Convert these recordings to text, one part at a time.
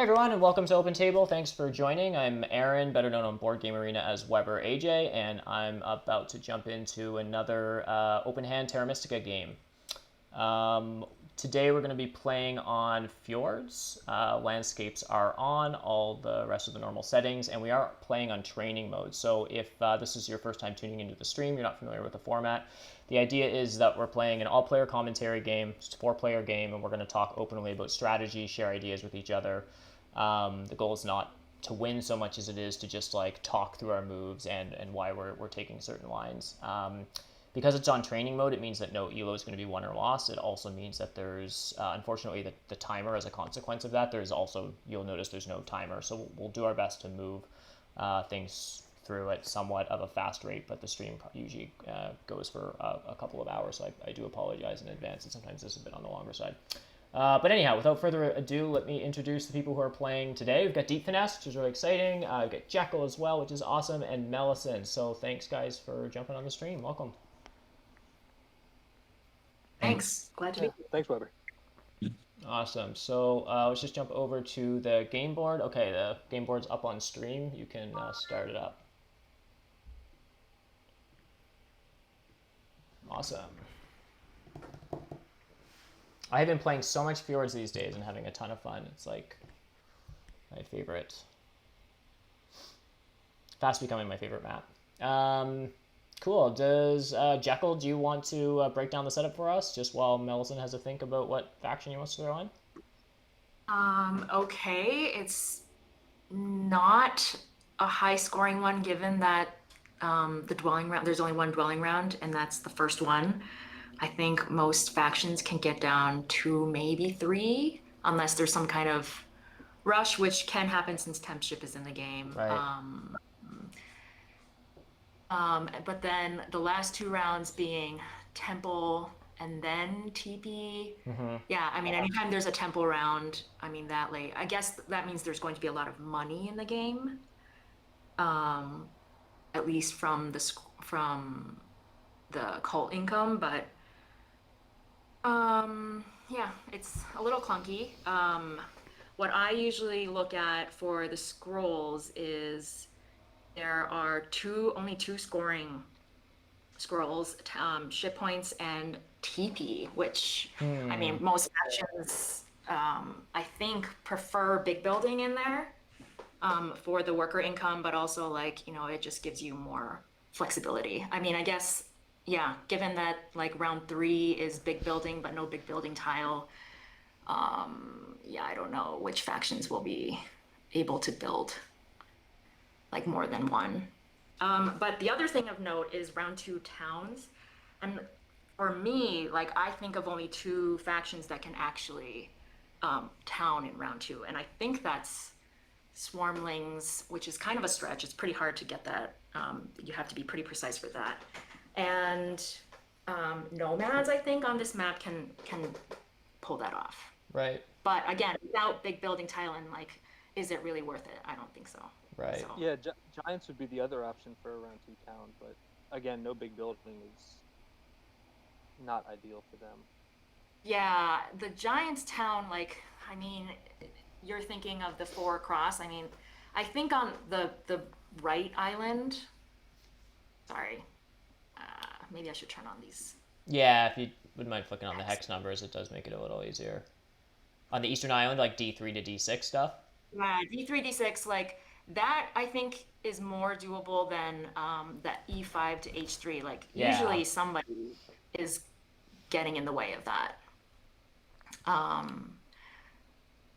everyone, and welcome to Open Table. Thanks for joining. I'm Aaron, better known on Board Game Arena as webberaj, and I'm about to jump into another open hand Terra Mystica game. Today we're going to be playing on fjords. Landscapes are on, all the rest of the normal settings, and we are playing on training mode. So if this is your first time tuning into the stream, you're not familiar with the format, the idea is that we're playing an all-player commentary game, just a 4-player game, and we're going to talk openly about strategy, share ideas with each other. The goal is not to win so much as it is to just like talk through our moves and why we're taking certain lines. Because it's on training mode, it means that no elo is going to be won or lost. It also means that there's, unfortunately, the timer as a consequence of that. There's also, you'll notice there's no timer. So we'll do our best to move things through at somewhat of a fast rate, but the stream usually goes for a couple of hours. So I do apologize in advance, and sometimes this is a bit on the longer side. But anyhow, without further ado, let me introduce the people who are playing today. We've got DeepFinesse, which is really exciting. We've got Jekyll as well, which is awesome, and mellison. So thanks, guys, for jumping on the stream. Welcome. Thanks. Glad to be here. Thanks, Weber. Awesome. So let's just jump over to the game board. Okay, the game board's up on stream. You can start it up. Awesome. I have been playing so much Fjords these days and having a ton of fun. It's like my favorite. Fast becoming my favorite map. Cool. Does Jekyll, do you want to break down the setup for us just while mellison has a think about what faction he wants to throw in? Okay, it's not a high scoring one given that the dwelling round, there's only one dwelling round, and that's the first one. I think most factions can get down to maybe 3, unless there's some kind of rush, which can happen since Tempship is in the game. Right. But then the last 2 rounds being Temple and then TP. Mm-hmm. Yeah, I mean, anytime there's a Temple round, I mean, that late, I guess that means there's going to be a lot of money in the game. At least from the cult income, but yeah, it's a little clunky. What I usually look at for the scrolls is there are only two scoring scrolls, ship points and TP, which I mean, most factions I think prefer big building in there for the worker income, but also like, you know, it just gives you more flexibility. I mean, I guess, yeah, given that like round 3 is big building, but no big building tile, yeah, I don't know which factions will be able to build like more than one. But the other thing of note is round 2 towns. And for me, like I think of only 2 factions that can actually town in round 2. And I think that's Swarmlings, which is kind of a stretch. It's pretty hard to get that. You have to be pretty precise for that. And Nomads, I think, on this map can pull that off. Right. But again, without big building tile, and like, is it really worth it? I don't think so. Right. So. Yeah, Giants would be the other option for a round 2 town, but again, no big building is not ideal for them. Yeah, the Giants town, like, I mean, you're thinking of the 4 across. I mean, I think on the right island, sorry, maybe I should turn on these. Yeah, if you wouldn't mind flicking on the hex numbers, it does make it a little easier. On the Eastern Island, like D3 to D6 stuff? Yeah, D3, D6, like, that I think is more doable than that E5 to H3. Like, usually somebody is getting in the way of that.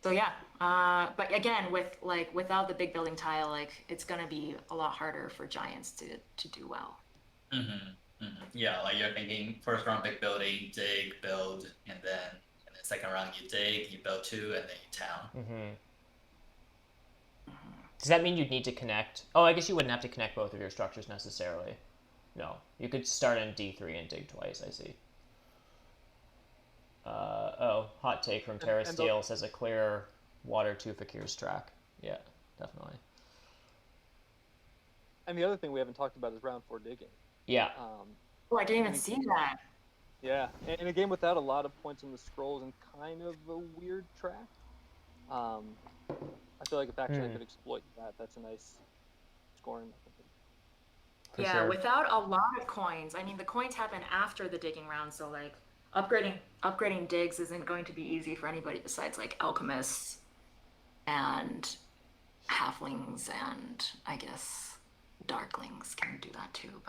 So yeah, but again, without the big building tile, like it's gonna be a lot harder for Giants to do well. Mm-hmm. Mm-hmm. Yeah, like you're thinking first round big building, dig, build, and then second round you dig, you build 2, and then you town. Mm-hmm. Does that mean you'd need to connect? Oh, I guess you wouldn't have to connect both of your structures necessarily. No, you could start in D3 and dig twice, I see. Hot take from Terra Steel says a clear water to Fakir's track. Yeah, definitely. And the other thing we haven't talked about is round 4 digging. Yeah. Oh, I didn't even see that. Yeah, in a game without a lot of points on the scrolls and kind of a weird track, I feel like a faction that could exploit that. That's a nice scoring mechanism. For Yeah, sure. without a lot of coins. I mean, the coins happen after the digging round, so like upgrading digs isn't going to be easy for anybody besides like alchemists and halflings and I guess darklings can do that too,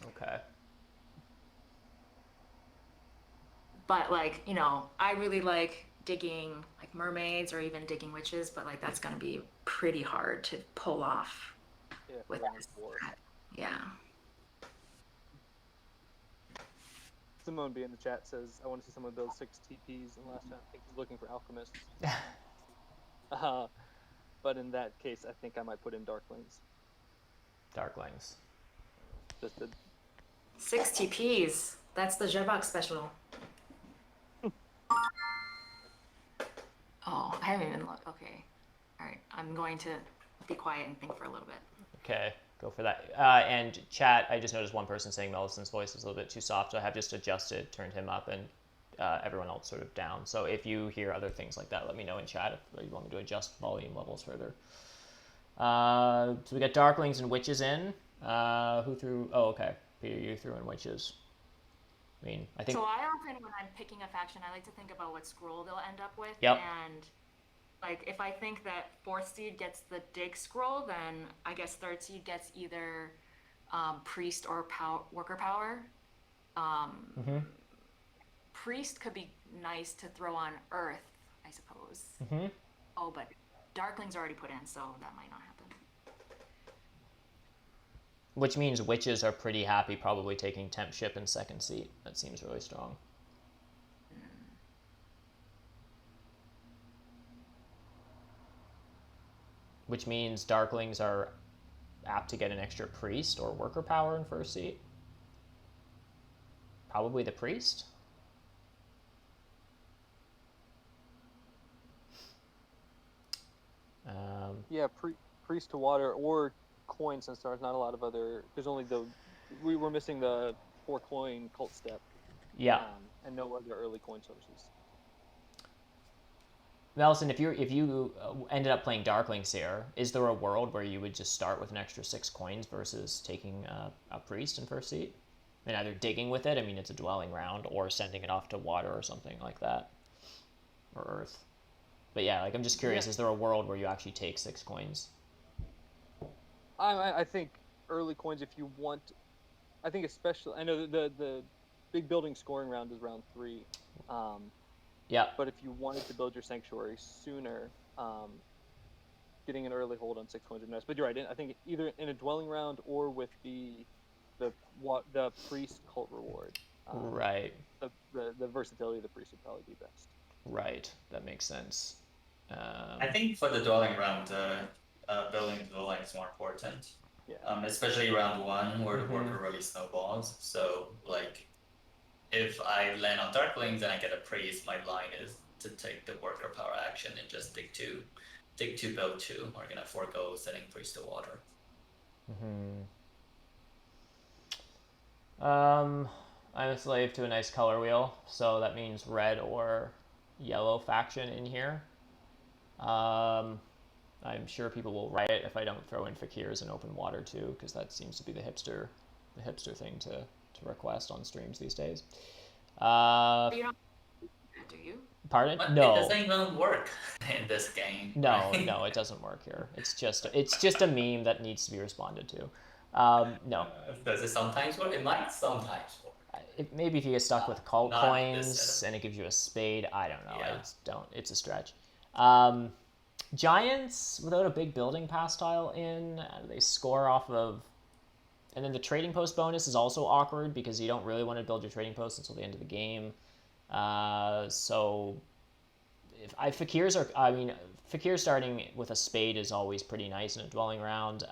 Okay. but like, you know, I really like digging like mermaids or even digging witches, but like that's gonna be pretty hard to pull off Yeah, for with round this. 4. Yeah. Simone B in the chat says, I want to see someone build 6 TPs, and last time I think he's looking for alchemists. But in that case, I think I might put in darklings. Darklings. Just to 6 TPs. That's the Jebok special. Oh, I haven't even looked. Okay. All right. I'm going to be quiet and think for a little bit. Okay, go for that. And chat, I just noticed one person saying Mellison's voice is a little bit too soft, so I have just adjusted, turned him up, and everyone else sort of down. So if you hear other things like that, let me know in chat if you want me to adjust volume levels further. So we got Darklings and Witches in. Who threw? Oh, okay. Peter, you threw in Witches. I mean, I think. So I often, when I'm picking a faction, I like to think about what scroll they'll end up with. Yep. And like, if I think that 4th seed gets the dig scroll, then I guess 3rd seed gets either priest or worker power. Priest could be nice to throw on Earth, I suppose. Oh, but Darkling's already put in, so that might not happen. Which means Witches are pretty happy probably taking Temp Ship in 2nd seat. That seems really strong. Which means Darklings are apt to get an extra Priest or Worker power in 1st seat. Probably the Priest. yeah, priest to water or coin, since there's not a lot of other. There's only we were missing the 4 coin cult step. Yeah. And no other early coin sources. Mellison, if you ended up playing Darklings here, is there a world where you would just start with an extra 6 coins versus taking a Priest in 1st seat? And either digging with it, I mean it's a dwelling round, or sending it off to water or something like that. Or Earth. But yeah, like I'm just curious, is there a world where you actually take 6 coins? I think early coins, if you want, I think especially, I know the big building scoring round is round 3. Yeah. But if you wanted to build your sanctuary sooner, getting an early hold on 6 coins would be nice. But you're right, I think either in a dwelling round or with the priest cult reward. Right. The versatility of the priest would probably be best. Right, that makes sense. I think for the dwelling round, building the dwelling is more important. Yeah. Especially round 1 where the worker really snowballs. So like, if I land on Darklings and I get a priest, my line is to take the worker power action and just dig 2, build 2. We're gonna forego sending priest to water. I'm a slave to a nice color wheel, so that means red or yellow faction in here. I'm sure people will riot if I don't throw in fakirs and open water too, because that seems to be the hipster thing to request on streams these days. You don't do you? Pardon? But no. It doesn't even work in this game. No, no, it doesn't work here. It's just a meme that needs to be responded to. No. Does it sometimes work? It might sometimes work. Maybe if you get stuck with cult Not coins and it gives you a spade, I don't know. Yeah. It's a stretch. Giants without a big building pass tile in, they score off of. And then the trading post bonus is also awkward because you don't really want to build your trading post until the end of the game. So Fakir starting with a spade is always pretty nice in a dwelling round.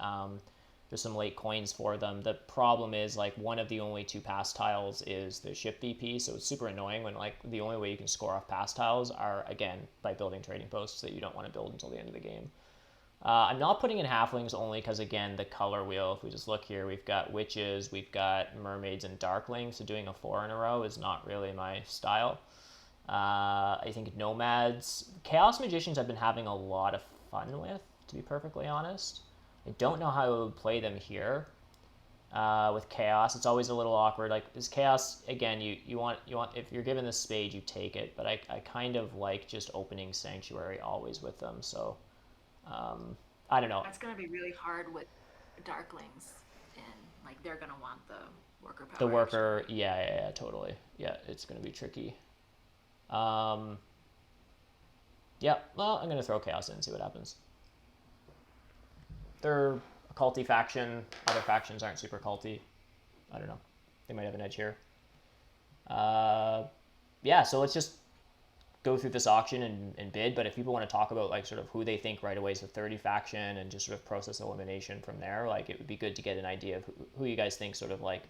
There's some late coins for them. The problem is like one of the only 2 pass tiles is the ship VP, so it's super annoying when like the only way you can score off pass tiles are again by building trading posts that you don't want to build until the end of the game. I'm not putting in halflings only because again the color wheel. If we just look here, we've got witches, we've got mermaids and darklings. So doing a 4 in a row is not really my style. I think nomads, chaos magicians have been having a lot of fun with, to be perfectly honest. I don't know how I would play them here. With chaos, it's always a little awkward. Like this chaos again, you want if you're given the spade, you take it. But I kind of like just opening sanctuary always with them. So I don't know. That's gonna be really hard with darklings, and like they're gonna want the worker power. The worker, yeah, totally. Yeah, it's gonna be tricky. Yeah, well, I'm gonna throw chaos in and see what happens. They're a culty faction. Other factions aren't super culty. I don't know. They might have an edge here. Yeah, so let's just go through this auction and bid. But if people want to talk about like sort of who they think right away is the 30 faction and just sort of process elimination from there, like it would be good to get an idea of who you guys think sort of like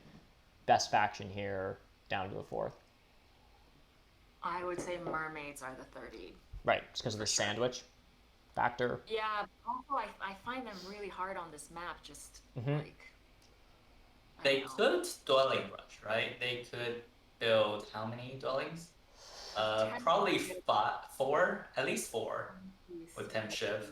best faction here down to the 4th. I would say mermaids are the 30. Right, just because of the sandwich factor. Yeah, also I find them really hard on this map, just Mhm. like... I They don't know. could dwelling rush, right? They could build how many dwellings? Probably 4, at least 4 with temp shift.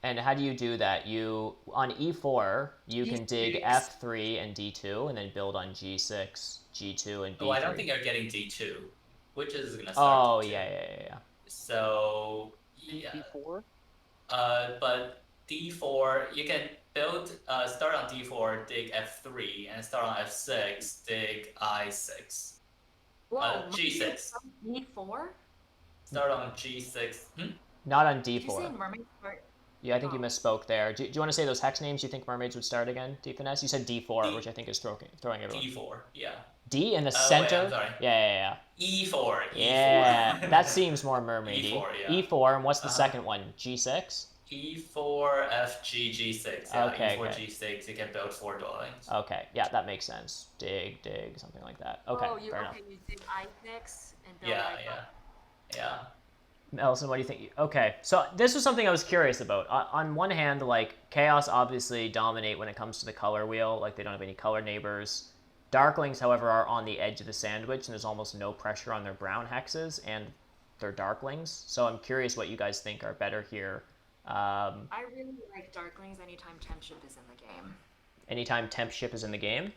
And how do you do that? You on E4 you can dig D6. F3 and D2 and then build on G6, G2, and B3. Oh, I don't think you're getting D2, which is gonna Oh start D2. yeah. So yeah. D4? But D4 you can build start on D4, dig F3, and start on F6, dig I6. Whoa, G6. D4? Start on G6. Not on Did you say D4. mermaids start? Yeah, I think you Oh. misspoke there. Do you want to say those hex names you think mermaids would start again, DeepFinesse? You said D4, D- which I think is throwing everyone. D4, yeah. D in the Wait, center? I'm sorry. Yeah. E4. Yeah, that seems more mermaidy. E4, yeah. E4, and what's the Uh-huh. second one? G6? E4, FG, G6. Yeah, Okay, E4, okay. G6. You can build 4 dwellings. Okay, yeah, that makes sense. Dig, something like that. Okay, fair enough. You did I6 and build Yeah, I5. yeah. Ellison, what do you think? Okay, so this was something I was curious about. On one hand, like, Chaos obviously dominate when it comes to the color wheel. Like, they don't have any color neighbors. Darklings, however, are on the edge of the sandwich, and there's almost no pressure on their brown hexes, and they're Darklings. So I'm curious what you guys think are better here. I really like darklings anytime temp ship is in the game. Anytime temp ship is in the game.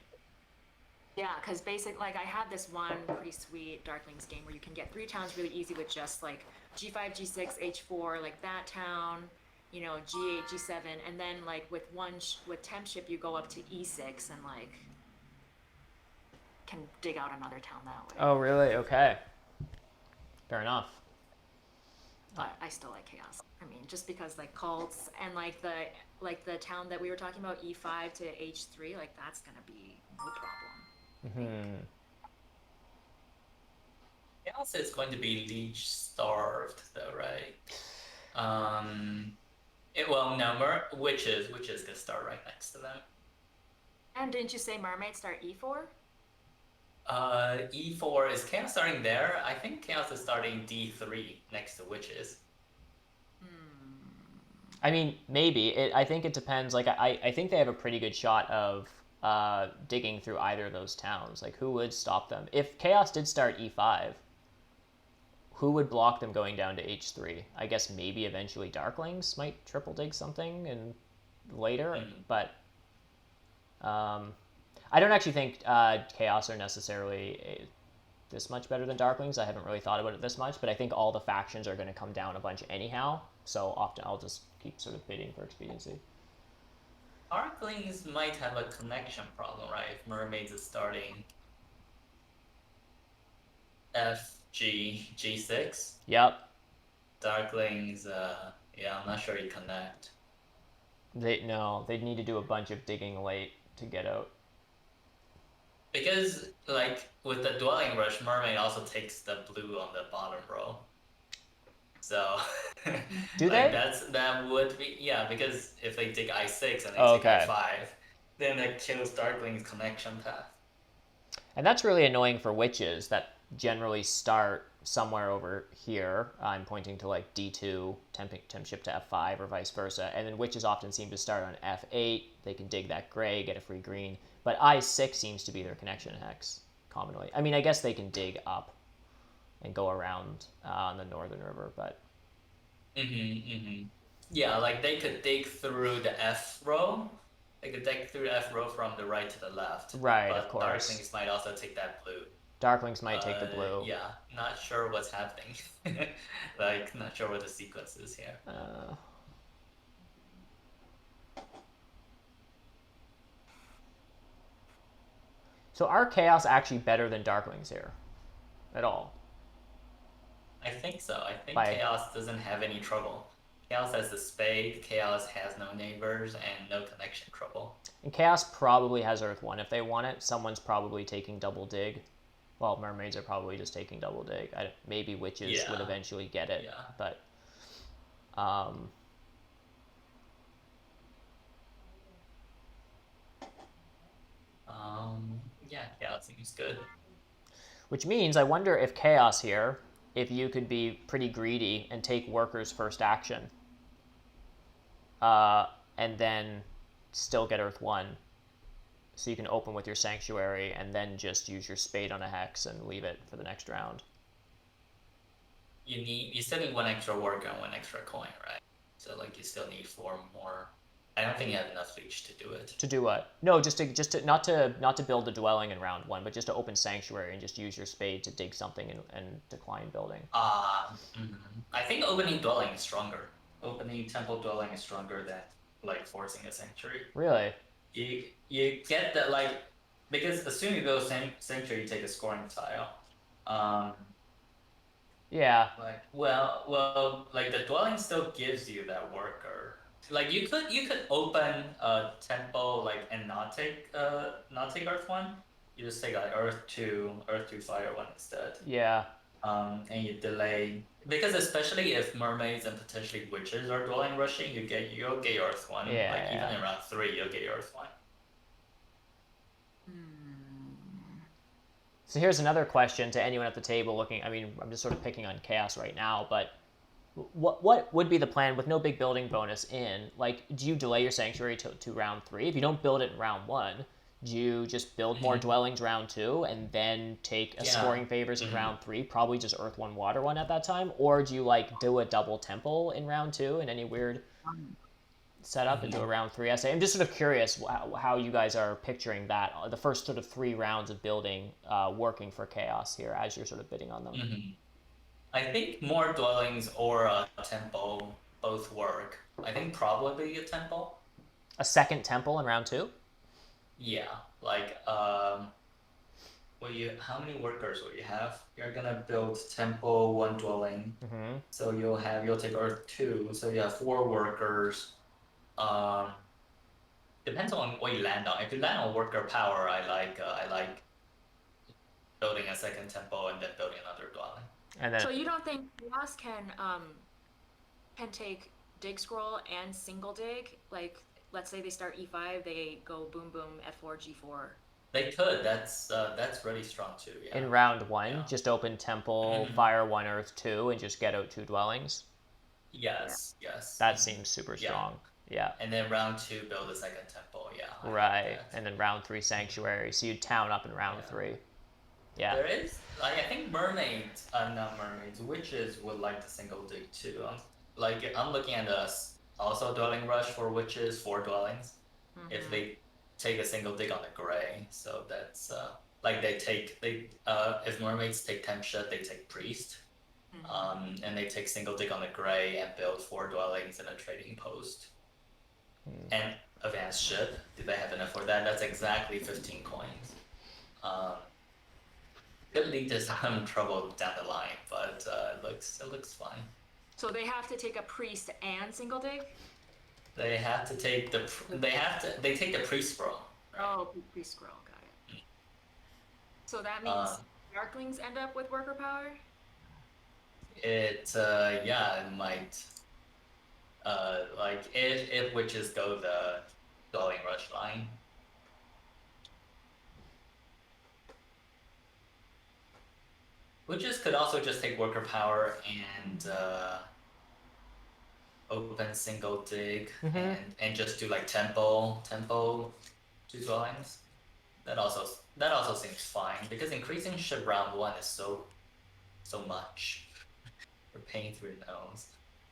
Yeah, because like I had this one pretty sweet darklings game where you can get 3 towns really easy with just like G5, G6, H4, like that town, you know, G8, G7, and then like with with temp ship you go up to E6 and like can dig out another town that way. Oh, really? Okay. Fair enough. But I still like chaos. I mean, just because like cults and like the town that we were talking about, E5 to H3, like that's gonna be no problem. Chaos is going to be leech starved, though, right? Witches can start right next to them. And didn't you say mermaids start E4? E4 is Chaos starting there? I think Chaos is starting D3 next to witches. I mean, maybe. I think it depends. Like, I think they have a pretty good shot of digging through either of those towns. Like, who would stop them? If Chaos did start E5, who would block them going down to H3? I guess maybe eventually Darklings might triple dig something and later, but I don't actually think Chaos are necessarily this much better than Darklings. I haven't really thought about it this much, but I think all the factions are going to come down a bunch anyhow. So often I'll just keep sort of bidding for expediency. Darklings might have a connection problem, right? If Mermaids is starting FG, G6. Yep. Darklings, I'm not sure you connect. They'd need to do a bunch of digging late to get out. Because, like, with the Dwelling Rush, Mermaid also takes the blue on the bottom row. So, do like, they? that would be, yeah, because if they dig I6 and they dig Okay. I5, then that kills Darkling's connection path. And that's really annoying for witches that generally start somewhere over here. I'm pointing to like D2, temp ship to F5 or vice versa. And then witches often seem to start on F8. They can dig that gray, get a free green. But I6 seems to be their connection hex commonly. I mean, I guess they can dig up and go around on the northern river, but... Yeah, like they could dig through the F row. They could dig through the F row from the right to the left. Right, of But course. Darklings might also take that blue. Darklings might take the blue. Yeah, not sure what's happening. Like, not sure what the sequence is here. So are Chaos actually better than Darklings here? At all? I think so. I think By- Chaos doesn't have any trouble. Chaos has the spade, Chaos has no neighbors, and no connection trouble. And Chaos probably has Earth 1. If they want it, someone's probably taking double dig. Well, mermaids are probably just taking double dig. Maybe witches would eventually get it. Yeah. But yeah, Chaos seems good. which means I wonder if Chaos here, if you could be pretty greedy and take workers first action. And then still get Earth 1. So you can open with your Sanctuary and then just use your spade on a hex and leave it for the next round. You still need one extra worker and one extra coin, right? So like you still need 4 more. I don't think you have enough reach to do it. To do what? No, just to not to build a dwelling in round 1, but just to open Sanctuary and just use your spade to dig something and decline building. I think opening dwelling is stronger. Opening temple dwelling is stronger than like forcing a sanctuary. Really? You get that, like, because as soon as you go sanctuary, you take a scoring tile. Yeah. Like, well, like the dwelling still gives you that worker. Like you could open a temple like and not take Earth 1. You just take like Earth 2 Fire 1 instead. Yeah. And you delay, because especially if mermaids and potentially witches are dwelling rushing, you'll get your Earth 1. Yeah, like even in round 3, you'll get your Earth 1. So here's another question to anyone at the table looking. I mean, I'm just sort of picking on Chaos right now, but what would be the plan with no big building bonus in? Like, do you delay your Sanctuary to round 3? If you don't build it in round 1, do you just build more dwellings round 2 and then take a scoring favors in round 3, probably just Earth 1, Water 1 at that time? Or do you like do a double temple in round 2 in any weird setup and do a round 3 essay? I'm just sort of curious how you guys are picturing that, the first sort of 3 rounds of building working for Chaos here as you're sort of bidding on them. I think more dwellings or a temple both work. I think probably a temple. A second temple in round 2? Yeah, like how many workers will you have? You're gonna build temple, 1 dwelling. So you'll take Earth 2. So you have 4 workers. Depends on what you land on. If you land on worker power, I like building a second temple and then building another dwelling. And then So you don't think Chaos can take dig scroll and single dig? Like, let's say they start E5, they go boom boom F4 G4. They could. That's really strong too. Yeah. in round 1, just open temple, fire 1, Earth 2, and just get out 2 dwellings. Yes. That seems super strong. Yeah. And then round 2, build a second temple. Yeah. Right. And then round 3, Sanctuary. So you town up in round 3. Yeah. There is, like, I think mermaids, not mermaids, witches would like the single dig too. I'm looking at also dwelling rush for witches, 4 dwellings. If they take a single dig on the gray, so that's like if mermaids take temp shut, they take priest. And they take single dig on the gray and build 4 dwellings in a trading post. And advanced ship, do they have enough for that? That's exactly 15 coins. Could lead to some trouble down the line, but it looks fine. So they have to take a priest and single dig? They have to take they take the priest scroll. Right? Oh, priest scroll, got it. So that means Darklings end up with worker power? It might. Like if witches go the dwelling rush line. Witches could also just take worker power and open single dig and just do like temple 2 dwellings. That also seems fine because increasing ship round 1 is so much. We're paying through the nose.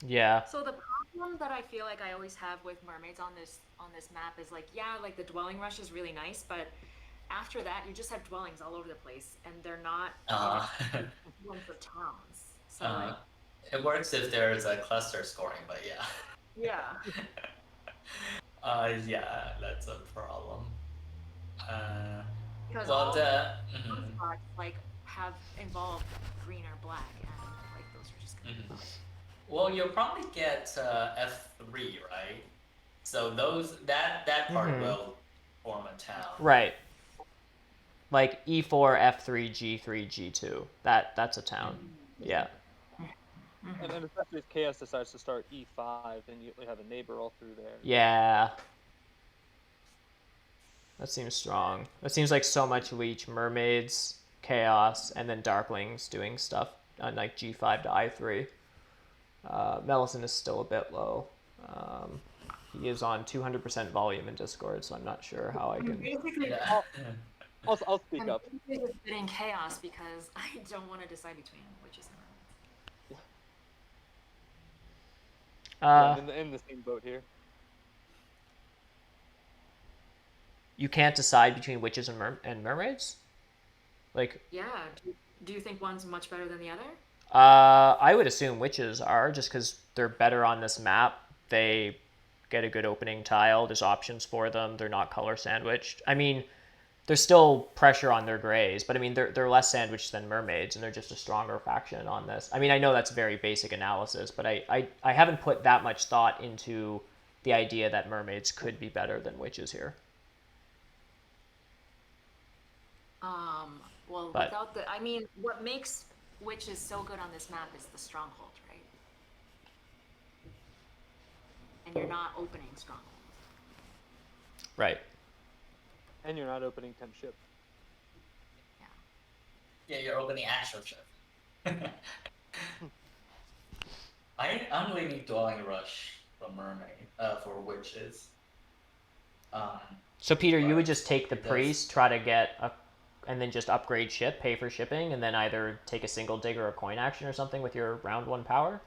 Yeah. So the problem problem that I feel like I always have with mermaids on this map is like, yeah, like the dwelling rush is really nice, but after that you just have dwellings all over the place and they're not Uh, ones for towns. So uh, like, it works if there's a cluster scoring, but yeah. yeah. Yeah, that's a problem. Because Well, all the spots like have involved green or black, and like those are just gonna be fun. well, you'll probably get F3, right? So that part will form a town. Right. Like E4, F3, G3, G2. That's a town. Yeah. And especially if Chaos decides to start E5, then you have a neighbor all through there. Yeah. That seems strong. That seems like so much leech, mermaids, chaos, and then darklings doing stuff on like G5 to I3. Mellison is still a bit low. He is on 200% volume in Discord, so I'm not sure how I can. Basically, Yeah. I'll speak I'm up. basically just getting chaos because I don't want to decide between witches and mermaids. Yeah, I'm in the same boat here. You can't decide between witches and mermaids? Like, Yeah. Do you think one's much better than the other? I would assume witches are, just because they're better on this map. They get a good opening tile. There's options for them. They're not color sandwiched. I mean, there's still pressure on their grays, but I mean, they're less sandwiched than mermaids, and they're just a stronger faction on this. I mean, I know that's very basic analysis, but I haven't put that much thought into the idea that mermaids could be better than witches here. Well, But- without the, I mean, what makes witches so good on this map is the stronghold, right? And you're not opening strongholds. Right. And you're not opening 10 ship. Yeah, you're opening actual ship. I'm leaving Dwelling Rush for Mermaid, for Witches. So Peter, you would just take the It does. priest, try to get a, and then just upgrade ship, pay for shipping, and then either take a single dig or a coin action or something with your round 1 power?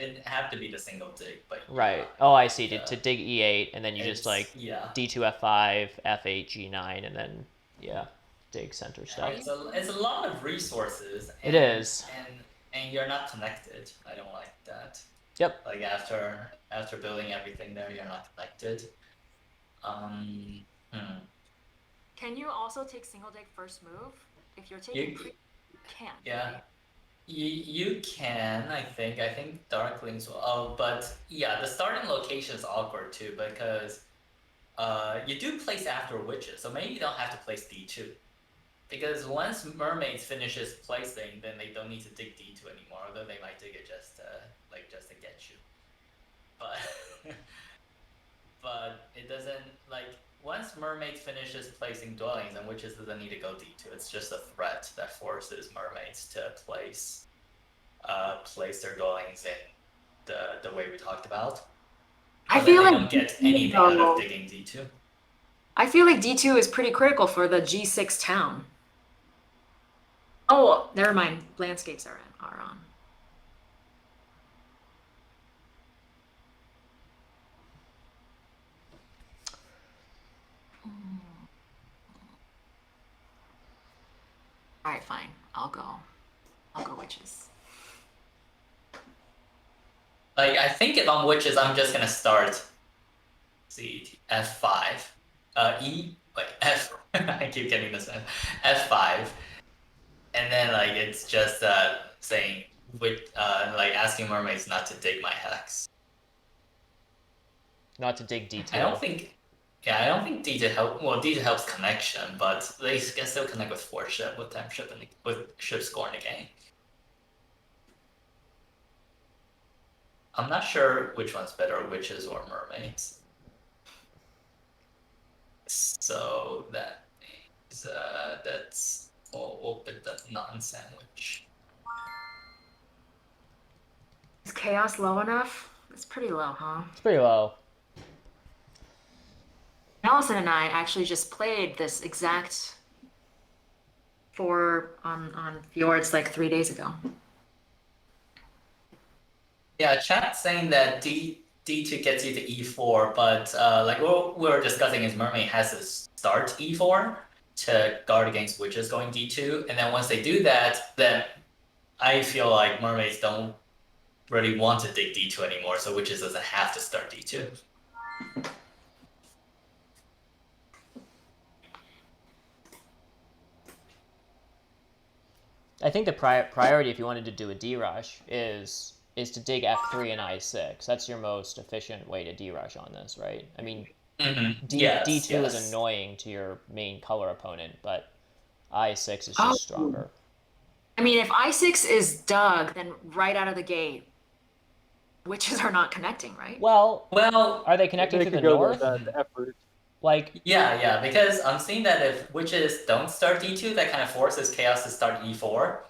It'd have to be the single dig, but Right. yeah, Oh, I see. To, uh, to dig E8, and then you just like yeah. D2, F5, F8, G9, and then, yeah, dig center stuff. It's a lot of resources. It is. And you're not connected. I don't like that. Yep. Like after building everything there, you're not connected. Can you also take single dig first move? If you're taking You- pre, you can't. Yeah. right? You can, I think. I think Darklings will. Oh, but yeah, the starting location is awkward too because you do place after Witches, so maybe you don't have to place D2. Because once Mermaids finishes placing, then they don't need to dig D2 anymore, although they might dig it just to get you. But but it doesn't, like, once Mermaids finishes placing dwellings, and Witches doesn't need to go D2. It's just a threat that forces Mermaids to place their dwellings in the way we talked about. I And then feel they like don't get D2 anything out though- of digging D2. I feel like D2 is pretty critical for the G6 town. Oh, never mind. Landscapes are on. All right, fine. I'll go Witches. Like, I think if I'm Witches, I'm just gonna start. See, F5. F. I keep getting this F5. And then, like, it's just saying, like, asking Mermaids not to dig my hex. Not to dig D2. I don't think D2 help. Well, D2 helps connection, but they can still connect with 4 ship, with 10 ship, and with ship score in the game. I'm not sure which one's better, Witches or Mermaids. So that's we'll pick the non-sandwich. Is chaos low enough? It's pretty low, huh? It's pretty low. Allison and I actually just played this exact on Fjords like 3 days ago. Yeah, chat saying that D2 gets you to E4, but like what we were discussing is Mermaid has to start E4 to guard against witches going D2, and then once they do that, then I feel like mermaids don't really want to dig D2 anymore, so witches doesn't have to start D2. I think the priority, if you wanted to do a D rush, is to dig F3 and I6. That's your most efficient way to D rush on this, right? I mean, Yes, D2 is yes. annoying to your main color opponent, but I6 is Oh, just stronger. I mean, if I6 is dug, then right out of the gate, witches are not connecting, right? Well, Well, are they connecting They to could the go north? the effort. Like, yeah, because I'm seeing that if witches don't start D2, that kind of forces chaos to start E4.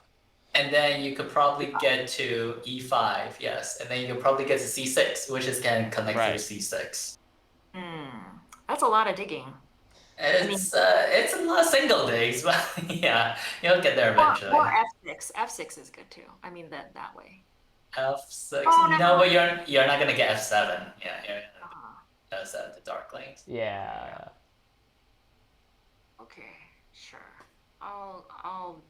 And then you could probably get to E5, yes. And then you could probably get to C6, witches can connect through right. C6. That's a lot of digging. It's a lot of single digs, but yeah, you'll get there eventually. Or F6. F6 is good too. I mean that way. F6. Oh, never No, but mind. you're not gonna get F7. Yeah, you're Ah, F7 the dark lanes. Yeah. okay, sure. I'll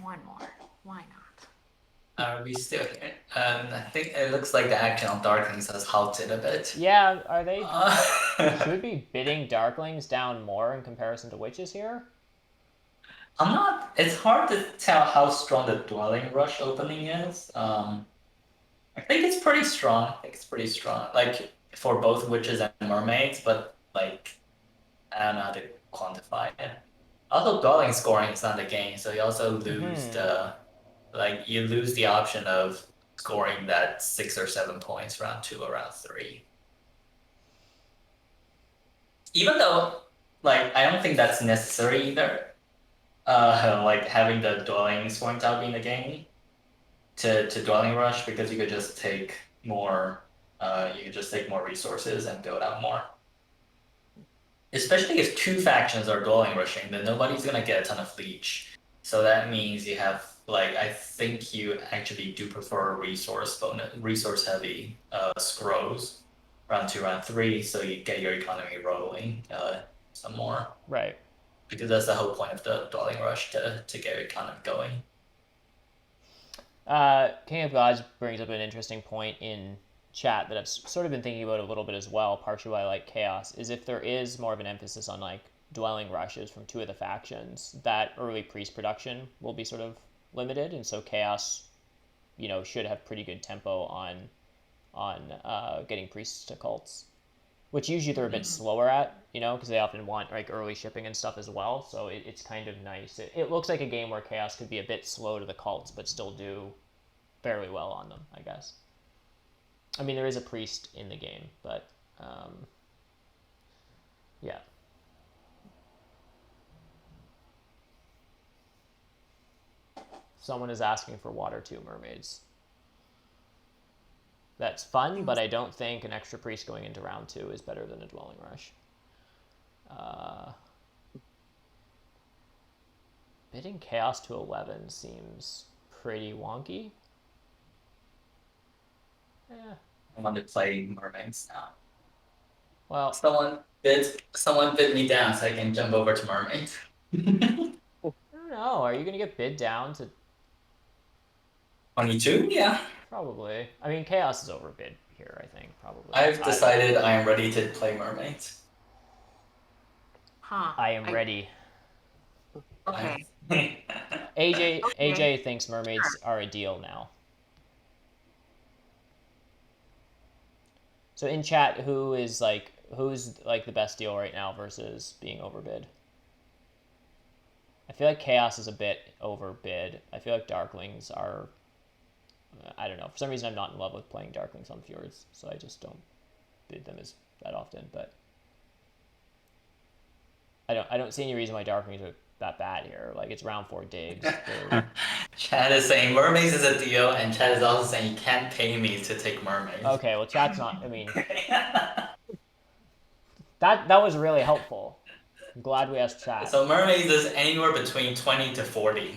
one more. Why not? Are we still here? I think it looks like the action on Darklings has halted a bit. Yeah, are they... Should we I'm be bidding Darklings down more in comparison to witches here? not. It's hard to tell how strong the Dwelling Rush opening is. I think it's pretty strong. I think it's pretty strong. Like for both witches and mermaids, but like I don't know how to quantify it. Also, dwelling scoring is not the game, so you also lose the you lose the option of scoring that 6 or 7 points round 2 or round 3. Even though like I don't think that's necessary either. Like having the dwelling scoring tile be in the game to dwelling rush, because you could just take more resources and build out more. Especially if two factions are dwelling rushing, then nobody's gonna get a ton of leech. So that means you have like I think you actually do prefer resource heavy scrolls round 2, round 3, so you get your economy rolling some more. Right. Because that's the whole point of the dwelling rush to get your economy going. King of Gods brings up an interesting point in chat that I've sort of been thinking about a little bit as well, partially why I like Chaos, is if there is more of an emphasis on like dwelling rushes from two of the factions, that early priest production will be sort of limited, and so Chaos, should have pretty good tempo on getting priests to cults, which usually they're a bit slower at, because they often want like early shipping and stuff as well. So it's kind of nice. It looks like a game where Chaos could be a bit slow to the cults, but still do fairly well on them, I guess. I mean, there is a priest in the game, but yeah. Someone is asking for Water 2 mermaids. That's fun, but I don't think an extra priest going into round 2 is better than a dwelling rush. Bidding Chaos to 11 seems pretty wonky. Yeah. I want to play mermaids now. Well, Someone bid me down so I can jump over to mermaids. I don't know. Are you gonna get bid down to 22? Yeah. probably? I mean, Chaos is overbid here. I think probably. I've decided I am ready to play mermaids. Huh. I am ready. Okay. AJ thinks mermaids are a deal now. So in chat, who's like the best deal right now versus being overbid? I feel like Chaos is a bit overbid. I feel like Darklings are. I don't know. For some reason, I'm not in love with playing Darklings on Fjords, so I just don't bid them as that often. But I don't see any reason why Darklings are that bad here. Like it's round 4 digs. Chad is saying mermaids is a deal, and Chad is also saying you can't pay me to take mermaids. Okay, well, chat's not. I mean, that was really helpful. I'm glad we asked chat. So mermaids is anywhere between 20 to 40.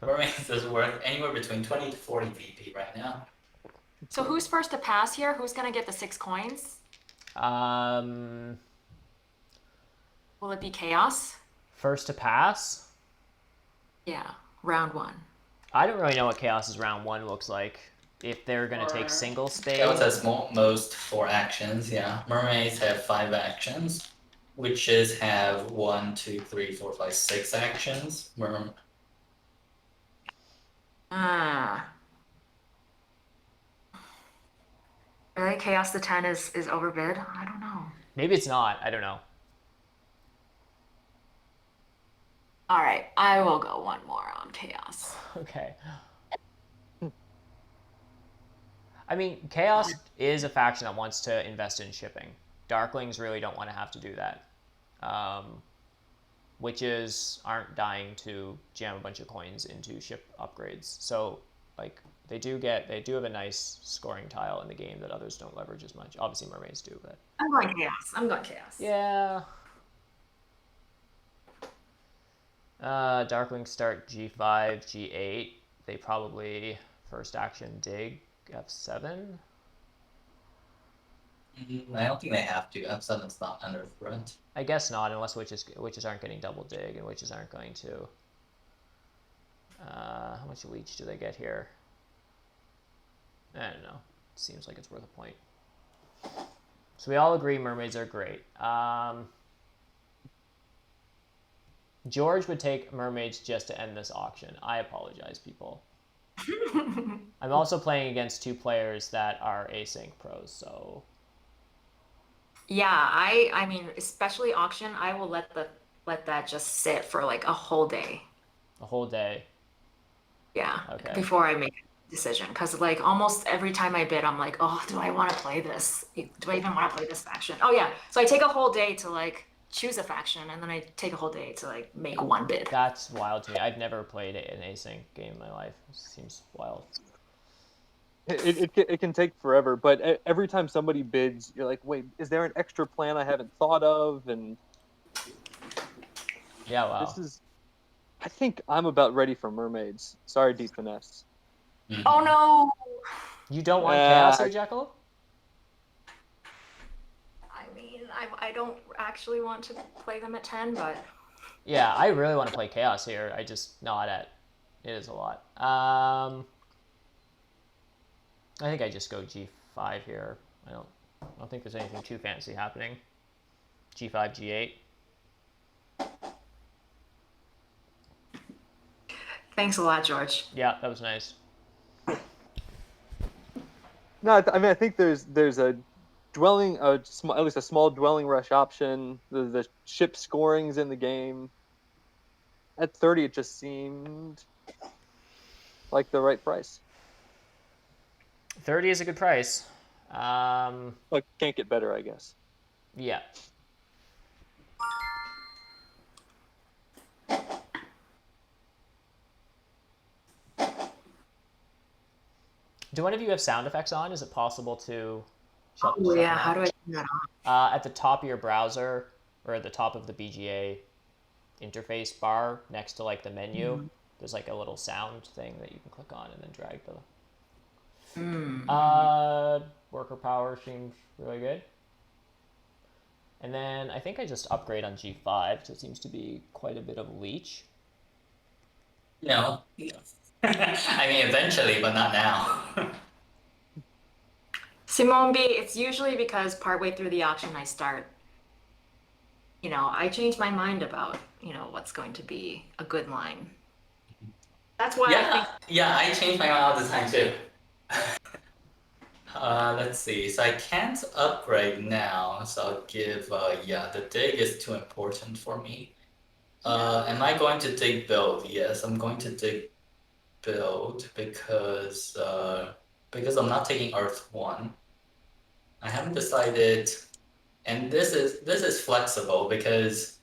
Mermaids is worth anywhere between 20 to 40 VP right now. So who's first to pass here? Who's gonna get the 6 coins? Um, Will it be Chaos? First to pass. Yeah, round 1. I don't really know what Chaos's round 1 looks like. If they're gonna take single spade. Chaos has most 4 actions, yeah. Mermaids have 5 actions, witches have 1, 2, 3, 4, 5, 6 actions. Ah. Really? Chaos the 10 is overbid? I don't know. Maybe it's not. I don't know. All right, I will go one more on Chaos. Okay. I mean, Chaos is a faction that wants to invest in shipping. Darklings really don't want to have to do that. Witches aren't dying to jam a bunch of coins into ship upgrades. So, like, they do have a nice scoring tile in the game that others don't leverage as much. Obviously, mermaids do, but I'm going Chaos. I'm going Chaos. yeah. Darklings start G5, G8. They probably first action dig F7. I don't think they have to. F7's not under threat. I guess not, unless witches aren't getting double dig, and witches aren't going to. How much leech do they get here? I don't know. Seems like it's worth a point. So we all agree mermaids are great. George would take mermaids just to end this auction. I apologize, people. I'm also playing against 2 players that are async pros, so Yeah, I mean, especially auction, I will let that just sit for like a whole day. a whole day. Yeah. Okay. Before I make a decision. Because like almost every time I bid, I'm like, oh, do I want to play this? Do I even want to play this faction? Oh yeah. So I take a whole day to like choose a faction, and then I take a whole day to like make one bid. That's wild to me. I've never played an async game in my life. It seems wild. It can take forever, but every time somebody bids, you're like, wait, is there an extra plan I haven't thought of? And Yeah, wow. I think I'm about ready for mermaids. Sorry, DeepFinesse. Oh no! You don't want Chaos here, Jekyll? I mean, I don't actually want to play them at 10, but Yeah, I really want to play Chaos here. I just not at. It is a lot. I think I just go G5 here. I don't think there's anything too fancy happening. G5, G8. thanks a lot, George. Yeah, that was nice. No, I mean I think there's a dwelling, at least a small dwelling rush option. The ship scorings in the game. At 30, it just seemed like the right price. 30 is a good price. Like, can't get better, I guess. Yeah. Do one of you have sound effects on? Is it possible to shut Oh yeah, them how off? do I turn that on? At the top of your browser, or at the top of the BGA interface bar next to like the menu, there's like a little sound thing that you can click on and then drag the. Worker power seems really good. And then I think I just upgrade on G5, so it seems to be quite a bit of leech. No. I mean, eventually, but not now. Simone B, it's usually because partway through the auction I start, I change my mind about, what's going to be a good line. That's why I think Yeah, I change my mind all the time too. Let's see. So I can't upgrade now, so I'll give, the dig is too important for me. Am I going to dig build? Yes, I'm going to dig build because I'm not taking Earth 1. I haven't decided, and this is flexible because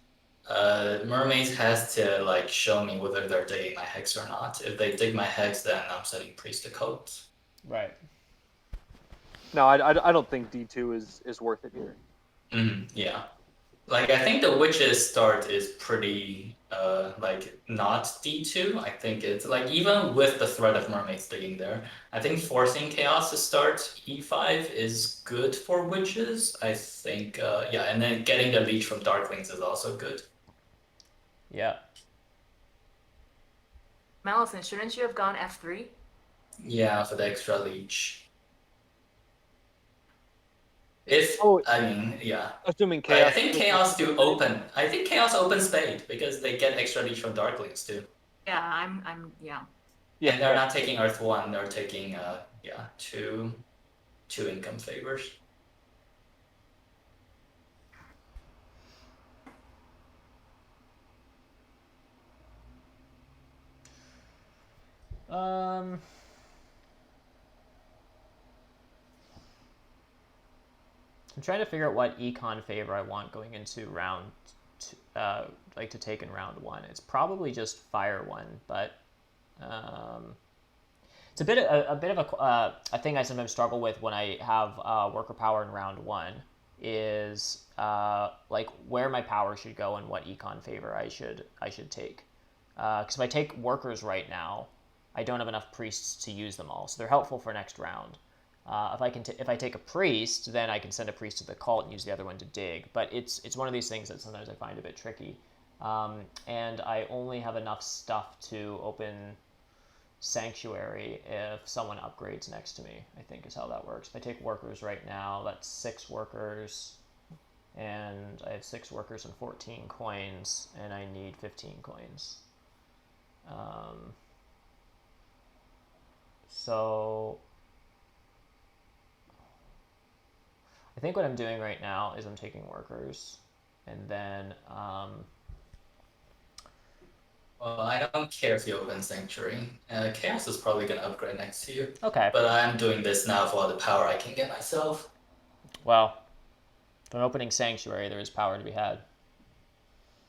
mermaids has to like show me whether they're digging my hex or not. If they dig my hex, then I'm setting priest to cult. Right. No, I don't think D2 is worth it here. Yeah. Like I think the witch's start is pretty like not D2. I think it's like even with the threat of mermaids digging there, I think forcing chaos to start E5 is good for witches. I think yeah, and then getting the leech from darklings is also good. Yeah. Mellison, shouldn't you have gone F3? Yeah, for the extra leech. If Oh, I mean, yeah. assuming Right, I chaos. think chaos do open. I think chaos opens spade because they get extra leech from darklings too. Yeah, yeah. Yeah, And they're yeah. not taking Earth 1, they're taking yeah, two income favors. Um, I'm trying to figure out what econ favor I want going into round, like to take in round 1. It's probably just fire 1, but it's a bit of a thing I sometimes struggle with when I have worker power in round 1 is like where my power should go and what econ favor I should take. Because if I take workers right now, I don't have enough priests to use them all, so they're helpful for next round. If I take a priest, then I can send a priest to the cult and use the other one to dig. But it's one of these things that sometimes I find a bit tricky, and I only have enough stuff to open sanctuary if someone upgrades next to me. I think is how that works. If I take workers right now, that's 6 workers, and I have 6 workers and 14 coins, and I need 15 coins. So I think what I'm doing right now is I'm taking workers, and then Well, I don't care if you open Sanctuary. Chaos is probably gonna upgrade next to you. okay. But I'm doing this now for all the power I can get myself. Well, if I'm opening Sanctuary, there is power to be had.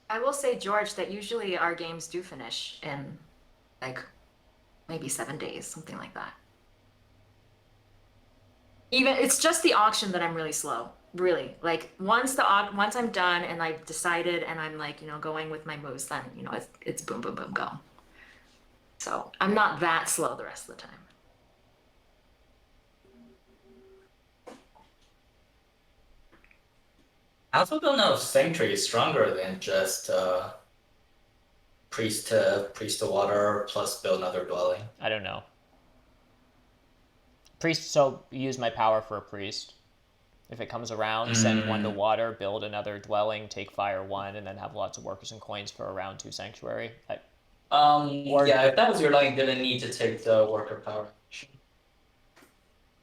I will say, George, that usually our games do finish in like maybe 7 days, something like that. Even it's just the auction that I'm really slow. Really, like once I'm done and I've decided and I'm like going with my moves, then it's boom boom boom go. So I'm not that slow the rest of the time. I also don't know if Sanctuary is stronger than just priest to water plus build another dwelling. I don't know. Priest, so use my power for a priest. If it comes around, send 1 to water, build another dwelling, take fire 1, and then have lots of workers and coins for a round 2 sanctuary. Yeah, if that was your line, you didn't need to take the worker power action.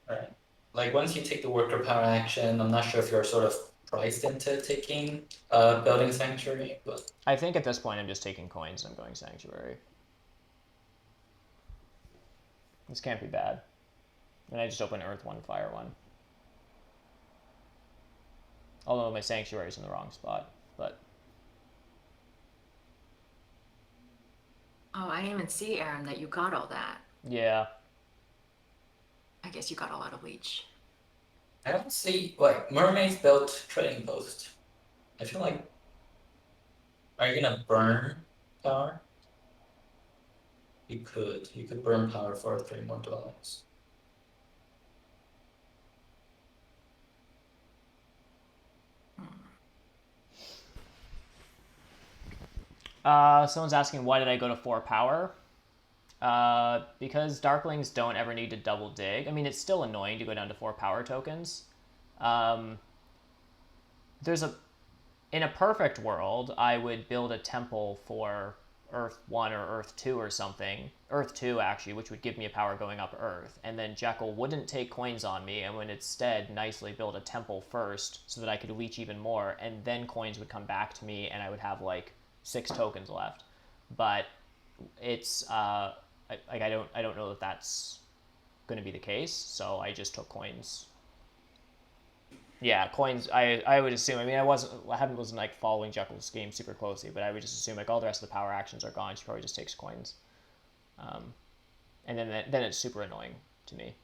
Right. Like once you take the worker power action, I'm not sure if you're sort of priced into taking building sanctuary, but I think at this point I'm just taking coins and I'm going sanctuary. This can't be bad. And I just open Earth 1, Fire 1. Although my sanctuary's in the wrong spot, but Oh, I didn't even see, Aaron, that you got all that. yeah. I guess you got a lot of leech. I don't see like mermaids built trading post. I feel like are you gonna burn power? You could burn power for 3 more dwellings. Someone's asking why did I go to 4 power? Because Darklings don't ever need to double dig. I mean, it's still annoying to go down to 4 power tokens. In a perfect world, I would build a temple for Earth 1 or Earth 2 or something. Earth 2, actually, which would give me a power going up Earth. And then Jekyll wouldn't take coins on me and would instead nicely build a temple first so that I could leech even more. And then coins would come back to me and I would have like 6 tokens left. But it's, I don't know that that's going to be the case. So I just took coins. Yeah, coins. I would assume. I mean, I wasn't like following Jekyll's game super closely, but I would just assume like all the rest of the power actions are gone. She probably just takes coins, and then it's super annoying to me.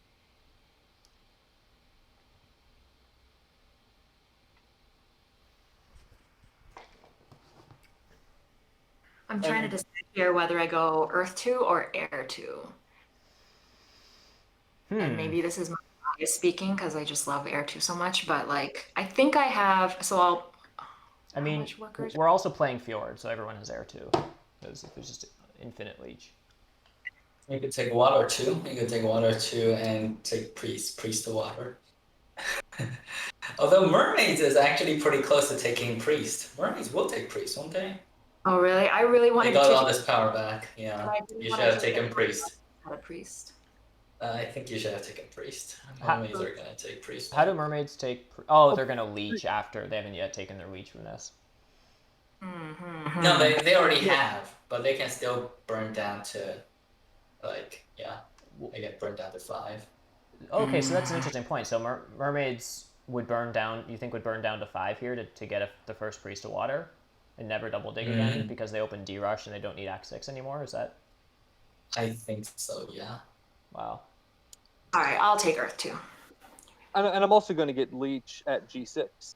I'm trying to decide here whether I go Earth 2 or Air 2. And maybe this is my bias speaking because I just love Air 2 so much, but like I think I have, so I'll, I how mean, much workers? we're also playing Fjord, so everyone has air too. Because there's just infinite leech. You could take water too. You could take water too and take priest to water. Although mermaids is actually pretty close to taking priest. Mermaids will take priest, won't they? Oh, really? I really They wanted got to all take, this power back. Yeah, but I didn't you should want to have take taken it priest. out of priest. I think you should have taken priest. How- Mermaids are gonna take priest. How do mermaids take? Oh, they're gonna leech after they haven't yet taken their leech from this. No, they already have, but they can still burn down to, like, yeah, they get burned down to 5. Okay, so that's an interesting point. So mermaids would burn down. You think would burn down to 5 here to get the first priest to water, and never double dig again because they open D rush and they don't need Act 6 anymore. Is that? I think so. Yeah. Wow. All right, I'll take Earth 2. And I'm also going to get leech at G6.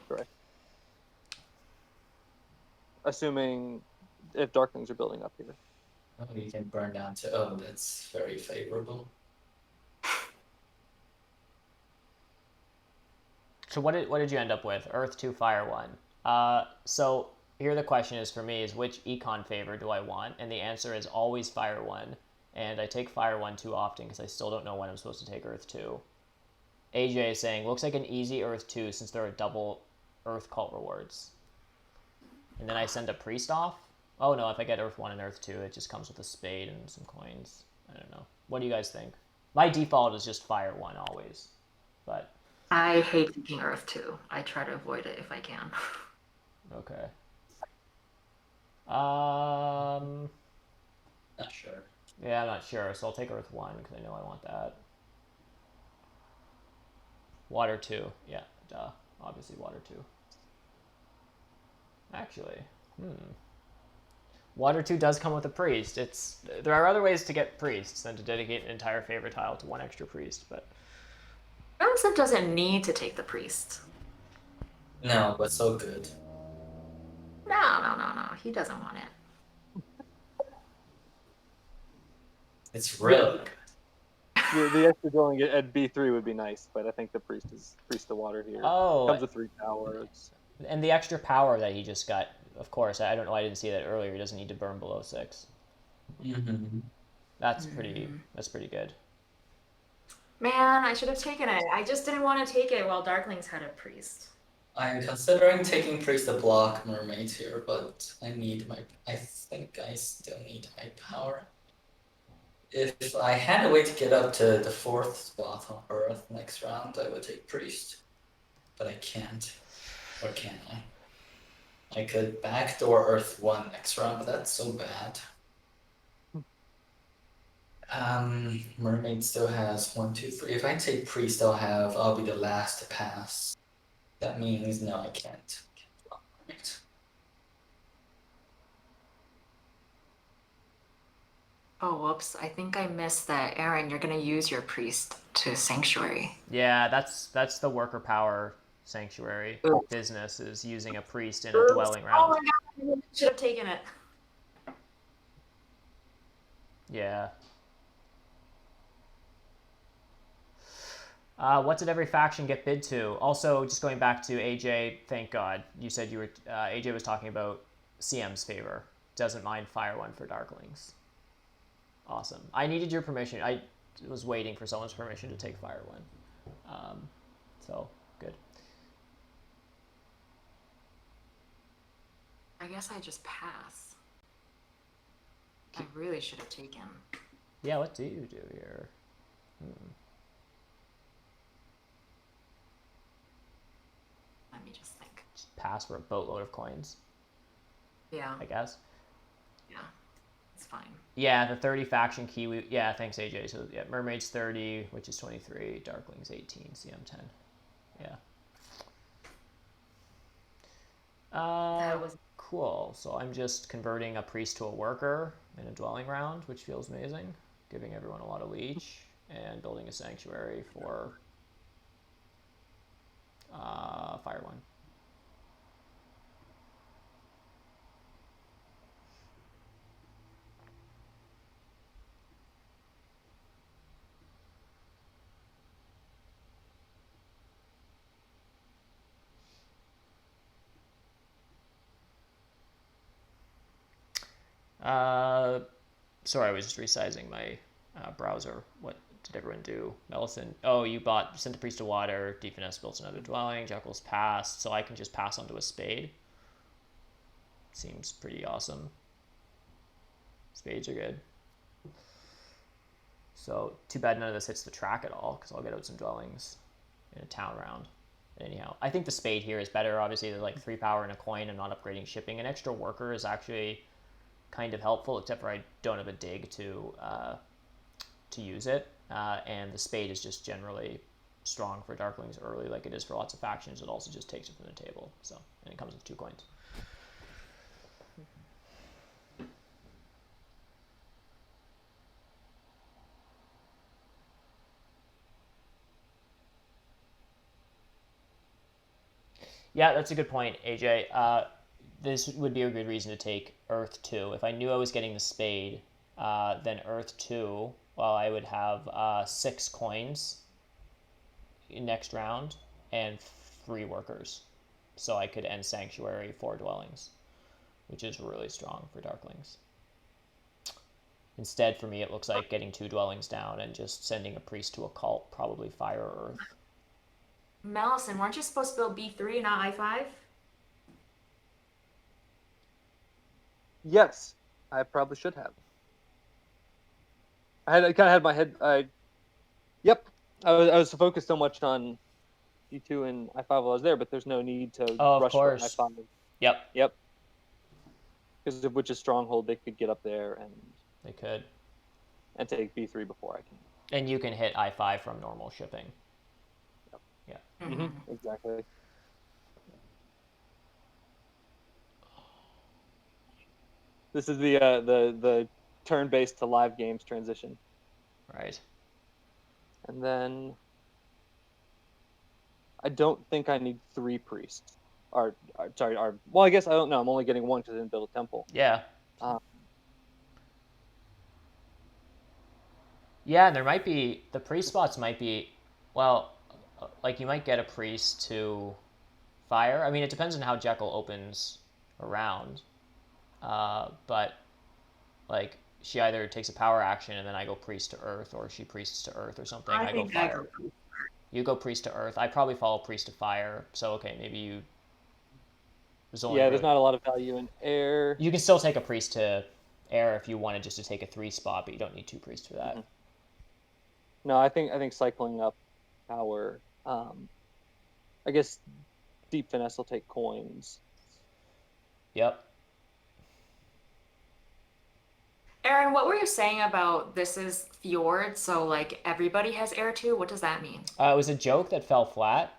Correct. Assuming if Darklings are building up here. Oh, you can burn down to. Oh, that's very favorable. So what did you end up with? Earth 2, Fire 1. So here the question is for me is which econ favor do I want? And the answer is always Fire 1. And I take Fire 1 too often because I still don't know when I'm supposed to take Earth 2. AJ is saying, looks like an easy Earth 2 since there are double Earth cult rewards. And then I send a priest off? Oh no, if I get Earth 1 and Earth 2, it just comes with a spade and some coins. I don't know. What do you guys think? My default is just Fire 1 always. But I hate taking Earth 2. I try to avoid it if I can. okay. Not sure. Yeah, I'm not sure. So I'll take Earth 1 because I know I want that. Water 2. Yeah, duh. Obviously Water 2. Actually, Water 2 does come with a priest. There are other ways to get priests than to dedicate an entire favor tile to one extra priest, but Joseph doesn't need to take the priest. No, but so good. No. He doesn't want it. It's really good. The extra dwelling at B3 would be nice, but I think the priest to water here. Oh. Comes with 3 power. and the extra power that he just got, of course, I don't know why I didn't see that earlier. He doesn't need to burn below 6. That's pretty good. Man, I should have taken it. I just didn't want to take it while Darklings had a priest. I'm considering taking priest to block mermaids here, but I think I still need my power. If I had a way to get up to the 4th spot on Earth next round, I would take priest. But I can't. Or can I? I could backdoor Earth 1 next round, but that's so bad. Mermaid still has 1, 2, 3. If I take priest, I'll be the last to pass. That means no, I can't. Block mermaid. Oh, whoops. I think I missed that. Aaron, you're going to use your priest to sanctuary. Yeah, that's the worker power sanctuary Oops. business is using a priest in a dwelling Oh round. my god, I should have taken it. Yeah. What did every faction get bid to? Also, just going back to AJ, thank God. You said you were AJ was talking about CM's favor. Doesn't mind Fire 1 for Darklings. Awesome. I needed your permission. I was waiting for someone's permission to take Fire 1. So, good. I guess I just pass. I really should have taken. Yeah, what do you do here? Let me just think. Just pass for a boatload of coins, Yeah, I guess. yeah. It's fine. Yeah, the 30 faction key. Yeah, thanks AJ. So yeah, Mermaids 30, which is 23, Darklings 18, CM 10. Yeah. That was Cool. So I'm just converting a priest to a worker in a dwelling round, which feels amazing. Giving everyone a lot of leech and building a sanctuary for Fire 1. Sorry, I was just resizing my browser. What did everyone do? Mellison. Oh, you sent the priest to water. DeepFinesse built another dwelling. Jekyll's passed, so I can just pass onto a spade. Seems pretty awesome. Spades are good. So too bad none of this hits the track at all, because I'll get out some dwellings in a town round. Anyhow, I think the spade here is better. Obviously, there's like 3 power and a coin. I'm not upgrading shipping. An extra worker is actually kind of helpful, except for I don't have a dig to use it. And the spade is just generally strong for Darklings early, like it is for lots of factions. It also just takes it from the table. So, and it comes with 2 coins. Yeah, that's a good point, AJ. This would be a good reason to take Earth 2. If I knew I was getting the spade, then Earth 2, well, I would have 6 coins next round and 3 workers. So I could end Sanctuary 4 dwellings, which is really strong for Darklings. Instead, for me, it looks like getting 2 dwellings down and just sending a priest to a cult, probably Fire or Earth. Mellison, weren't you supposed to build B3 and not I5? Yes, I probably should have. I kind of had my head. Yep, I was focused so much on D2 and I5 while I was there, but there's no need to rush for I5. Yep. Because of which is Stronghold, they could get up there and they could, and take B3 before I can. And you can hit I5 from normal shipping. Yep. Yeah. Mm-hmm. Exactly. This is the turn-based to live games transition. Right. And then I don't think I need 3 priests. Well, I guess I don't know. I'm only getting 1 because I didn't build a temple. Yeah. Yeah, and there might be, the priest spots might be, well, like you might get a priest to fire. I mean, it depends on how Jekyll opens around. But like she either takes a power action and then I go priest to earth, or she priests to earth or something. I go fire. You go priest to earth. I probably follow priest to fire. So okay, maybe you. There's not a lot of value in air. You can still take a priest to air if you wanted just to take a 3 spot, but you don't need 2 priests for that. Mm-hmm. No, I think cycling up power. I guess DeepFinesse will take coins. Yep. Aaron, what were you saying about this is Fjord, so like everybody has air too? What does that mean? It was a joke that fell flat,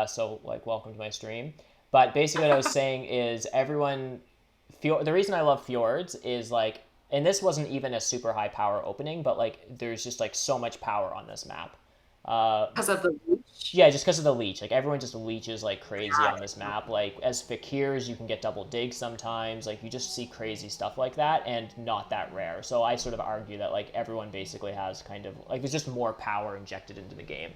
so like welcome to my stream. But basically what I was saying is the reason I love Fjords is like, and this wasn't even a super high power opening, but like there's just like so much power on this map. Because of the leech? Yeah, just because of the leech. Like everyone just leeches like crazy on this map. Like as fakirs, you can get double digs sometimes. Like you just see crazy stuff like that, and not that rare. So I sort of argue that like everyone basically has kind of like there's just more power injected into the game.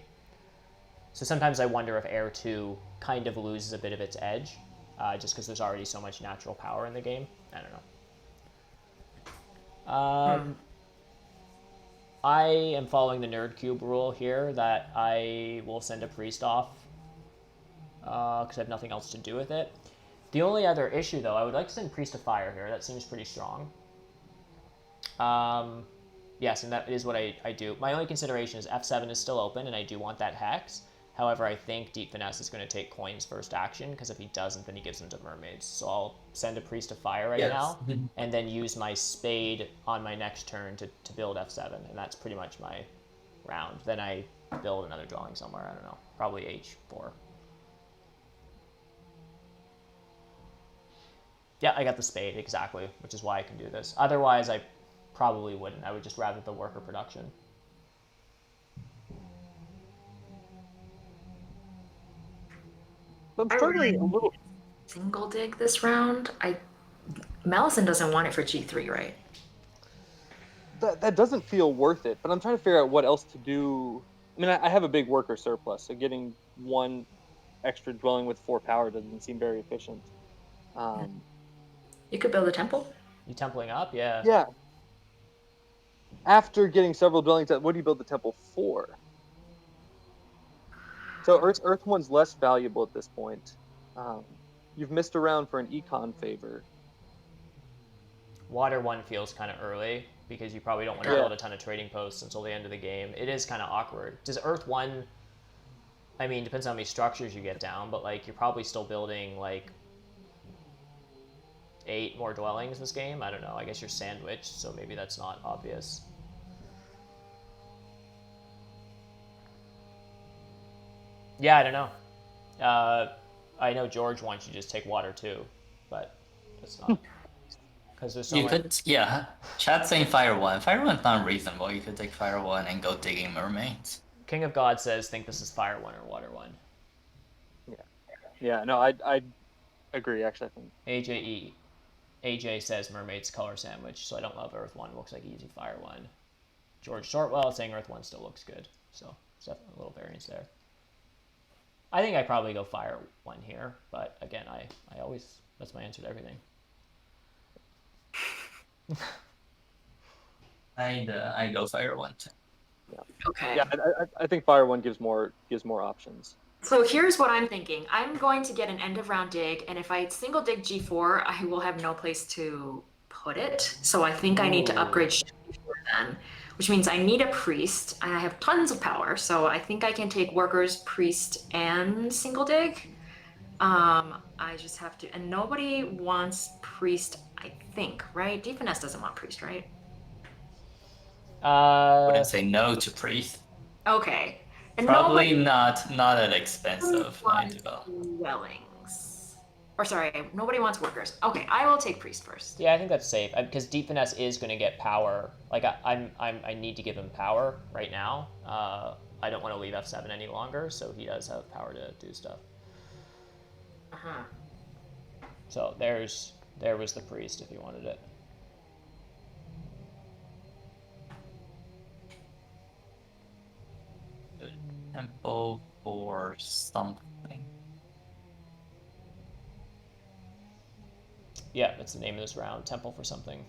So sometimes I wonder if Air 2 kind of loses a bit of its edge, just because there's already so much natural power in the game. I don't know. I am following the Nerd Cube rule here that I will send a priest off because I have nothing else to do with it. The only other issue, though, I would like to send priest to fire here. That seems pretty strong. Yes, and that is what I do. My only consideration is F7 is still open, and I do want that hex. However, I think DeepFinesse is going to take coins first action, because if he doesn't, then he gives them to mermaids. So I'll send a priest to fire now, and then use my spade on my next turn to build F7, and that's pretty much my round. Then I build another dwelling somewhere, I don't know, probably H4. Yeah, I got the spade, exactly, which is why I can do this. Otherwise, I probably wouldn't. I would just rather the worker production. I'm struggling a little. Single dig this round. Mellison doesn't want it for G3, right? That doesn't feel worth it, but I'm trying to figure out what else to do. I mean, I have a big worker surplus, so getting 1 extra dwelling with 4 power doesn't seem very efficient. You could build a temple. You templing up? Yeah. Yeah. After getting several dwellings, what do you build the temple for? So Earth 1's less valuable at this point. You've missed around for an econ favor. Water 1 feels kind of early because you probably don't want to Yeah. build a ton of trading posts until the end of the game. It is kind of awkward. Does Earth 1, I mean, depends on how many structures you get down, but like you're probably still building like 8 more dwellings this game. I don't know. I guess you're sandwiched, so maybe that's not obvious. Yeah, I don't know. I know George wants you to just take water too, but that's not because there's so You much. could, yeah. Chat saying Fire 1. Fire 1's not reasonable. You could take Fire 1 and go digging mermaids. King of God says think this is Fire 1 or Water 1. Yeah. No, I agree. Actually, I think AJ says Mermaid's color sandwich, so I don't love Earth 1. Looks like easy Fire 1. George Shortwell is saying Earth 1 still looks good, so it's definitely a little variance there. I think I probably go Fire 1 here, but again, I always, that's my answer to everything. I go Fire 1 too. Okay. Yeah, I think Fire 1 gives more options. So here's what I'm thinking. I'm going to get an end of round dig, and if I single dig G4, I will have no place to put it. So I think I need to upgrade G4 then, which means I need a priest. I have tons of power, so I think I can take workers, priest, and single dig. I just have to, and nobody wants priest, I think, right? DeepFinesse doesn't want priest, right? Wouldn't say no to priest. Okay. And Probably nobody not at expensive mind wants development. dwellings. Or sorry, nobody wants workers. Okay, I will take priest first. Yeah, I think that's safe because DeepFinesse is going to get power. Like I need to give him power right now. I don't want to leave F7 any longer, so he does have power to do stuff. Uh-huh. So there was the priest if you wanted it. Temple for something. Yeah, that's the name of this round. Temple for something.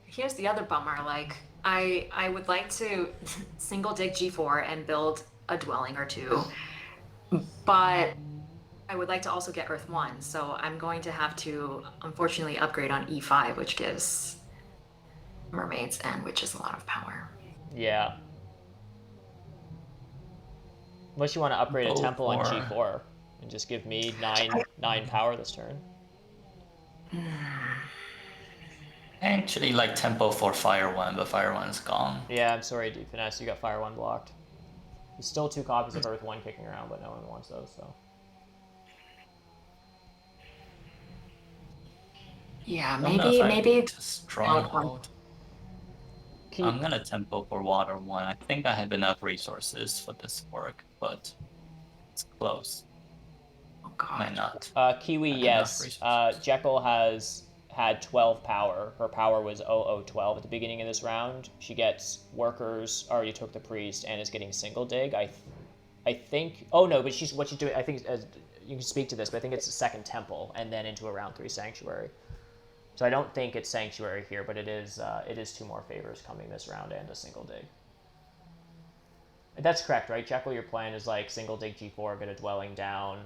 Here's the other bummer, like, I would like to single dig G4 and build a dwelling or two, but I would like to also get Earth 1, so I'm going to have to, unfortunately, upgrade on E5, which gives mermaids and witches a lot of power. Yeah. Unless you want to upgrade a Go temple on for- G4 and just give me nine power this turn. I actually like tempo for Fire 1, but Fire 1's gone. Yeah, I'm sorry, DeepFinesse, you got Fire 1 blocked. There's still 2 copies of Earth 1 kicking around, but no one wants those, so. Yeah, Don't know if I maybe need to stronghold. Keep, I'm gonna tempo for Water 1. I think I have enough resources for this work, but it's close. oh Might god. not. Kiwi, Enough yes. resources. Jekyll has had 12 power. Her power was 0012 at the beginning of this round. She gets workers, already took the priest, and is getting single dig. I think. Oh no, but what she's doing. I think you can speak to this, but I think it's a second temple and then into a round 3 sanctuary. So I don't think it's sanctuary here, but it is 2 more favors coming this round and a single dig. That's correct, right? Jekyll, your plan is like single dig G4, get a dwelling down,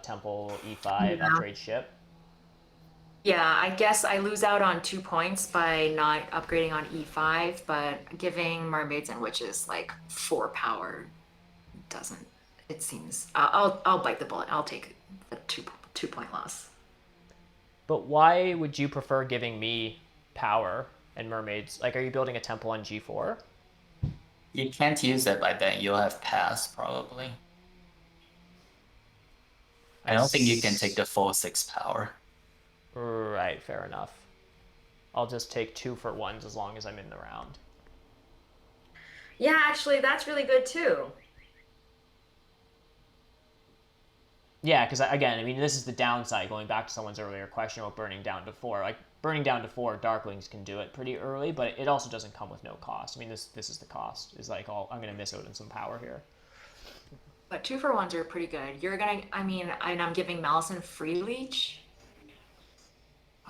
temple E5, Yeah. upgrade ship. Yeah, I guess I lose out on 2 points by not upgrading on E5, but giving mermaids and witches like 4 power doesn't. It seems. I'll bite the bullet. I'll take the 2 point loss. But why would you prefer giving me power and mermaids? Like, are you building a temple on G4? You can't use it by then. You'll have pass probably. I don't think you can take the full 6 power. Right, fair enough. I'll just take 2 for 1s as long as I'm in the round. Yeah, actually, that's really good too. Yeah, because again, I mean, this is the downside, going back to someone's earlier question about burning down to 4. Like, burning down to 4, Darklings can do it pretty early, but it also doesn't come with no cost. I mean, this is the cost. Is like, I'm going to miss out on some power here. But 2 for 1s are pretty good. You're gonna, I mean, and I'm giving Mellison free leech.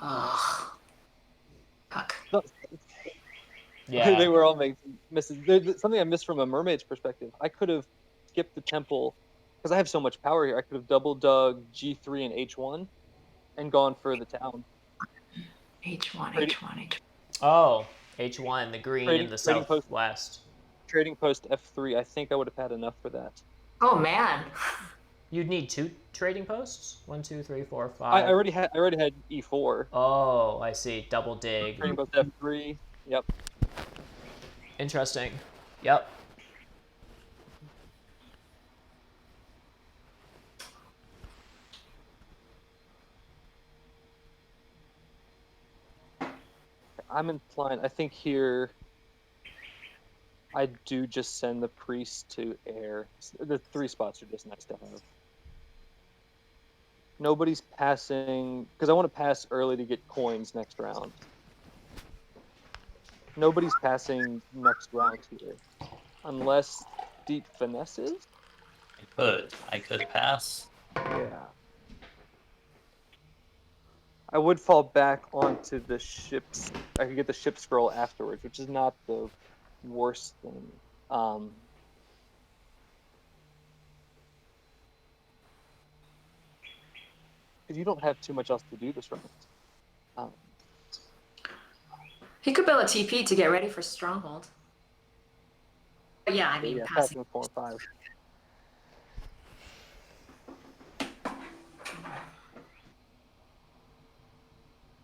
Ugh. Fuck. Yeah. They were all misses. There's something I missed from a mermaid's perspective. I could have skipped the temple because I have so much power here. I could have double dug G3 and H1 and gone for the town. H1, Trading, H1, H1. Oh, H1, the green in the trading post, southwest. trading post F3. I think I would have had enough for that. Oh man. You'd need 2 trading posts? 1, 2, 3, 4, 5. I already had E4. Oh, I see. Double dig. Trading post F3. Yep. Interesting. Yep. I'm inclined. I think here I do just send the priest to air. The 3 spots are just nice to have. Nobody's passing because I want to pass early to get coins next round. Nobody's passing next round here, unless DeepFinesse is. I could pass. Yeah. I would fall back onto the ships. I could get the ship scroll afterwards, which is not the worst thing. Because you don't have too much else to do this round. He could build a TP to get ready for Stronghold. But yeah, I mean, Yeah, passing. passing 4 and 5.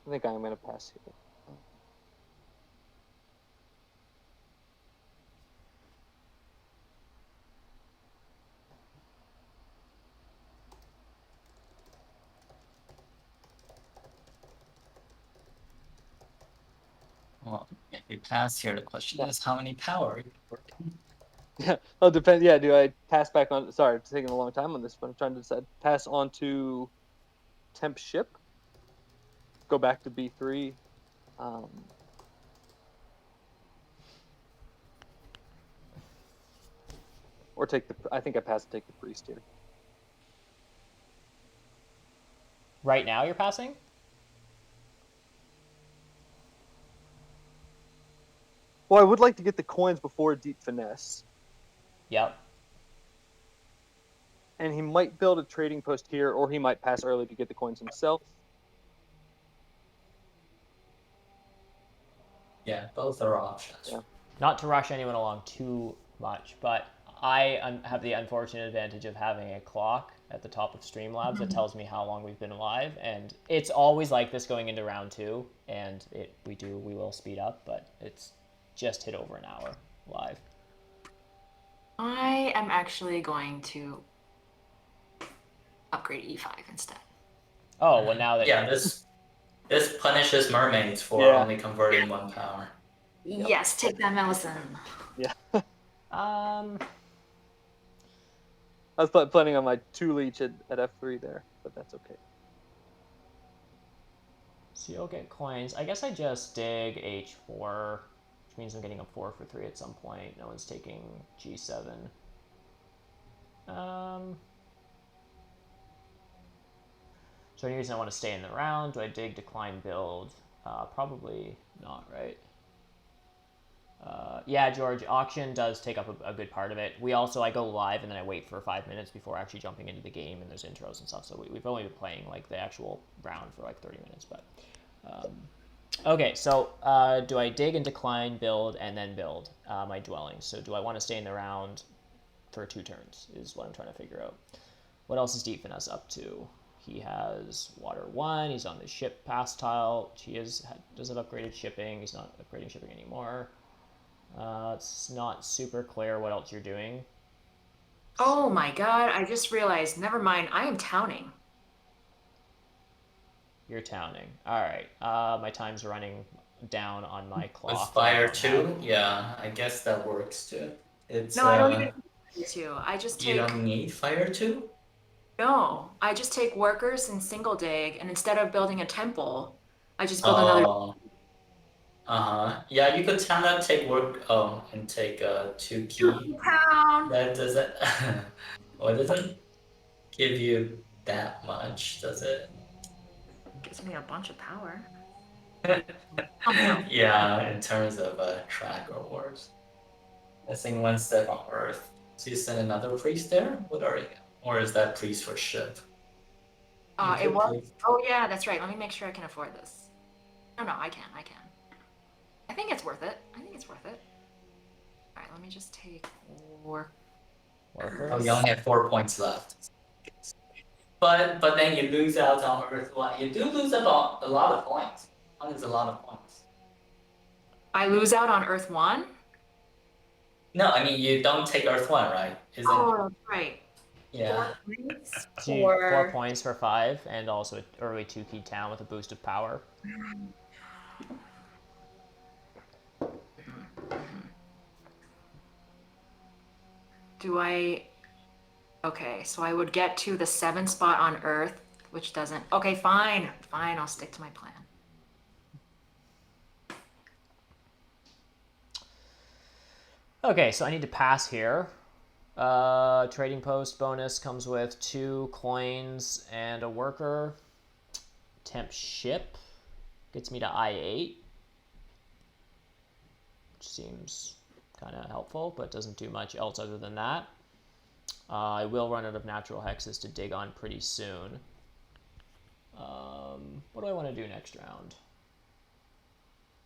I think I'm going to pass here. Well, if we pass here, the question is how many power are you working? Yeah, well, depends. Yeah, do I pass back on? Sorry, it's taking a long time on this, but I'm trying to decide. Pass on to temp ship. Go back to B3. Or take the. I think I pass and take the priest here. Right now you're passing? Well, I would like to get the coins before DeepFinesse. Yep. And he might build a trading post here, or he might pass early to get the coins himself. Yeah, both are options. Yeah. Not to rush anyone along too much, but I have the unfortunate advantage of having a clock at the top of Streamlabs that tells me how long we've been live, and it's always like this going into round 2, and we will speed up, but it's just hit over an hour live. I am actually going to upgrade E5 instead. Oh, well now that Yeah, this punishes mermaids for only converting 1 power. Yep. Yes, take that, mellison. Yeah. I was planning on my 2 leech at F3 there, but that's okay. So you'll get coins. I guess I just dig H4, which means I'm getting a 4 for 3 at some point. No one's taking G7. So any reason I want to stay in the round? Do I dig, decline, build? Probably not, right? Yeah, George, auction does take up a good part of it. I go live and then I wait for 5 minutes before actually jumping into the game, and there's intros and stuff. So we've only been playing like the actual round for like 30 minutes, but okay. So do I dig and decline, build, and then build my dwelling? So do I want to stay in the round for 2 turns? Is what I'm trying to figure out. What else is DeepFinesse up to? He has water 1. He's on the ship pass tile. Does have upgraded shipping. He's not upgrading shipping anymore. It's not super clear what else you're doing. Oh my god, I just realized, never mind, I am towning. You're towning. Alright, my time's running down on my clock. With fire 2, yeah, I guess that works too. No, I don't even need to. I just take... You don't need fire 2? No, I just take workers and single dig, and instead of building a temple, I just build another... Yeah, you could tell that take work. And take 2 key. Town. That doesn't. Well, it doesn't give you that much, does it? gives me a bunch of power. Yeah, in terms of track or wars. I think one step on Earth. So you send another priest there? What are you? Or is that priest for ship? You It could was. play- Oh yeah, that's right. Let me make sure I can afford this. No, I can. I think it's worth it. I think it's worth it. All right, let me just take work. Workers. Oh, you only have 4 points left. But then you lose out on Earth One. You do lose out on a lot of points. One is a lot of points. I lose out on Earth 1? No, I mean you don't take Earth One, right? Isn't Oh, right. yeah. 4 points So you- 4 for... points for 5, and also an early 2-key town with a boost of power. Do I... Okay, so I would get to the 7th spot on Earth, which doesn't... Okay, fine. Fine, I'll stick to my plan. Okay, so I need to pass here. Trading post bonus comes with 2 coins and a worker. Temp ship gets me to I8, which seems kind of helpful, but doesn't do much else other than that. I will run out of natural hexes to dig on pretty soon. What do I want to do next round?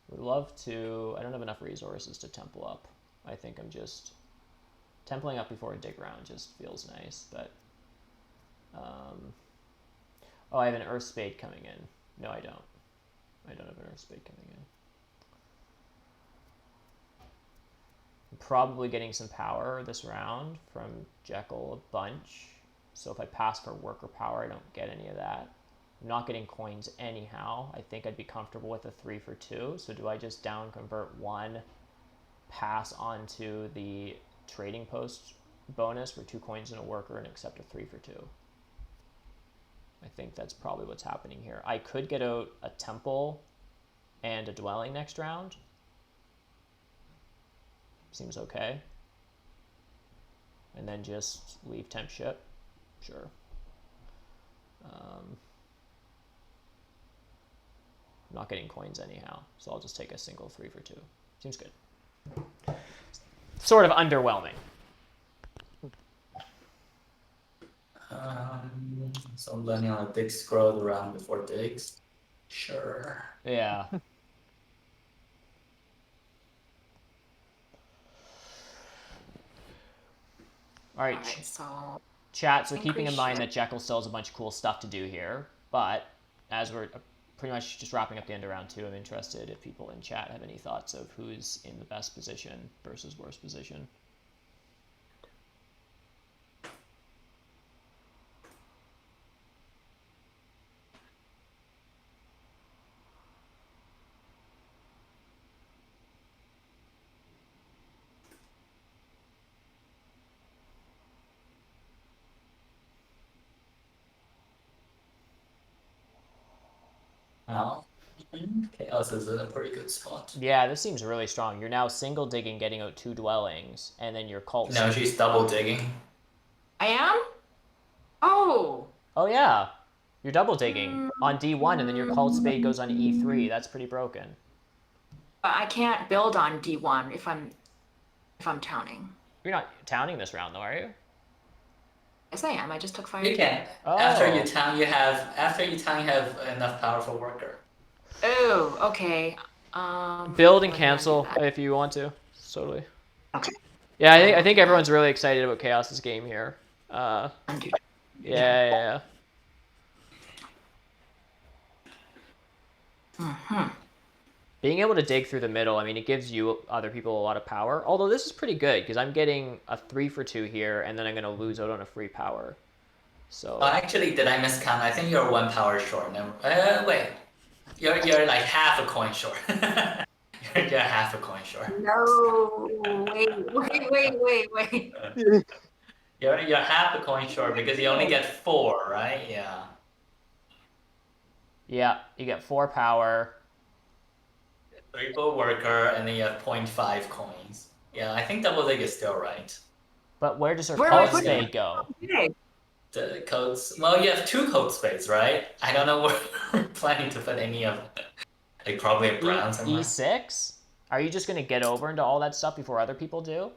Would love to... I don't have enough resources to temple up. I think I'm just... Templing up before a dig round just feels nice, but... Oh, I have an Earth Spade coming in. No, I don't. I don't have an Earth Spade coming in. I'm probably getting some power this round from Jekyll a bunch. So if I pass for worker power, I don't get any of that. I'm not getting coins anyhow. I think I'd be comfortable with a 3 for 2. So do I just down convert 1, pass onto the trading post bonus for 2 coins and a worker, and accept a 3 for 2? I think that's probably what's happening here. I could get out a temple and a dwelling next round. Seems okay. And then just leave temp ship. Sure. I'm not getting coins anyhow, so I'll just take a single 3 for 2. Seems good. Sort of underwhelming. So I'm learning how to dig scroll around before digs. Sure. Yeah. All right, Alright, so... chat. So keeping in Increase mind ship. that Jekyll still has a bunch of cool stuff to do here, but as we're pretty much just wrapping up the end of round 2, I'm interested if people in chat have any thoughts of who's in the best position versus worst position. Now, Chaos is in a pretty good spot. Yeah, this seems really strong. You're now single digging, getting out 2 dwellings, and then your cult. No, she's double digging. I am? Oh! Oh yeah, you're double digging on D1, and then your cult spade goes on E3. That's pretty broken. But I can't build on D1 if I'm towning. You're not towning this round, though, are you? Yes, I am. I just took fire. You can. Oh. After you town, you have enough powerful worker. Oh, okay. Build and what do I do cancel that? if you want to. Totally. Okay. Yeah, I think everyone's really excited about Chaos's game here. Undo. Yeah. Being able to dig through the middle, I mean, it gives you other people a lot of power. Although this is pretty good because I'm getting a 3 for 2 here, and then I'm going to lose out on a free power. So. Actually, did I miscount? I think you're 1 power short. No, wait. You're like half a coin short. you're half a coin short. No, wait. You're half a coin short because you only get 4, right? Yeah. Yeah, you get 4 power. 3 for worker, and then you have 0.5 coins. Yeah, I think double dig is still right. But where does her Where do I cult put spade go? Okay. the codes. Well, you have 2 code space, right? I don't know where we're planning to put any of it. Like probably a brown somewhere. E6? Are you just gonna get over into all that stuff before other people do?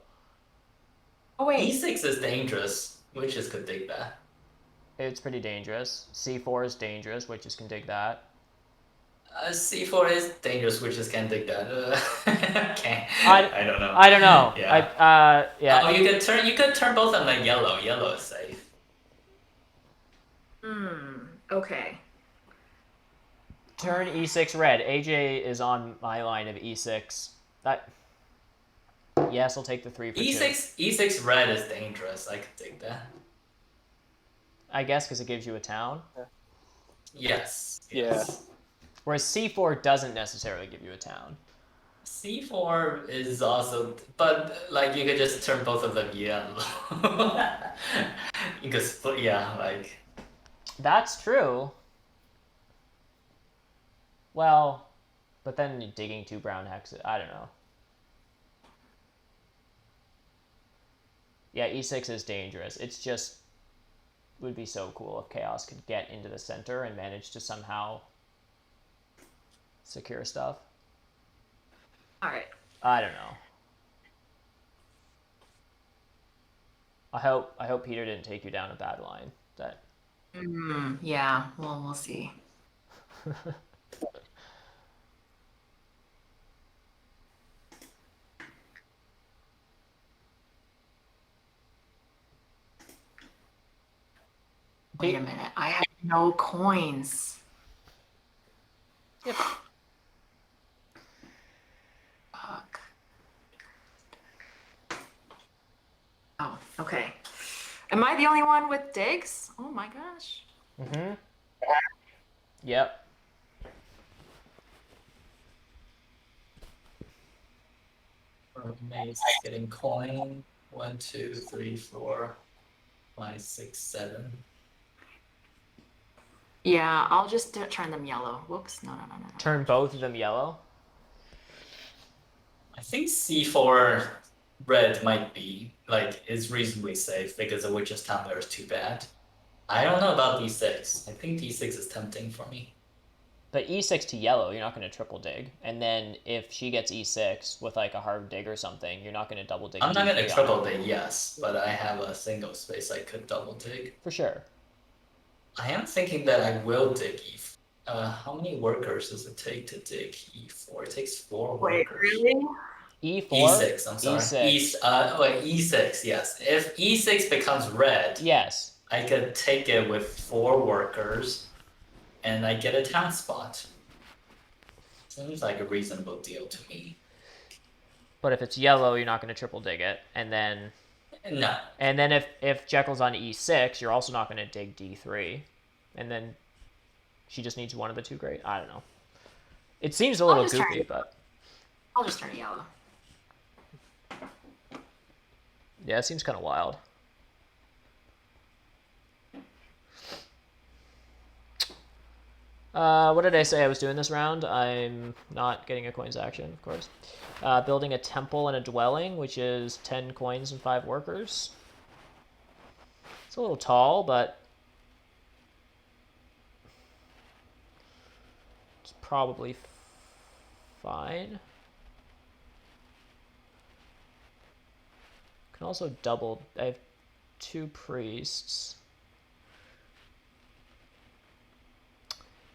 Oh wait. E6 is dangerous. Witches could dig that. It's pretty dangerous. C4 is dangerous, witches can dig that. C4 is dangerous. Witches can dig that. Okay. I don't know. I don't know. Yeah. Yeah. Oh, you could turn both of them like yellow. Yellow is safe. Okay. Turn E6 red. AJ is on my line of E6. That. Yes, I'll take the 3 for 2. E6 red is dangerous. I could dig that. I guess because it gives you a town. Yes. Yeah. Whereas C4 doesn't necessarily give you a town. C4 is also, but like you could just turn both of them yellow. You could split, yeah, like. That's true. Well, but then you're digging 2 brown hexes. I don't know. Yeah, E6 is dangerous. It's just would be so cool if Chaos could get into the center and manage to somehow secure stuff. All right. I don't know. I hope Peter didn't take you down a bad line. That. Yeah. Well, we'll see. Wait a minute. I have no coins. Yep. Fuck. Oh, okay. Am I the only one with digs? Oh my gosh. Mm-hmm. Yep. Maze getting coin. 1, 2, 3, 4, 5, 6, 7. Yeah, I'll just turn them yellow. Whoops. No. Turn both of them yellow. I think C4 red might be is reasonably safe because the Witch's Town there is too bad. I don't know about D6. I think D6 is tempting for me. But E6 to yellow, you're not going to triple dig. And then if she gets E6 with like a hard dig or something, you're not going to double dig. I'm not going to D3 triple dig, yes, but I have a single space I could double dig. For sure. I am thinking that I will dig E4. How many workers does it take to dig E4? It takes 4 Wait, workers. really? E4? E6, I'm sorry. E6. E6, yes. If E6 becomes red, yes, I could take it with 4 workers, and I get a town spot. Seems like a reasonable deal to me. but if it's yellow, you're not going to triple dig it. And then No. And then if Jekyll's on E6, you're also not going to dig D3. And then she just needs one of the 2 great. I don't know. It seems a little goofy, but I'll just turn it yellow. yeah, it seems kind of wild. What did I say I was doing this round? I'm not getting a coins action, of course. Building a temple and a dwelling, which is 10 coins and 5 workers. It's a little tall, but it's probably fine. Can also double. I have 2 priests.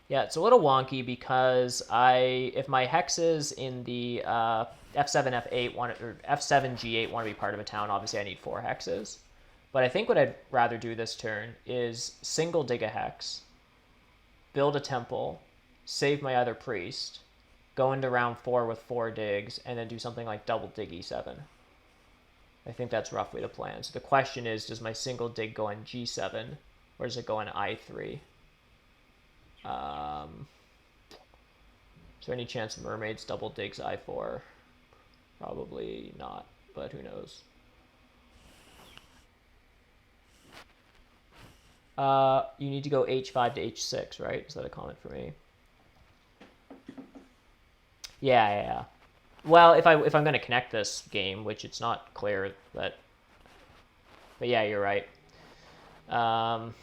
Yeah, it's a little wonky because if my hexes in the F7, F8 or F7, G8 want to be part of a town, obviously I need 4 hexes. But I think what I'd rather do this turn is single dig a hex, build a temple, save my other priest, go into round 4 with 4 digs, and then do something like double dig E7. I think that's roughly the plan. So the question is, does my single dig go on G7, or does it go on I3? Is there any chance mermaids double digs I4? Probably not, but who knows? You need to go H5 to H6, right? Is that a comment for me? Yeah. Well, if I'm going to connect this game, which it's not clear that... But yeah, you're right. So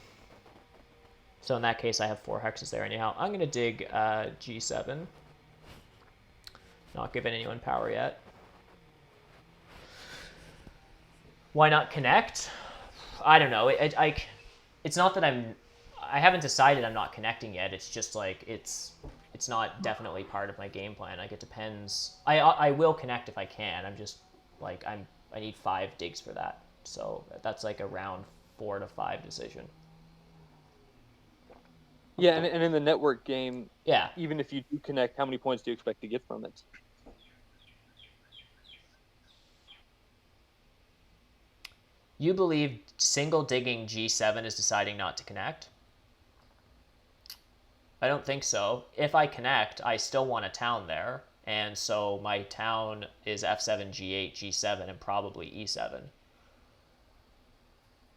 in that case, I have 4 hexes there anyhow. I'm going to dig G7. Not giving anyone power yet. Why not connect? I don't know. It's not that I haven't decided I'm not connecting yet. It's just like it's not definitely part of my game plan. Like it depends. I will connect if I can. I'm just like I need 5 digs for that. So that's like a round 4 to 5 decision. Yeah, and in the network game, Yeah. even if you do connect, how many points do you expect to get from it? You believe single digging G7 is deciding not to connect? I don't think so. If I connect, I still want a town there. And so my town is F7, G8, G7, and probably E7.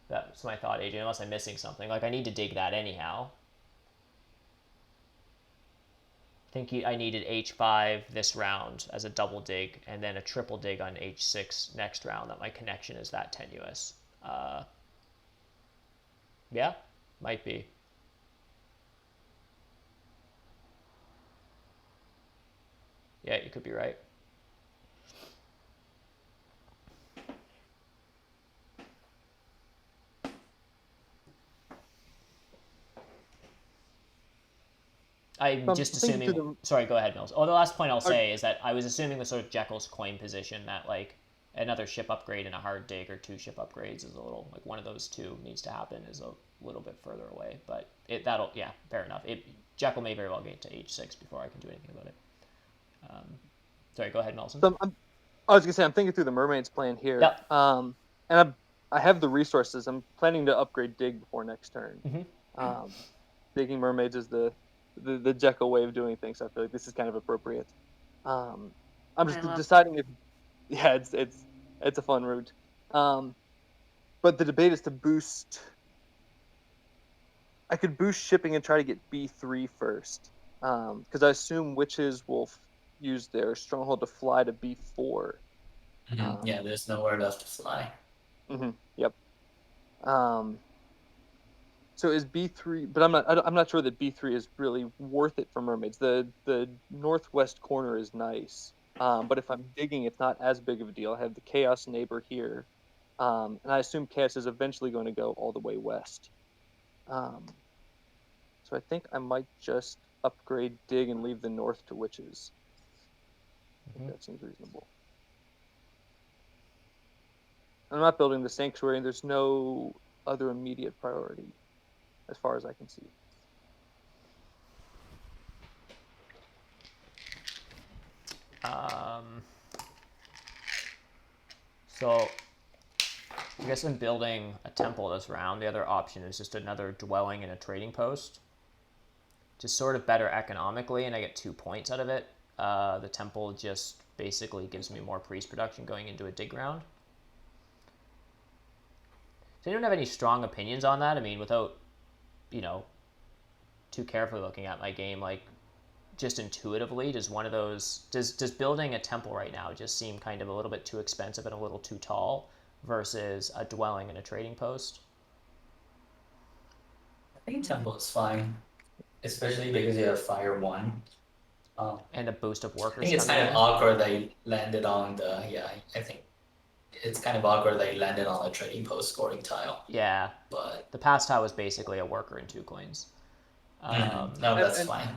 That's my thought, AJ, unless I'm missing something. Like, I need to dig that anyhow. I think I needed H5 this round as a double dig, and then a triple dig on H6 next round, that my connection is that tenuous. Yeah, might be. Yeah, you could be right. I'm just assuming. Sorry, go ahead, Mills. Oh, the last point I'll say is that I was assuming the sort of Jekyll's coin position, that like another ship upgrade and a hard dig or 2 ship upgrades is a little like one of those 2 needs to happen is a little bit further away. But that'll fair enough. Jekyll may very well get to H6 before I can do anything about it. Sorry, go ahead, Nelson. I was gonna say I'm thinking through the mermaid's plan here. Yep. And I have the resources. I'm planning to upgrade dig before next turn. Mm-hmm. Digging mermaids is the Jekyll way of doing things. So I feel like this is kind of appropriate. I'm just deciding if it's a fun route. But the debate is to boost. I could boost shipping and try to get B3 first, because I assume witches will use their stronghold to fly to B4. Yeah, there's nowhere left to fly. Yep. So is B3? But I'm not sure that B3 is really worth it for mermaids. The northwest corner is nice, but if I'm digging, it's not as big of a deal. I have the chaos neighbor here, and I assume chaos is eventually going to go all the way west. So I think I might just upgrade dig and leave the north to witches. I think that seems reasonable. I'm not building the sanctuary, and there's no other immediate priority, as far as I can see. So I guess I'm building a temple this round. The other option is just another dwelling and a trading post. Just sort of better economically, and I get 2 points out of it. The temple just basically gives me more priest production going into a dig round. Does anyone have any strong opinions on that? I mean, without, too carefully looking at my game, like, just intuitively, does one of those, does building a temple right now just seem kind of a little bit too expensive and a little too tall versus a dwelling and a trading post? I think temple is fine, especially because you have fire 1. And a boost of workers. I think it's kind of awkward they landed on the I think it's kind of awkward they landed on a trading post scoring tile. Yeah, but the pass tile was basically a worker and 2 coins. No, that's fine.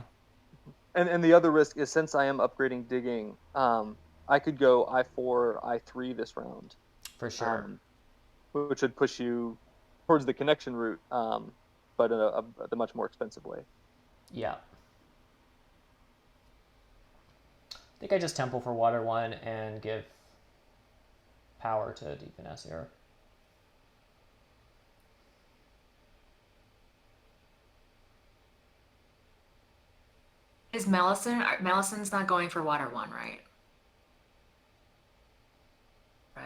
And the other risk is, since I am upgrading digging, I could go I4, I3 this round. For sure. Which would push you towards the connection route, but in a much more expensive way. Yeah. I think I just temple for water 1 and give power to DeepFinesse here. Is Mellison's not going for water 1, right?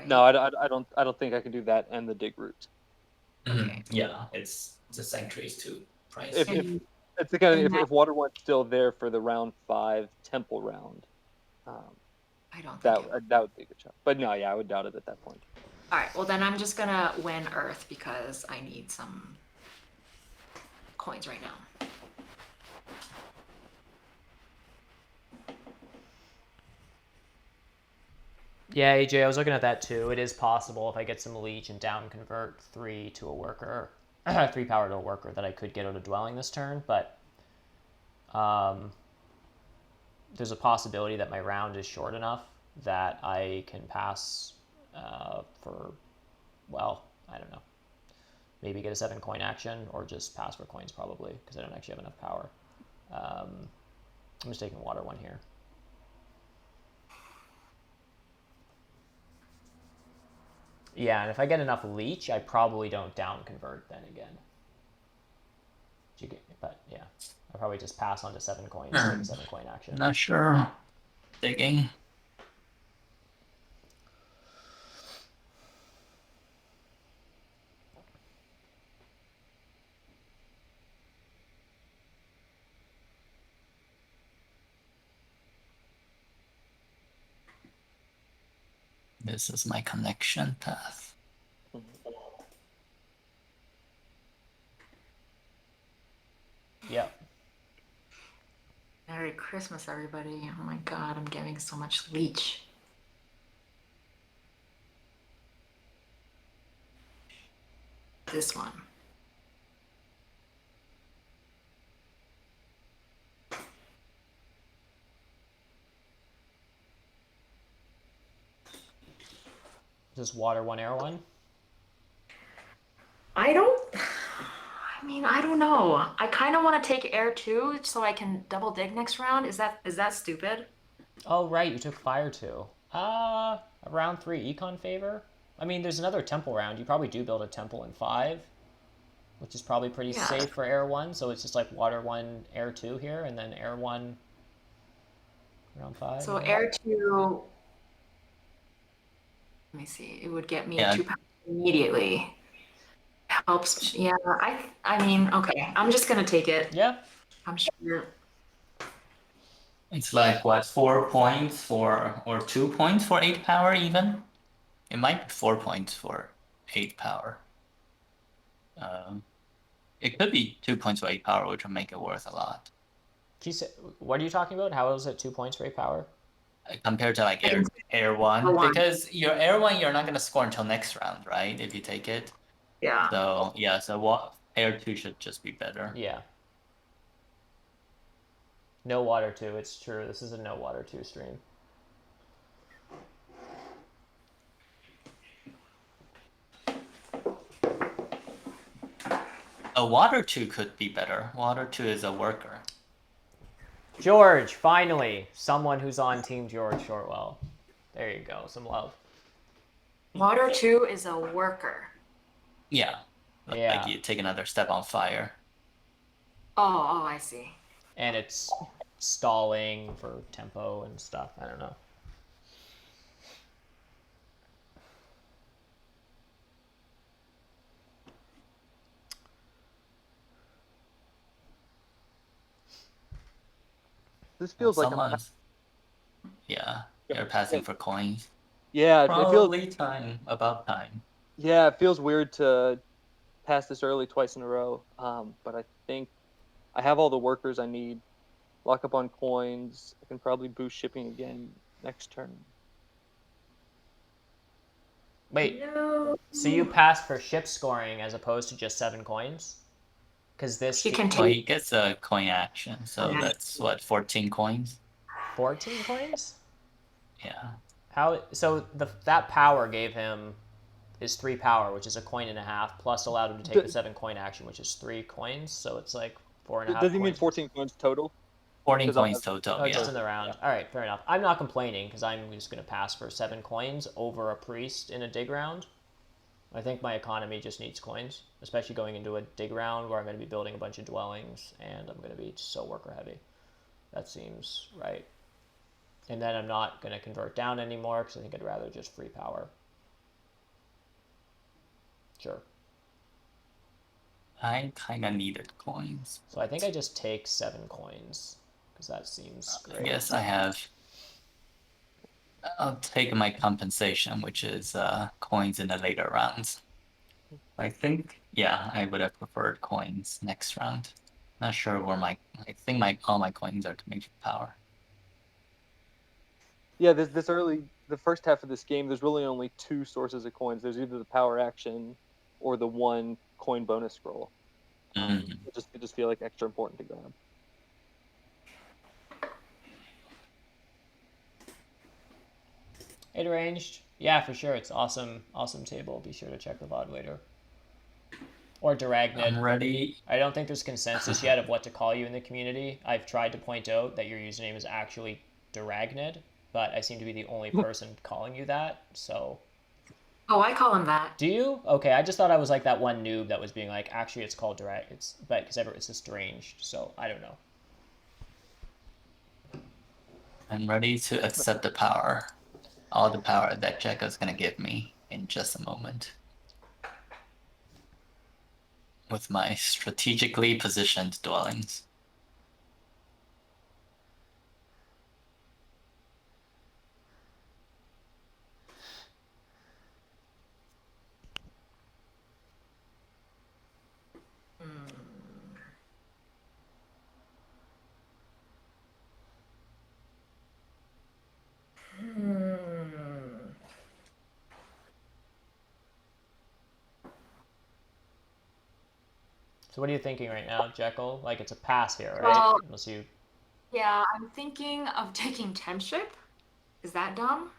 No, I don't think I can do that and the dig route. Okay. Yeah, it's a sanctuaries 2 price. If it's the kind of if water 1's still there for the round 5 temple round, I don't think that would be a good shot. But no, I would doubt it at that point. All right, well then I'm just gonna win Earth because I need some coins right now. Yeah, AJ, I was looking at that too. It is possible if I get some leech and down convert 3 to a worker, 3 power to a worker, that I could get out a dwelling this turn, but there's a possibility that my round is short enough that I can pass for, well, I don't know. Maybe get a 7 coin action or just pass for coins probably because I don't actually have enough power. I'm just taking water 1 here. Yeah, and if I get enough leech, I probably don't down convert then again. But yeah, I'll probably just pass on to 7 coins, take a 7 coin action. Not sure. Digging. This is my connection path. Yep. Merry Christmas, everybody. Oh my god, I'm getting so much leech. This one. Just water 1, air 1. I mean, I don't know. I kind of want to take air 2 so I can double dig next round. Is that stupid? Oh, right, you took fire 2. Round 3 econ favor. I mean, there's another temple round. You probably do build a temple in 5, which is probably pretty safe for air 1. So it's just like water 1, air 2 here, and then air 1 round 5. So air 2. Let me see. It would get me a 2 power immediately. Helps. Yeah, I mean, okay. I'm just gonna take it. Yeah. I'm sure. It's like what, 4 points for, or 2 points for 8 power even? It might be 4 points for 8 power. It could be 2 points for 8 power, which will make it worth a lot. What are you talking about? How is it 2 points for 8 power? Compared to like air 1, because your air 1 you're not gonna score until next round, right? If you take it. Yeah. So yeah, so air 2 should just be better. Yeah. No water 2, it's true. This is a no water 2 stream. A water 2 could be better. Water 2 is a worker. George, finally, someone who's on Team George Shortwell. There you go, some love. Water 2 is a worker. Yeah. Like you take another step on fire. Oh, I see. And it's stalling for tempo and stuff. I don't know. This feels like yeah, you're passing for coins. Yeah, Probably about time. Yeah, it feels weird to pass this early twice in a row. But I think I have all the workers I need. Lock up on coins. I can probably boost shipping again next turn. Wait, No. so you pass for ship scoring as opposed to just 7 coins? Because this... He can Well, take... he gets a coin action, so that's what, 14 coins? 14 coins? Yeah. So that power gave him is 3 power, which is a coin and a half, plus allowed him to take the 7 coin action, which is 3 coins. So it's like 4.5. Does he mean 14 coins total? 14 coins total. Oh, just in the round. Yeah. All right, fair enough. I'm not complaining because I'm just going to pass for 7 coins over a priest in a dig round. I think my economy just needs coins, especially going into a dig round where I'm going to be building a bunch of dwellings and I'm going to be so worker heavy. That seems right. And then I'm not going to convert down anymore because I think I'd rather just free power. Sure. I kind of needed coins. So I think I just take 7 coins because that seems great. I guess I have I'll take my compensation, which is coins in the later rounds. I think, yeah, I would have preferred coins next round. Not sure where I think all my coins are to major power. Yeah, the first half of this game, there's really only two sources of coins. There's either the power action or the one coin bonus scroll. It just feel like extra important to grab. It arranged. Yeah, for sure. It's awesome. Awesome table. Be sure to check the VOD later. Or I'm Daragnid. ready. I don't think there's consensus yet of what to call you in the community. I've tried to point out that your username is actually Daragnid, but I seem to be the only person calling you that, so... Oh, I call him that. Do you? Okay, I just thought I was like that one noob that was being like, actually it's called but because it's estranged, so I don't know. I'm ready to accept the power. All the power that Jekka's gonna give me in just a moment. With my strategically positioned dwellings. So what are you thinking right now, Jekyll? Like, it's a pass here, right? Well, Unless you... yeah, I'm thinking of taking Tempship. Is that dumb?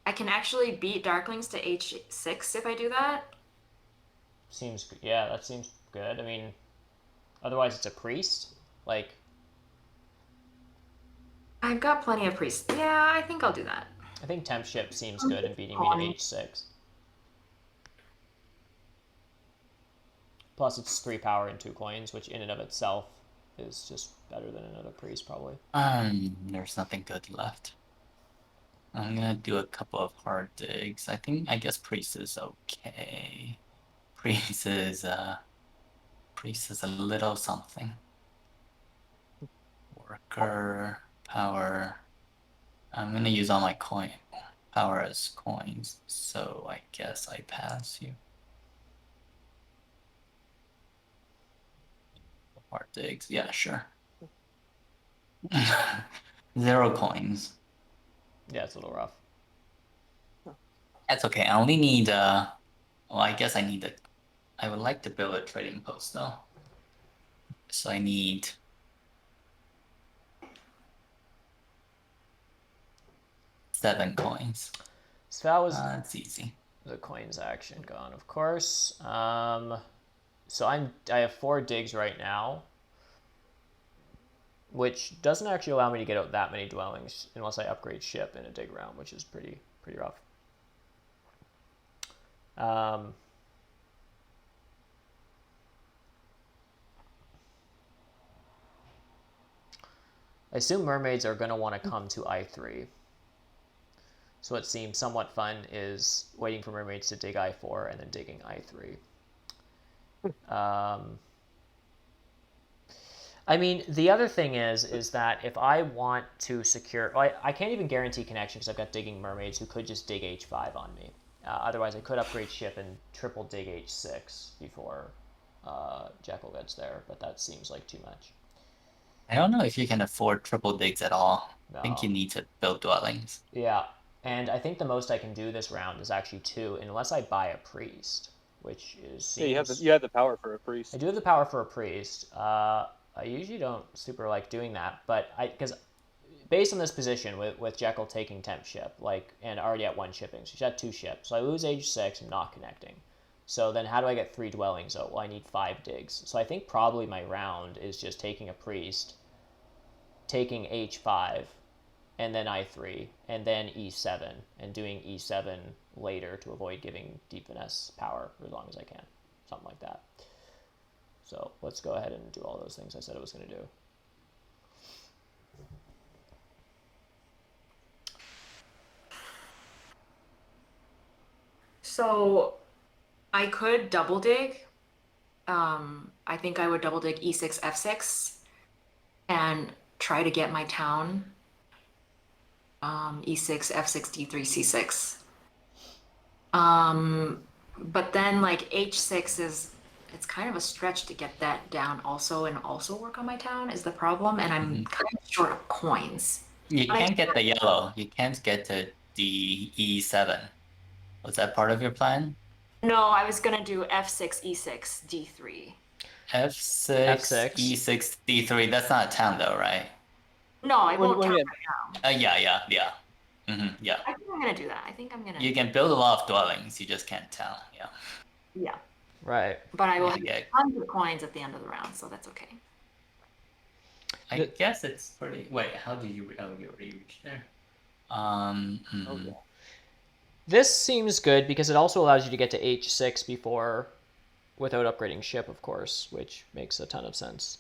I can actually beat Darklings to H6 if I do that. Seems... Yeah, that seems good. I mean, otherwise it's a priest. Like... I've got plenty of priests. Yeah, I think I'll do that. I think Tempship seems good in beating me to H6. Plus it's 3 power and 2 coins, which in and of itself is just better than another priest, probably. There's nothing good left. I'm gonna do a couple of hard digs. I guess priest is okay. Priest is a little something. Worker, power. I'm gonna use all my power as coins, so I guess I pass you. Hard digs, yeah, sure. 0 coins. Yeah, it's a little rough. That's okay. I only need well, I guess I would like to build a trading post though. So I need 7 coins. So that was that's easy. the coins action gone, of course. So I have 4 digs right now, which doesn't actually allow me to get out that many dwellings unless I upgrade ship in a dig round, which is pretty rough. I assume mermaids are going to want to come to I3. So what seems somewhat fun is waiting for mermaids to dig I4 and then digging I3. I mean, the other thing is that if I want to secure... I can't even guarantee connection because I've got digging mermaids who could just dig H5 on me. Otherwise, I could upgrade ship and triple dig H6 before Jekyll gets there, but that seems like too much. I don't know if you can afford triple digs at all. No. I think you need to build dwellings. Yeah, and I think the most I can do this round is actually 2, unless I buy a priest, which is... Yeah, you have the power for a priest. I do have the power for a priest. I usually don't super like doing that, but because based on this position with Jekyll taking temp ship, and already at 1 shipping, so she's at 2 ships. So I lose H6, I'm not connecting. So then how do I get 3 dwellings? Oh, well, I need 5 digs. So I think probably my round is just taking a priest, taking H5, and then I3, and then E7, and doing E7 later to avoid giving DeepFinesse power for as long as I can. Something like that. So let's go ahead and do all those things I said I was going to do. So I could double dig. I think I would double dig E6, F6 and try to get my town E6, F6, D3, C6. But then like H6 is it's kind of a stretch to get that down also and also work on my town is the problem, and I'm kind of short of coins. You But I can't get the yellow. You can't get to the E7. Was that part of your plan? No, I was gonna do F6, E6, D3. F6, F6. E6, D3. That's not a town though, right? No, I won't When town we had, right now. Yeah. Yeah. I think I'm gonna do that. I think I'm gonna. You can build a lot of dwellings. You just can't town. Yeah. Yeah, Right. but I will have Yeah. tons of coins at the end of the round, so that's okay. I guess it's pretty. Wait, how do you? Oh, you already reached there. okay. This seems good because it also allows you to get to H6 before, without upgrading ship, of course, which makes a ton of sense.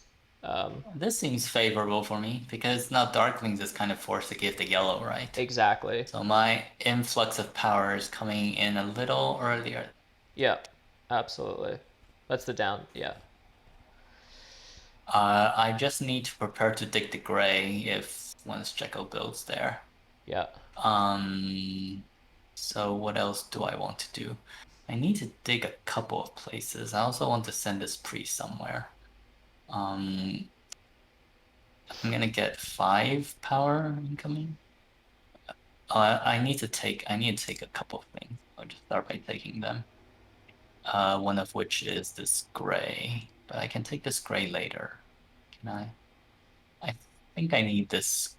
This seems favorable for me because now Darklings is kind of forced to give the yellow, right? Exactly. So my influx of power is coming in a little earlier. Yeah, absolutely. That's the down. Yeah. I just need to prepare to dig the gray if once Jekyll builds there. Yeah. So what else do I want to do? I need to dig a couple of places. I also want to send this priest somewhere. I'm gonna get 5 power incoming. I need to take a couple of things. I'll just start by taking them. One of which is this gray, but I can take this gray later. Can I? I think I need this.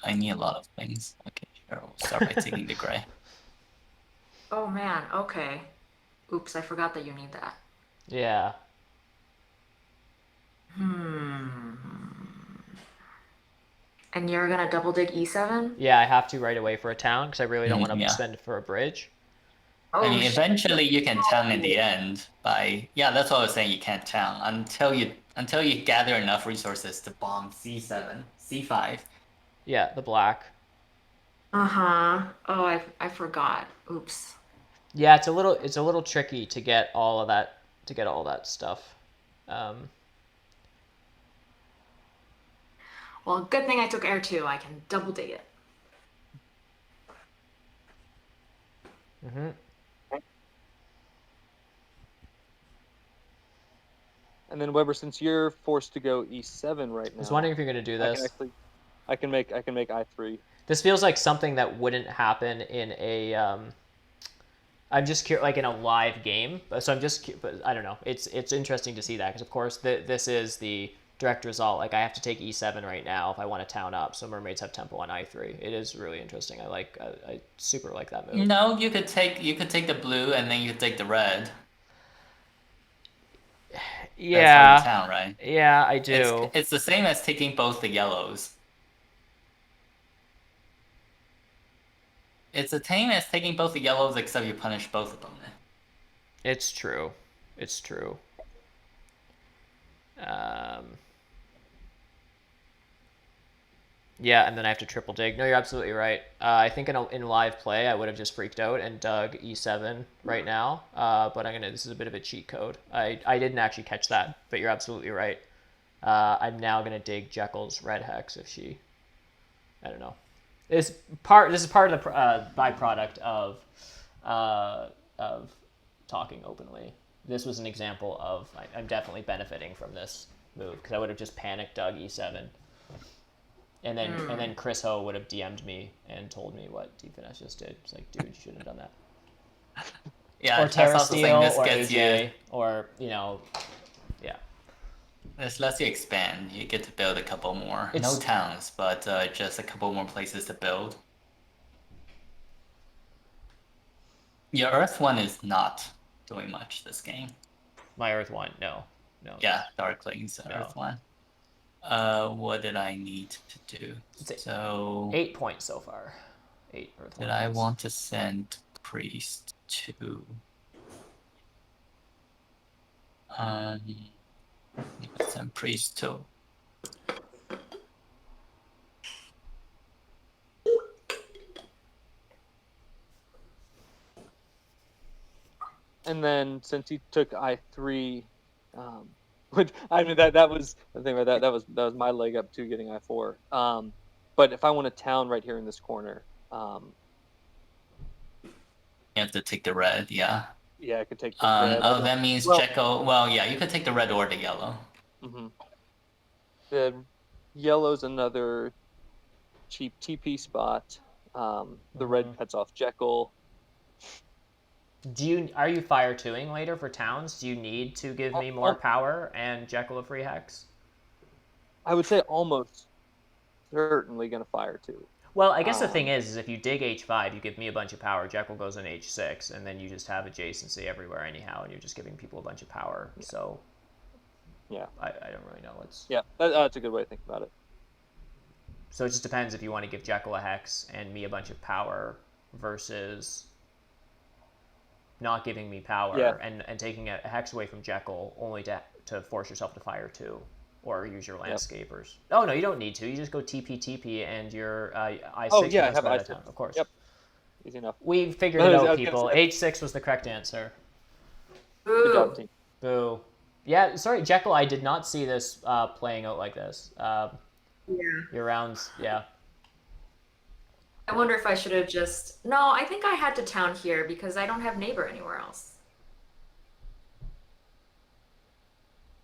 I need a lot of things. Okay, sure. We'll start by taking the gray. Oh man, okay. Oops, I forgot that you need that. Yeah. And you're gonna double dig E7? Yeah, I have to right away for a town because I really don't want to Yeah. spend it for a bridge. Oh, I mean, shit. eventually you can town in the end by that's what I was saying. You can't town until you gather enough resources to bomb C7, C5. Yeah, the black. Uh-huh. Oh, I forgot. Oops. Yeah, it's a little tricky to get all of that stuff. Well, good thing I took air 2. I can double dig it. And then Weber, since you're forced to go E7 right now, I was wondering if you're gonna do this. I can make I3. This feels like something that wouldn't happen in a. I'm just curious, like in a live game. So but I don't know. It's interesting to see that because of course this is the direct result. Like I have to take E7 right now if I want to town up. So mermaids have tempo on I3. It is really interesting. I super like that move. No, you could take the blue and then you could take the red. Yeah. That's how you town, right? Yeah, I do. It's the same as taking both the yellows. It's the same as taking both the yellows, except you punish both of them. It's true. It's true. Yeah, and then I have to triple dig. No, you're absolutely right. I think in live play, I would have just freaked out and dug E7 right now. But this is a bit of a cheat code. I didn't actually catch that, but you're absolutely right. I'm now gonna dig Jekyll's red hex if she. I don't know. This is part of the byproduct of talking openly. This was an example of I'm definitely benefiting from this move because I would have just panicked dug E7. And then Chris Ho would have DM'd me and told me what DeepFinesse just did. It's like, dude, you shouldn't have done that. Yeah, Or Terra Steel, this or gets AJ, you. or yeah. This lets you expand. You get to build a couple more. It's- No towns, but just a couple more places to build. Your Earth one is not doing much this game. My Earth one, no. Yeah, Darklings, No. Earth one. What did I need to do? It's So 8 points so far. 8 Earth did one I points. want to send Priest to send Priest to And then since he took I3, which I mean that was the thing about that was my leg up to getting I4. But if I want a town right here in this corner, You have to take the red, yeah. yeah, I could take the red. Oh, that means well- Jekyll. Well, yeah, you could take the red or the yellow. Mm-hmm. The yellow's another cheap TP spot. The red cuts off Jekyll. Are you fire 2ing later for towns? Do you need to give me more power and Jekyll a free hex? I would say almost certainly going to fire 2. Well, I guess the thing is if you dig H5, you give me a bunch of power, Jekyll goes in H6, and then you just have adjacency everywhere anyhow, and you're just giving people a bunch of power. Yeah. So, yeah, I don't really know what's... Yeah, that's a good way to think about it. So it just depends if you want to give Jekyll a hex and me a bunch of power versus not giving me power and taking a hex away from Jekyll only to force yourself to fire 2. Or use your landscapers. Yep. Oh, no, you don't need to. You just go TP, and your I6 oh, yeah, I have I6. Of course. Yep. Easy enough. We figured it out, people. H6 was the correct answer. Boo. Good job, team. Boo. Yeah, sorry, Jekyll, I did not see this playing out like this. Your rounds, yeah. I wonder if I should have just... No, I think I had to town here because I don't have neighbor anywhere else.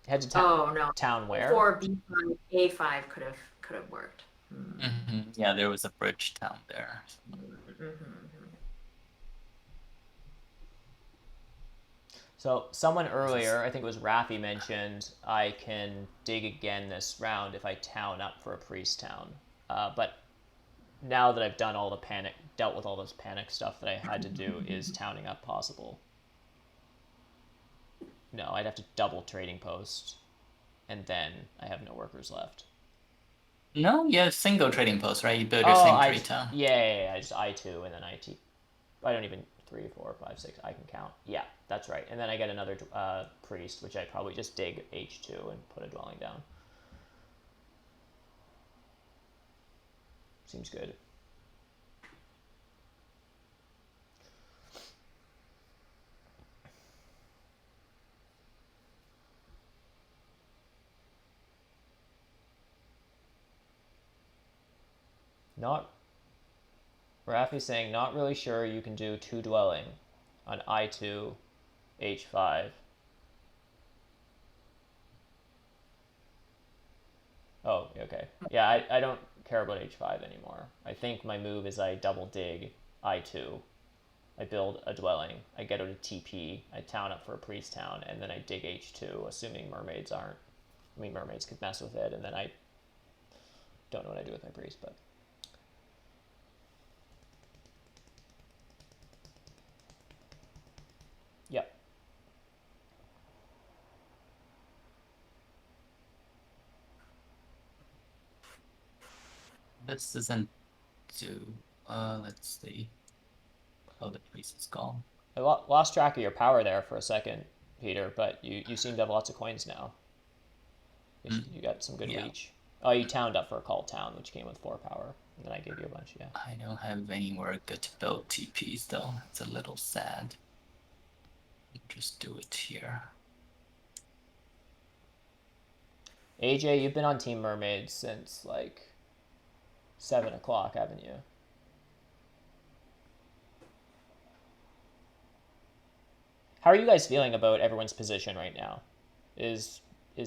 Head to town. Oh no! Town where? Or B5, A5 could have worked. Mm-hmm. Yeah, there was a bridge town there. So someone earlier, I think it was Rafi, mentioned I can dig again this round if I town up for a priest town. But now that I've dealt with all this panic stuff that I had to do, is towning up possible? No, I'd have to double trading post, and then I have no workers left. No, you have single trading post, right? You build your same 3 town. Yeah, just I2 and then IT. I don't even 3, 4, 5, 6. I can count. Yeah, that's right. And then I get another priest, which I probably just dig H2 and put a dwelling down. Seems good. Rafi's saying, not really sure you can do 2 dwelling on I2, H5. Oh, okay. Yeah, I don't care about H5 anymore. I think my move is I double dig I2. I build a dwelling. I get out a TP. I town up for a priest town, and then I dig H2, assuming mermaids aren't... I mean, mermaids could mess with it, and then I don't know what I do with my priest, but... Yep. This doesn't do... let's see. Oh, the priest is gone. I lost track of your power there for a second, Peter, but you seem to have lots of coins now. You got some good reach. Oh, you towned up for a called town, which came with 4 power. And then I gave you a bunch, yeah. I don't have anywhere good to build TPs, though. It's a little sad. Just do it here. AJ, you've been on Team Mermaids since, like, 7 o'clock, haven't you? How are you guys feeling about everyone's position right now? Is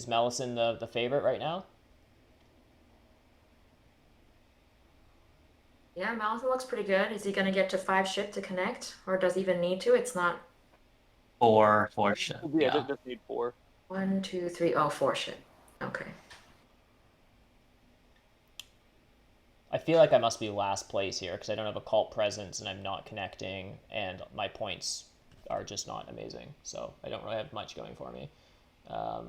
mellison the favorite right now? Yeah, mellison looks pretty good. Is he going to get to 5 ship to connect? Or does he even need to? It's not... 4 ship. Yeah, they just need 4. 1, 2, 3. Oh, 4 ship. Okay. I feel like I must be last place here because I don't have a cult presence and I'm not connecting and my points are just not amazing. So I don't really have much going for me. I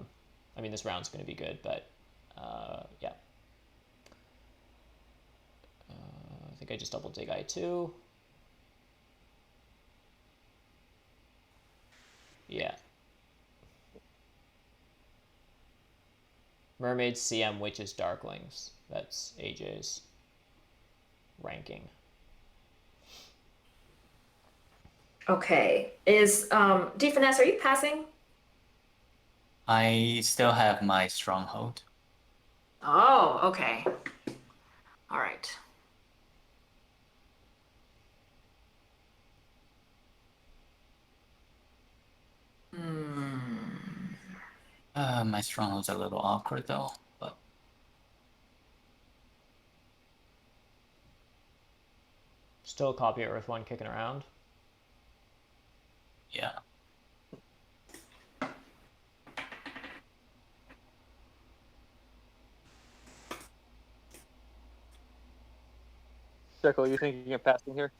mean, this round's going to be good, but yeah. I think I just double dig I2. Yeah. Mermaids, CM, Witches, Darklings. That's AJ's ranking. Okay. Is DeepFinesse, are you passing? I still have my stronghold. Oh, okay. All right. My stronghold's a little awkward though, but Still a copy of Earth 1 kicking around. yeah. Jekyll, are you thinking of passing here?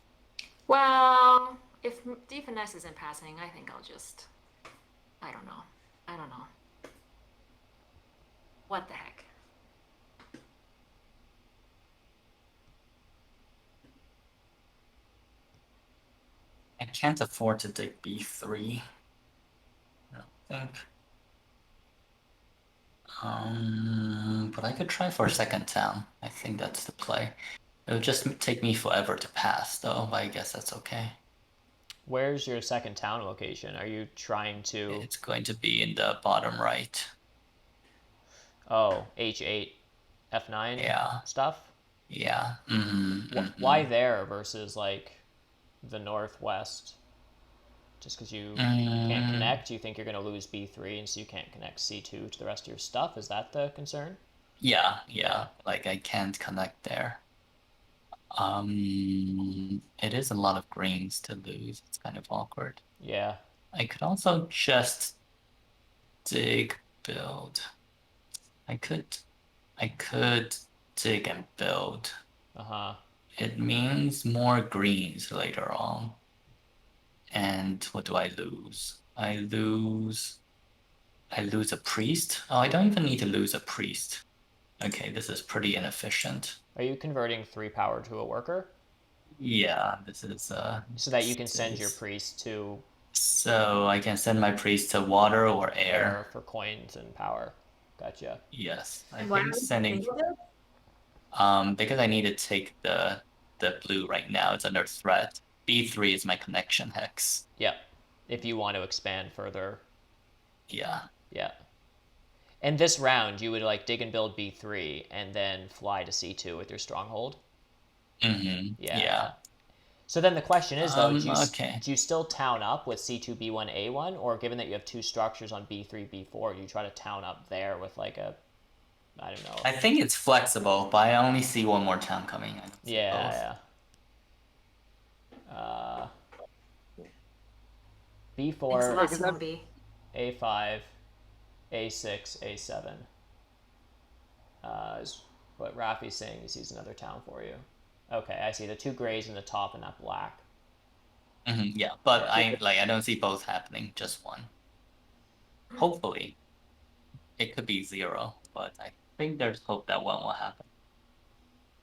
Well, if DeepFinesse isn't passing, I think I'll just. I don't know. I don't know. What the heck? I can't afford to take B3. I don't think. But I could try for a second town. I think that's the play. It would just take me forever to pass, though, but I guess that's okay. Where's your second town location? Are you trying to... It's going to be in the bottom right. Oh, H8, F9 Yeah. stuff? Yeah. Why there versus, like, the northwest? Just because you can't connect? You think you're going to lose B3 and so you can't connect C2 to the rest of your stuff? Is that the concern? Yeah. Like, I can't connect there. It is a lot of greens to lose. It's kind of awkward. Yeah. I could also just build. I could dig and build. Uh-huh. It means more greens later on. And what do I lose? I lose a priest? Oh, I don't even need to lose a priest. Okay, this is pretty inefficient. Are you converting 3 power to a worker? Yeah, this is so that you can send your priest to so I can send my priest to water or air. for coins and power. Gotcha. Yes. I And why think are you sending thinking of it? because I need to take the blue right now. It's under threat. B3 is my connection hex. Yep. If you want to expand further. Yeah. Yeah. And this round, you would like dig and build B3 and then fly to C2 with your stronghold. Yeah. So then the question is, though, okay. do you still town up with C2, B1, A1? Or given that you have 2 structures on B3, B4, do you try to town up there with like a, I don't know. I think it's flexible, but I only see one more town coming. I don't see both. Yeah. B4, Thanks a lot, Simone. A5, A6, A7. Is what Rafi's saying is he's another town for you. Okay, I see the 2 grays in the top and that black. Yeah, but I don't see both happening, just one. Hopefully. It could be 0, but I think there's hope that one will happen.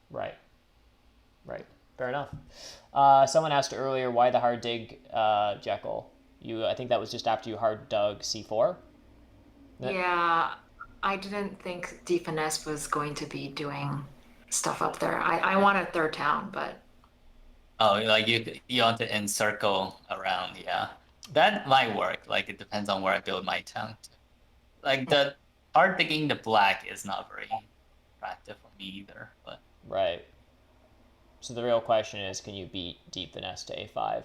Right. Fair enough. Someone asked earlier why the hard dig, Jekyll. I think that was just after you hard dug C4? Yeah, I didn't think DeepFinesse was going to be doing stuff up there. I want a third town, but Oh, like you want to encircle around, yeah. That might work. Like it depends on where I build my town. Like the hard digging the black is not very attractive for me either, but Right. So the real question is, can you beat DeepFinesse to A5?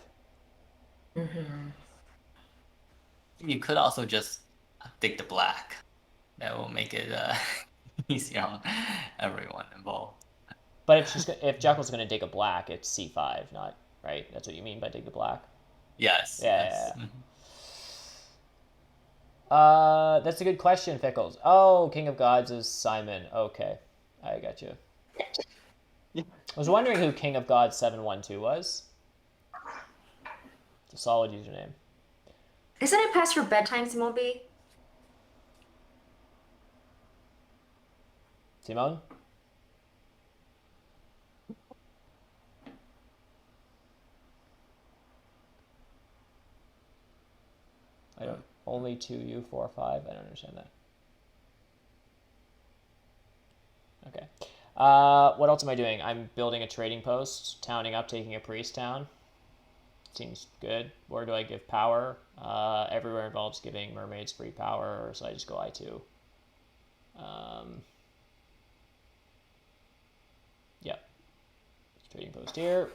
you could also just dig the black. That will make it easier on everyone involved. But if Jekyll's going to dig a black, it's C5, not right. That's what you mean by dig the black. Yes. Yeah. Mhm. That's a good question, Pickles. Oh, King of Gods is Simon. Okay, I got you. Yeah. I was wondering who King of Gods 712 was. It's a solid username. isn't it past your bedtime, Simone? Simone? I don't. Only 2U, 4, 5. I don't understand that. Okay. What else am I doing? I'm building a trading post, towning up, taking a priest town. Seems good. Where do I give power? Everywhere involves giving mermaids free power, so I just go I2. Yep. Trading post here.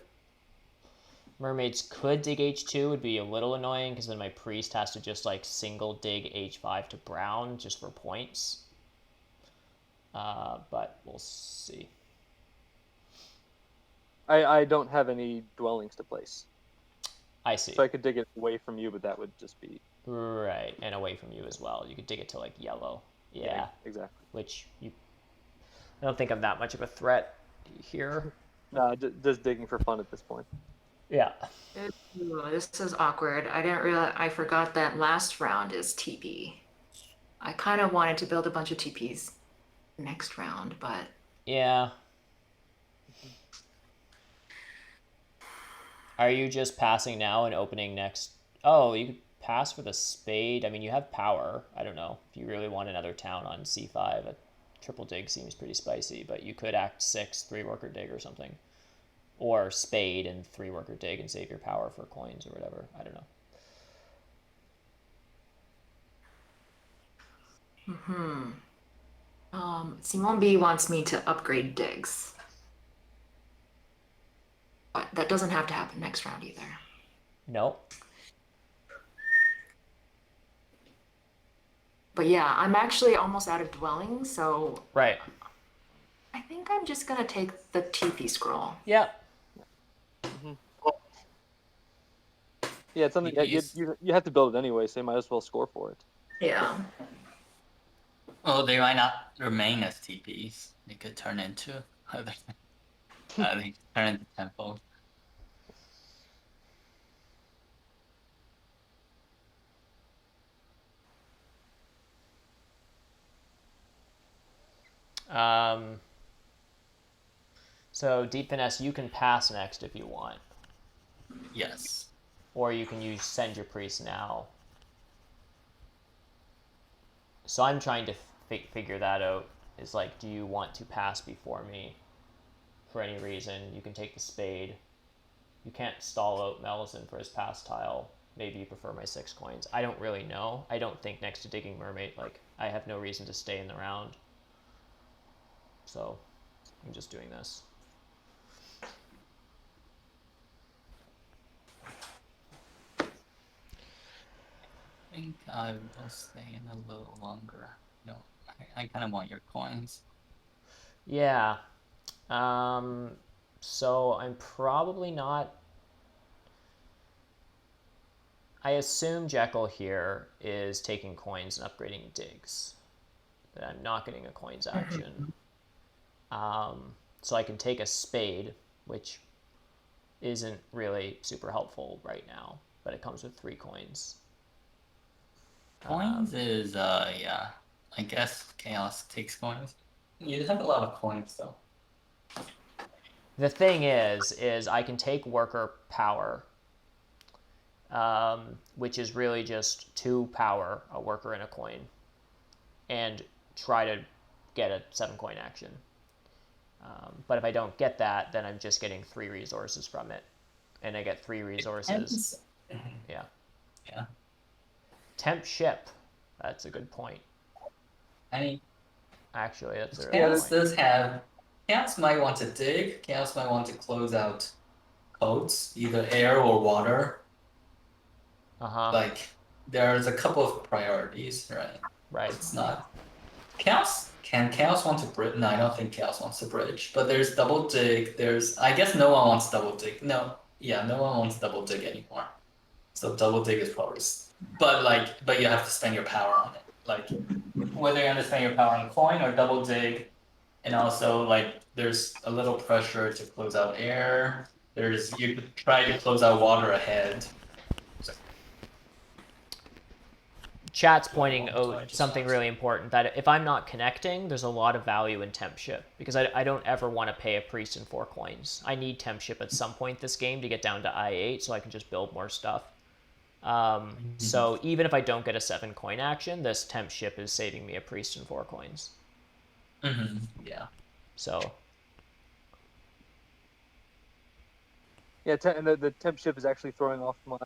Mermaids could dig H2, would be a little annoying because then my priest has to just like single dig H5 to brown just for points. But we'll see. I don't have any dwellings to place. I see. So I could dig it away from you, but that would just be... Right, and away from you as well. You could dig it to like yellow. Yeah, exactly. Which I don't think I'm that much of a threat here. No, just digging for fun at this point. Yeah. Ooh, this is awkward. I didn't realize, I forgot that last round is TP. I kind of wanted to build a bunch of TPs next round, but Yeah. Are you just passing now and opening next? Oh, you could pass for the spade. I mean, you have power. I don't know. If you really want another town on C5, a triple dig seems pretty spicy, but you could act 6, 3-worker dig or something. Or spade and 3-worker dig and save your power for coins or whatever. I don't know. Simone B wants me to upgrade digs. But that doesn't have to happen next round either. Nope. But yeah, I'm actually almost out of dwellings, so Right. I think I'm just gonna take the TP scroll. Yeah. Yeah, it's something you have to build it anyway, so you might as well score for it. Yeah. Well, they might not remain as TPs. They could turn into other. They turn into temple. So DeepFinesse, you can pass next if you want, Yes. or you can use send your priest now. So I'm trying to figure that out. Is like, do you want to pass before me for any reason? You can take the spade. You can't stall out mellison for his pass tile. Maybe you prefer my 6 coins. I don't really know. I don't think next to digging mermaid, like, I have no reason to stay in the round. So I'm just doing this. I think I will stay in a little longer. No, I kind of want your coins. Yeah. So I'm probably not. I assume Jekyll here is taking coins and upgrading digs. That I'm not getting a coins action. So I can take a spade, which isn't really super helpful right now, but it comes with 3 coins. Coins is yeah. I guess chaos takes coins. You have a lot of coins though. The thing is I can take worker power, which is really just 2 power, a worker and a coin, and try to get a 7-coin action. But if I don't get that, then I'm just getting 3 resources from it, and I get 3 resources. Yeah. Yeah. Temp ship. That's a good point. I mean, Actually, that's a really Chaos good point. does have. Chaos might want to dig. Chaos might want to close out codes, either air or water. Like, there's a couple of priorities, right? Right. It's not. Chaos. Can Chaos want to bridge? No, I don't think Chaos wants to bridge. But there's double dig. I guess no one wants double dig. No. Yeah, no one wants double dig anymore. So double dig is probably. But you have to spend your power on it. Like, whether you spend your power on a coin or double dig, and also like there's a little pressure to close out air. You could try to close out water ahead. Chat's pointing out something really important, that if I'm not connecting, there's a lot of value in temp ship, because I don't ever want to pay a priest in 4 coins. I need temp ship at some point this game to get down to I8 so I can just build more stuff. So even if I don't get a 7-coin action, this temp ship is saving me a priest and 4 coins. Yeah. So Yeah, and the temp ship is actually throwing off my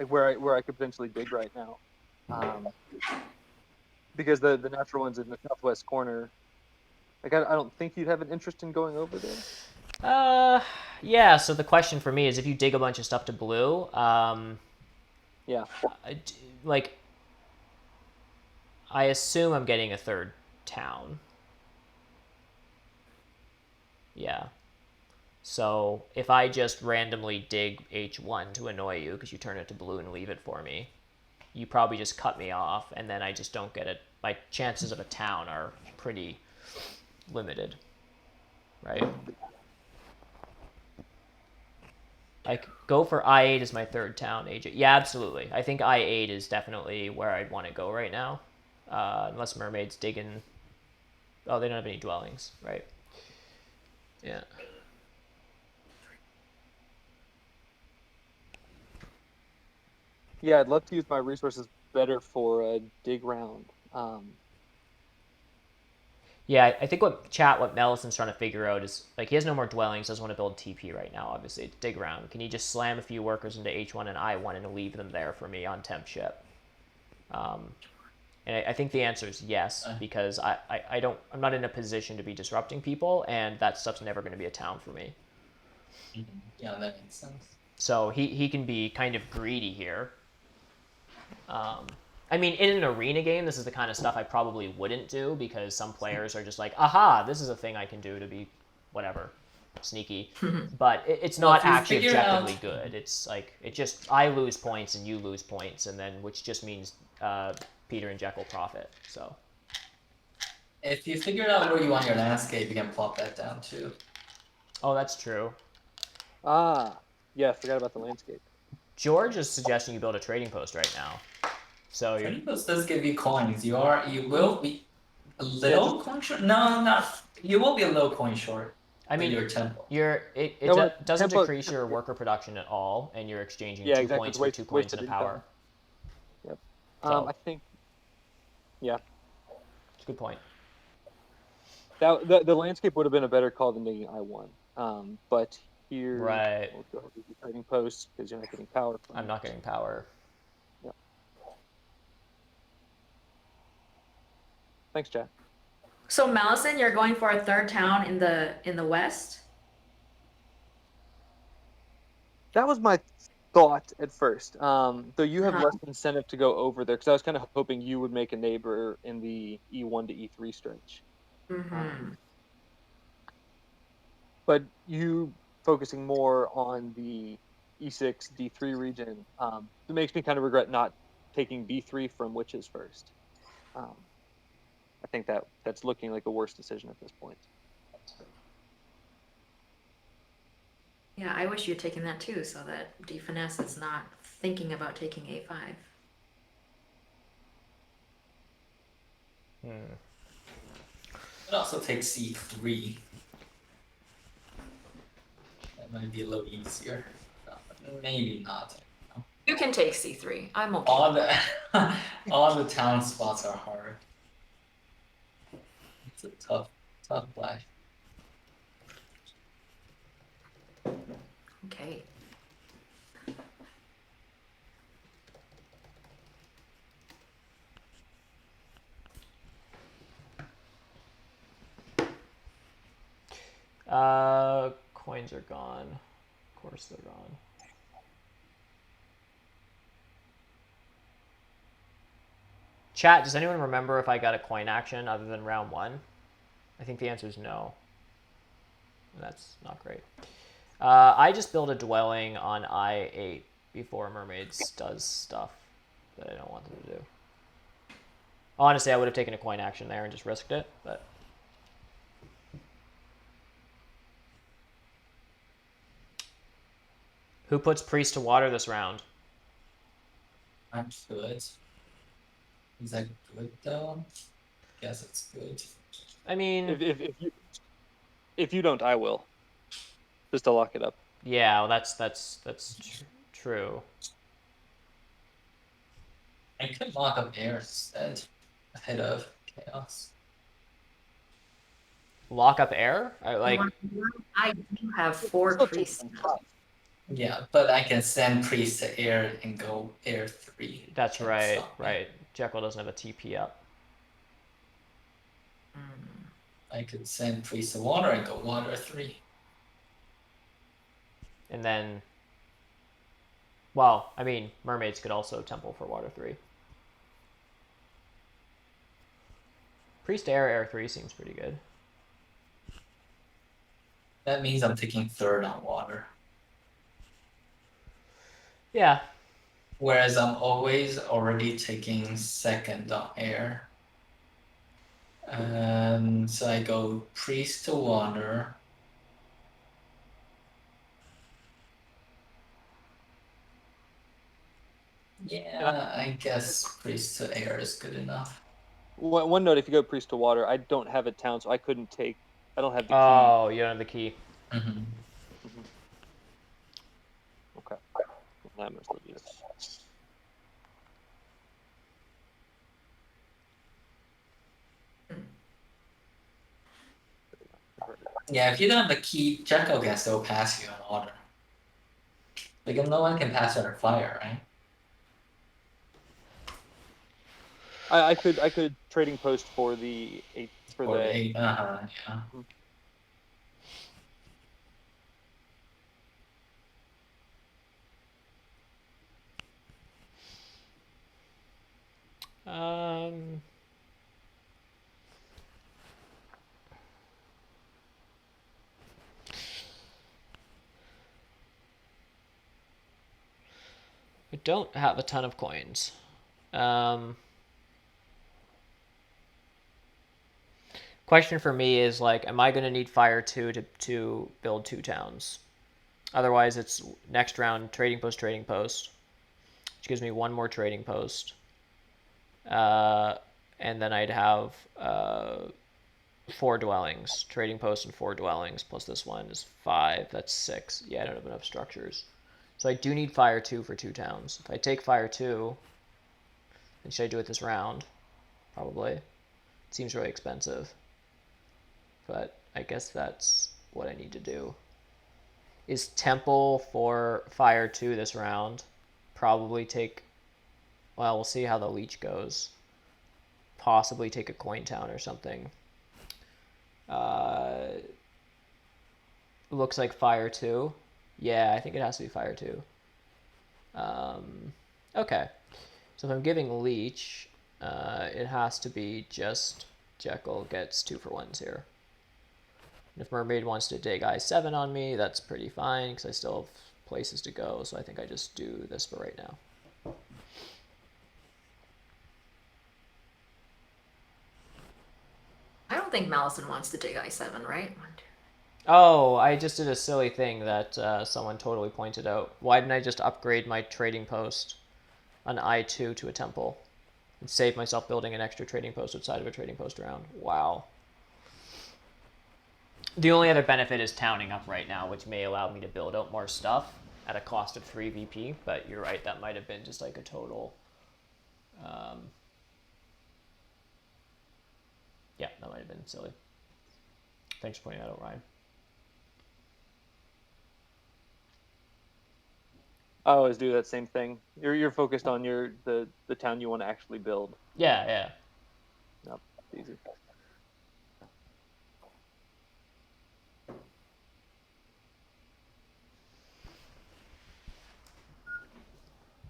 where I could potentially dig right now, because the natural one's in the southwest corner. Like I don't think you'd have an interest in going over there. Yeah. So the question for me is, if you dig a bunch of stuff to blue, Yeah. like, I assume I'm getting a third town. Yeah. So if I just randomly dig H1 to annoy you because you turn it to blue and leave it for me, you probably just cut me off, and then I just don't get it. My chances of a town are pretty limited, right? Like, go for I8 as my third town, AJ. Yeah, absolutely. I think I8 is definitely where I'd want to go right now, unless Mermaid's digging. Oh, they don't have any dwellings, right? Yeah. Yeah, I'd love to use my resources better for a dig round. Yeah, I think what Mellison's trying to figure out is, like, he has no more dwellings, doesn't want to build TP right now, obviously, to dig around. Can he just slam a few workers into H1 and I1 and leave them there for me on temp ship? And I think the answer is yes, because I'm not in a position to be disrupting people, and that stuff's never going to be a town for me. Yeah, that makes sense. So he can be kind of greedy here. I mean, in an arena game, this is the kind of stuff I probably wouldn't do, because some players are just like, aha, this is a thing I can do to be whatever, sneaky. But it's Well, not if you actually figure objectively out- good. It's like, I lose points and you lose points, and then, which just means Peter and Jekyll profit. So If you figure out where you want your landscape, you can plop that down too. Oh, that's true. Yeah, forgot about the landscape. George is suggesting you build a trading post right now. So you're Trading post does give you coins. You will be a little just- coin short. No, not. You will be a little coin short. I mean, your tempo. it No, well, doesn't tempo- decrease your worker production at all, and you're exchanging Yeah, 2 exactly. points It's for 2 points wasted in a power. income. Yep. So- I think. Yeah. It's a good point. That the landscape would have been a better call than digging I1. But here, Right. we'll go ahead with the trading post because you're not getting power. From I'm not getting power. Yep. Thanks, Jack. So Mellison, you're going for a third town in the west? Mm-hmm. That was my thought at first. Though you have less incentive to go over there, because I was kind of hoping you would make a neighbor in the E1 to E3 stretch. Mm-hmm. But you focusing more on the E6 D3 region, it makes me kind of regret not taking B3 from Witches first. I think that's looking like a worse decision at this point. Yeah, I wish you'd taken that too, so that DeepFinesse is not thinking about taking A5. It also takes C3. That might be a little easier. Maybe not. You can take C3. I'm okay. All the town spots are hard. It's a tough play. Okay. Coins are gone. Of course they're gone. Chat, does anyone remember if I got a coin action other than round 1? I think the answer is no. That's not great. I just built a dwelling on I8 before Mermaids does stuff that I don't want them to do. Honestly, I would have taken a coin action there and just risked it, but... Who puts Priest to water this round? I'm good. Is that good though? Guess it's good. I mean... If you don't, I will. Just to lock it up. Yeah, well, that's true. I could lock up air instead, ahead of chaos. Lock up air? I do have 4 priests. Yeah, but I can send priest to air and go air 3. That's Can't right, stop me. right. Jekyll doesn't have a TP up. I could send priest to water and go water 3. And then, well, I mean, mermaids could also temple for water 3. Priest air 3 seems pretty good. That means I'm taking third on water. Yeah. Whereas I'm always already taking second on air. So I go priest to water. Yeah, I guess priest to air is good enough. One note: if you go priest to water, I don't have a town, so I couldn't take. I don't have the key. Oh, you don't have the key. Mm-hmm. Mhm. Okay. That must be this. Yeah, if you don't have the key, Jekko can still pass you on water. Like, no one can pass under fire, right? I could trading post for the 8 for Or the. 8, yeah. Um, I don't have a ton of coins. Question for me is like, am I going to need fire 2 to build 2 towns? Otherwise, it's next round trading post, which gives me 1 more trading post. And then I'd have 4 dwellings, trading post and 4 dwellings, plus this one is 5. That's 6. Yeah, I don't have enough structures. So I do need fire 2 for 2 towns. If I take fire 2, then should I do it this round? Probably. It seems really expensive. But I guess that's what I need to do. Is temple for fire 2 this round? Probably take... Well, we'll see how the leech goes. Possibly take a coin town or something. Looks like fire 2. Yeah, I think it has to be fire 2. Okay. So if I'm giving leech, it has to be just Jekyll gets 2 for 1s here. And if mermaid wants to dig I7 on me, that's pretty fine because I still have places to go. So I think I just do this for right now. I don't think Mellison wants to dig I7, right? Oh, I just did a silly thing that someone totally pointed out. Why didn't I just upgrade my trading post on I2 to a temple and save myself building an extra trading post outside of a trading post around? Wow. The only other benefit is towning up right now, which may allow me to build out more stuff at a cost of 3 VP, but you're right, that might have been just like a total... Yeah, that might have been silly. Thanks for pointing that out, Ryan. I always do that same thing. You're focused on the town you want to actually build. Yeah, yeah. Nope, easy.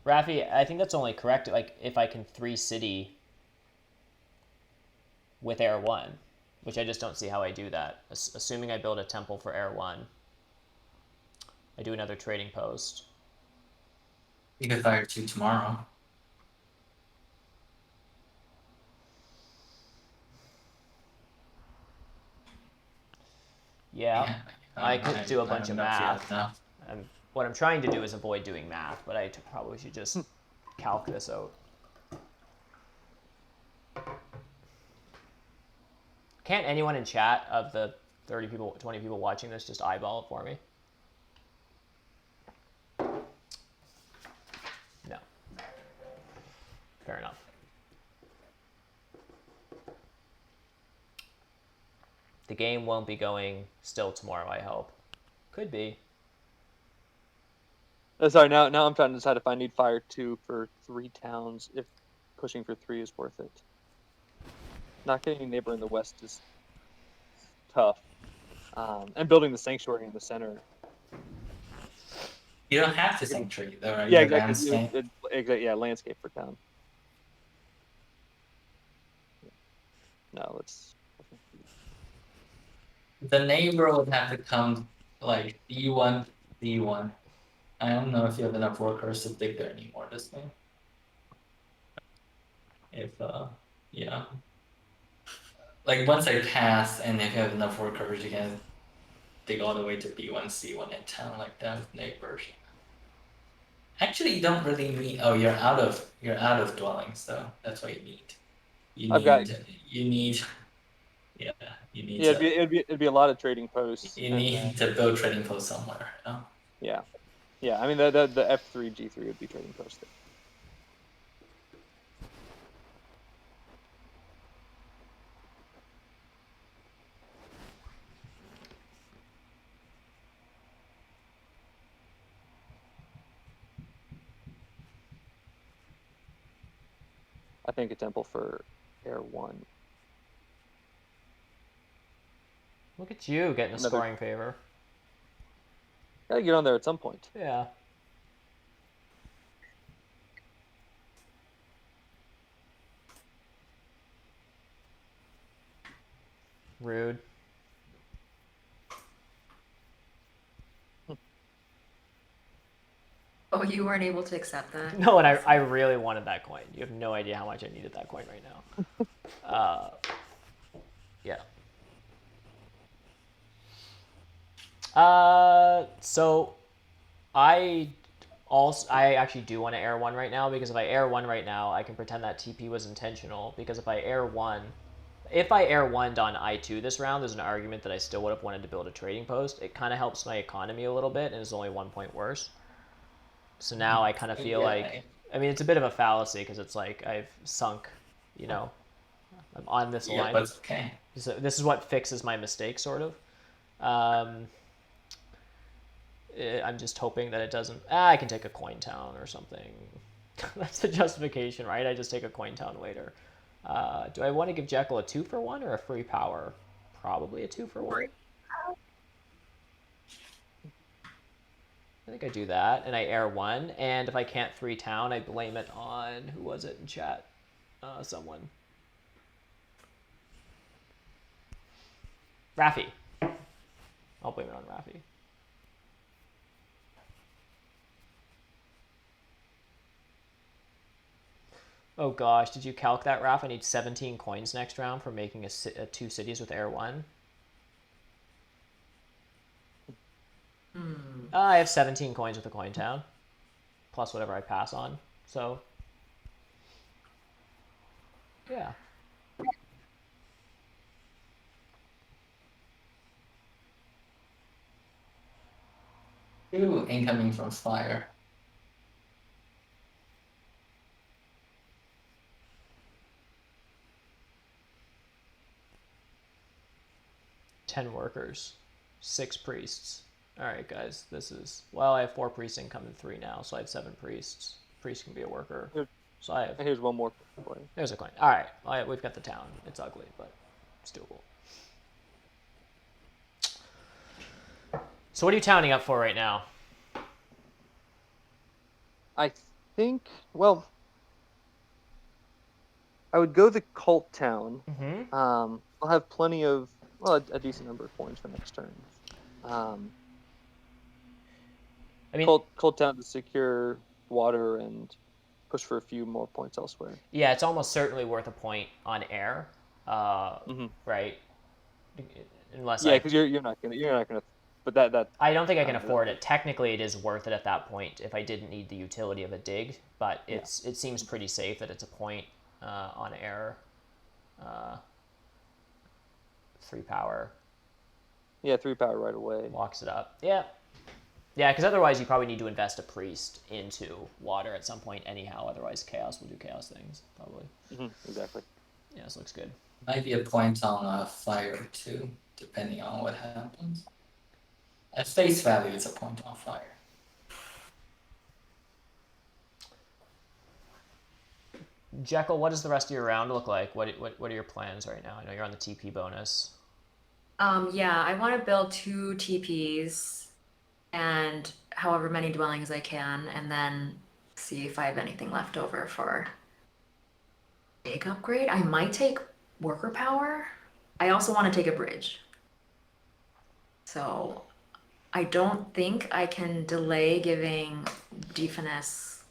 Rafi, I think that's only correct, like, if I can 3 city with Air 1, which I just don't see how I do that. Assuming I build a temple for Air 1, I do another trading post. You could fire 2 tomorrow. Yeah, I could do a bunch of math. Now. What I'm trying to do is avoid doing math, but I probably should just calc this out. Can't anyone in chat of the 30 people, 20 people watching this just eyeball it for me? No. Fair enough. The game won't be going still tomorrow, I hope. Could be. Sorry, now I'm trying to decide if I need fire 2 for 3 towns, if pushing for 3 is worth it. Not getting a neighbor in the west is tough. And building the sanctuary in the center. You don't have to sanctuary though, right? Yeah, Your exactly. landscape. Exactly. Yeah, landscape for town. No, let's. The neighbor would have to come like D1, D1. I don't know if you have enough workers to dig there anymore this game. If yeah. Like once I pass and if you have enough workers you can dig all the way to B1, C1 in town like that with neighbors. Actually you don't really need you're out of dwellings though. That's what you need. You I've got. need yeah, Yeah, it'd be a lot of trading posts, you and need to build trading posts somewhere. yeah, yeah. I mean, the F3 G3 would be trading posts there. I think a temple for Air 1. Look at you getting a scoring favor. Gotta get on there at some point. Yeah. Rude. Oh, you weren't able to accept that? No, and I really wanted that coin. You have no idea how much I needed that coin right now. Yeah. So I actually do want to air one right now, because if I air one right now, I can pretend that TP was intentional, because if I air one on I2 this round, there's an argument that I still would have wanted to build a trading post. It kind of helps my economy a little bit and is only 1 point worse. So now I kind of feel like, I mean, it's a bit of a fallacy because it's like I've sunk, I'm on this line. But it's okay. So this is what fixes my mistake, sort of. I'm just hoping that it doesn't. I can take a coin town or something. That's the justification, right? I just take a coin town later. Do I want to give Jekyll a 2-for-1 or a free power? Probably a 2-for-1. I think I do that, and I air one, and if I can't 3 town, I blame it on, who was it in chat? Someone. Rafi. I'll blame it on Rafi. Oh gosh, did you calc that, Raph? I need 17 coins next round for making a 2 cities with air 1. I have 17 coins with a coin town, plus whatever I pass on. So, yeah. Ooh, incoming from Fire. Ten workers, 6 priests. All right, guys, this is, well, I have 4 priests incoming, 3 now, so I have 7 priests. Priest can be a worker. So I have. And here's one more coin. There's a coin. All right, we've got the town. It's ugly, but it's doable. So what are you towning up for right now? I think, well, I would go the cult town. Mm-hmm. I'll have plenty of, well, a decent number of coins for next turn. I mean, cult town to secure water and push for a few more points elsewhere. Yeah, it's almost certainly worth a point on air, right? Unless because you're not gonna. But that I don't think I can afford it. Technically, it is worth it at that point if I didn't need the utility of a dig, but it seems pretty safe that it's a point on air. 3 power. Yeah, 3 power right away. Locks it up. Yeah. Yeah, because otherwise you probably need to invest a priest into water at some point anyhow. Otherwise, chaos will do chaos things, probably. Exactly. Yeah, this looks good. Might be a point on Fire too, depending on what happens. At face value, it's a point on Fire. Jekyll, what does the rest of your round look like? What are your plans right now? I know you're on the TP bonus. Yeah, I want to build 2 TPs and however many dwellings I can, and then see if I have anything left over for big upgrade. I might take worker power. I also want to take a bridge. So I don't think I can delay giving DeepFinesse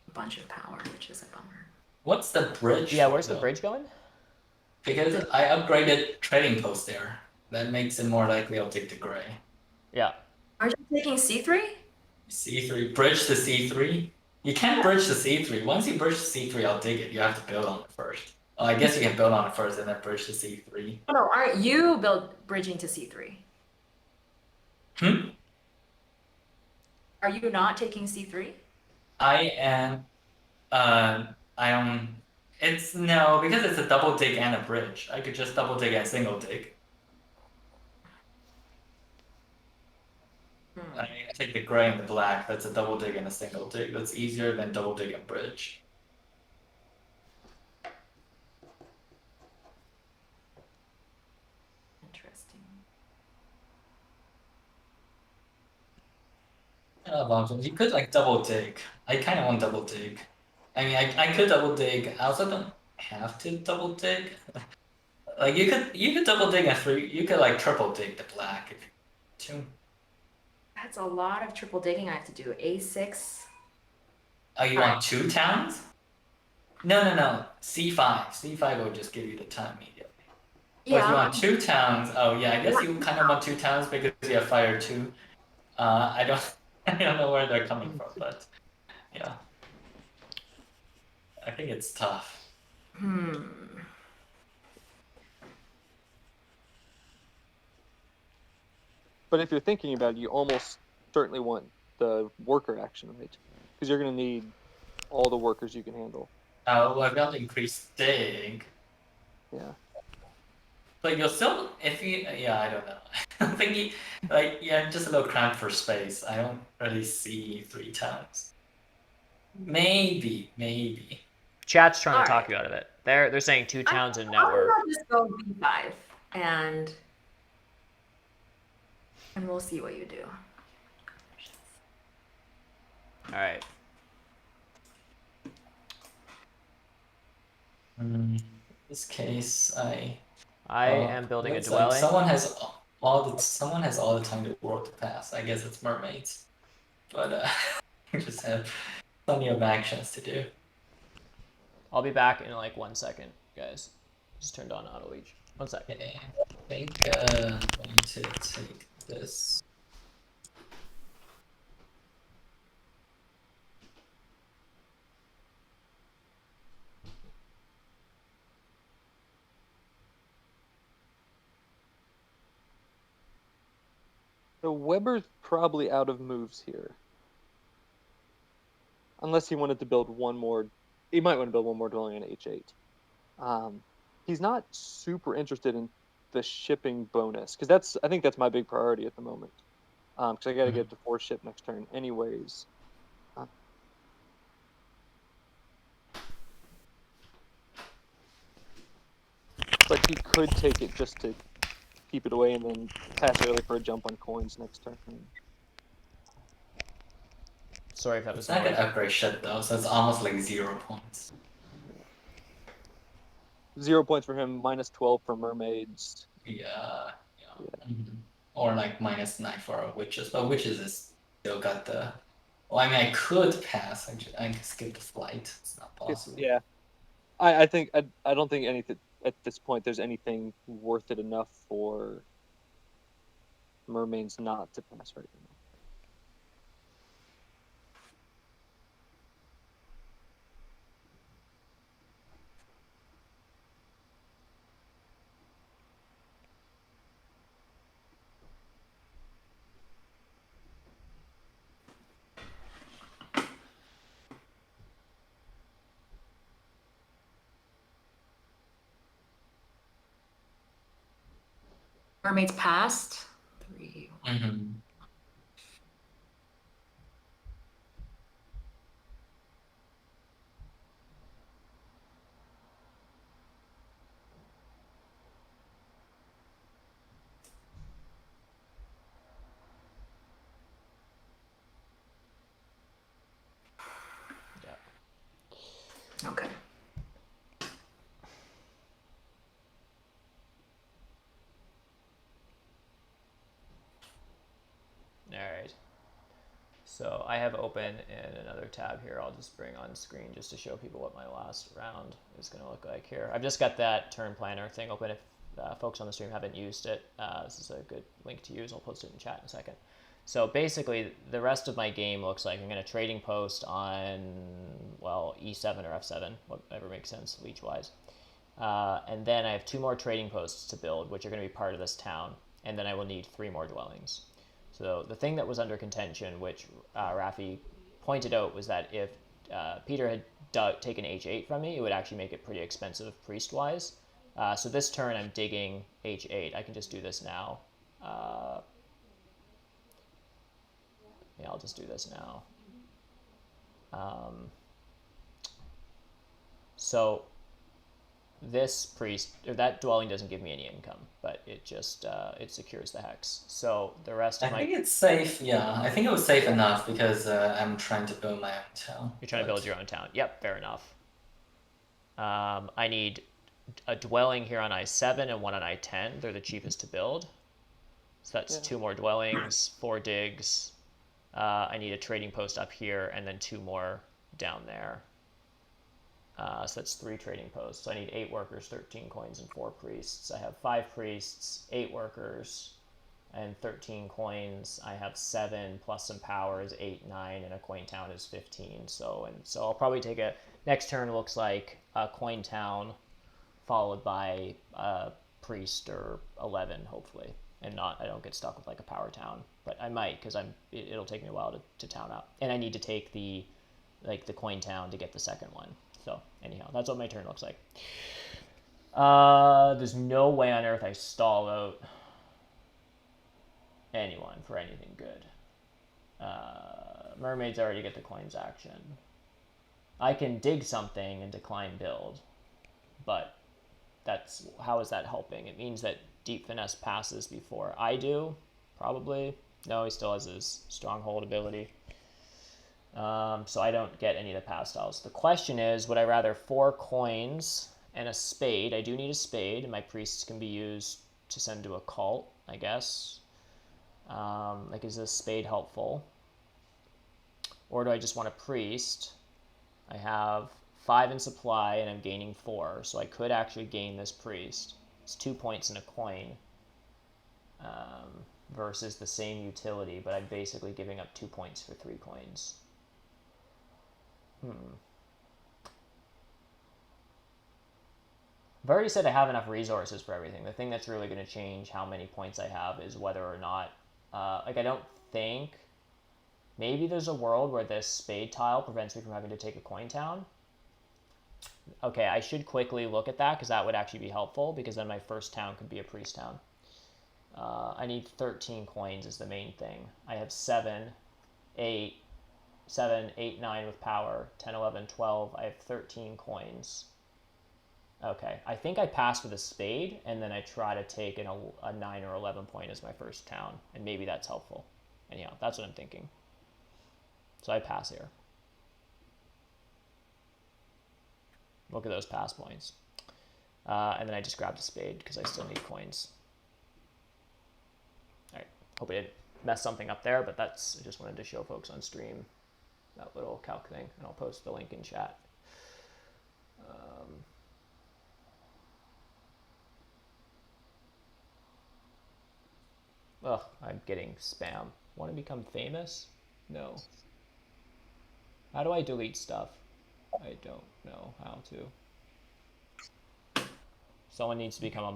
a bunch of power, which is a bummer. What's the bridge? Yeah, for, where's the though? bridge going? Because I upgraded trading post there. That makes it more likely I'll take the gray. Yeah. Aren't you taking C3? C3, bridge to C3. You can't bridge to C3. Once you bridge to C3, I'll dig it. You have to build on it first. Oh, I guess you can build on it first and then bridge to C3. Oh, no, aren't you bridging to C3? Hmm? Are you not taking C3? I am, I am, it's, no, because it's a double dig and a bridge. I could just double dig and single dig. I take the gray and the black, that's a double dig and a single dig. That's easier than double dig and bridge. Interesting. You could like double dig. I kind of want double dig. I mean, I could double dig. I also don't have to double dig. Like you could double dig and three. You could like triple dig the black if you want to. That's a lot of triple digging I have to do. A6. Oh, you want 2 towns? No. C5. C5 will just give you the town immediately. But if you want 2 towns, oh yeah, I guess you kind of want 2 towns because you have fire 2. I don't I don't know where they're coming from, but yeah. I think it's tough. But if you're thinking about it, you almost certainly want the worker action, right? Because you're going to need all the workers you can handle. Oh, I've got increased dig. Yeah. But you'll still, if you, yeah, I don't know. I think you, like, yeah, just a little cramped for space. I don't really see 3 towns. Maybe. Chat's trying to All talk right. you out of it. They're saying 2 towns in I'll network. just go B5 and we'll see what you do. All right. In this case, I am building a looks dwelling. like someone has all the time to world to pass. I guess it's mermaids, but you just have plenty of actions to do. I'll be back in like 1 second, guys. Just turned on auto leech. 1 second. Okay, I think I'm going to take this. So Weber's probably out of moves here. Unless he wanted to build one more. He might want to build one more dwelling on H8. He's not super interested in the shipping bonus, because I think that's my big priority at the moment. Because I got to get to 4 ship next turn anyways. But he could take it just to keep it away and then pass early for a jump on coins next turn. Sorry if that was It's not noise. gonna upgrade shit though, so it's almost like 0 points. 0 points for him, minus 12 for mermaids. Yeah. Mhm. Or like -9 for witches, but witches is still got the. Well, I mean, I could pass. I can skip the flight. It's not possible. Yeah, I think I don't think anything at this point there's anything worth it enough for mermaids not to pass right now. Mermaids passed. 3. Mm-hmm. Okay. All right. So I have open in another tab here. I'll just bring on screen just to show people what my last round is going to look like here. I've just got that turn planner thing open. If folks on the stream haven't used it, this is a good link to use. I'll post it in chat in a second. So basically, the rest of my game looks like I'm going to trading post on, well, E7 or F7, whatever makes sense leech-wise. And then I have 2 more trading posts to build, which are going to be part of this town. And then I will need 3 more dwellings. So the thing that was under contention, which Rafi pointed out, was that if Peter had taken H8 from me, it would actually make it pretty expensive priest-wise. So this turn I'm digging H8. I can just do this now. Yeah, I'll just do this now. So this priest, or that dwelling doesn't give me any income, but it just, it secures the hex. So the rest of I think it's safe. Yeah, I think it was safe enough because I'm trying to build my own town. You're trying to build your own town. Yep, fair enough. I need a dwelling here on I7 and one on I10. They're the cheapest to build. So that's 2 more dwellings, 4 digs. I need a trading post up here and then 2 more down there. So that's 3 trading posts. So I need 8 workers, 13 coins, and 4 priests. I have 5 priests, 8 workers, and 13 coins. I have 7 plus some power is 8, 9, and a coin town is 15. So I'll probably take a next turn. Looks like a coin town followed by a priest or 11, hopefully, and I don't get stuck with like a power town, but I might because it'll take me a while to town up, and I need to take the coin town to get the second one. So anyhow, that's what my turn looks like. There's no way on earth I stall out anyone for anything good. Mermaids already get the coins action. I can dig something and decline build, but how is that helping? It means that DeepFinesse passes before I do, probably. No, he still has his stronghold ability. So I don't get any of the pass styles. The question is, would I rather 4 coins and a spade? I do need a spade, and my priests can be used to send to a cult, I guess. Is this spade helpful? Or do I just want a priest? I have 5 in supply, and I'm gaining 4, so I could actually gain this priest. It's 2 points and a coin versus the same utility, but I'm basically giving up 2 points for 3 coins. I've already said I have enough resources for everything. The thing that's really going to change how many points I have is whether or not, I don't think, maybe there's a world where this spade tile prevents me from having to take a coin town. Okay, I should quickly look at that because that would actually be helpful, because then my first town could be a priest town. I need 13 coins is the main thing. I have 7, 8, 9 with power, 10, 11, 12. I have 13 coins. Okay, I think I pass with a spade, and then I try to take a 9 or 11 point as my first town, and maybe that's helpful. Anyhow, that's what I'm thinking. So I pass here. Look at those pass points. And then I just grabbed a spade because I still need coins. All right, hope I didn't mess something up there, but I just wanted to show folks on stream that little calc thing, and I'll post the link in chat. I'm getting spam. Want to become famous? No. How do I delete stuff? I don't know how to. Someone needs to become a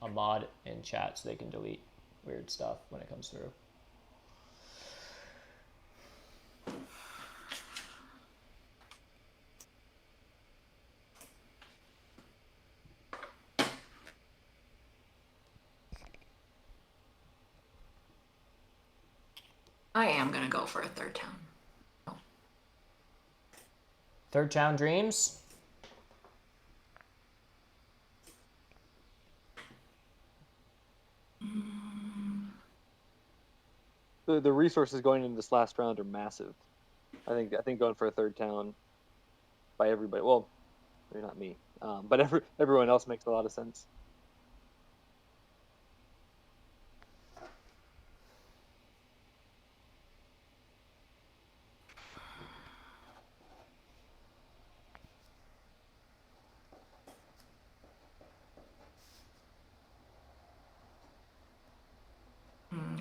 mod in chat so they can delete weird stuff when it comes through. I am gonna go for a 3rd town. Oh. 3rd town dreams? The resources going into this last round are massive. I think going for a 3rd town by everybody. Well, Maybe not me, but everyone else makes a lot of sense.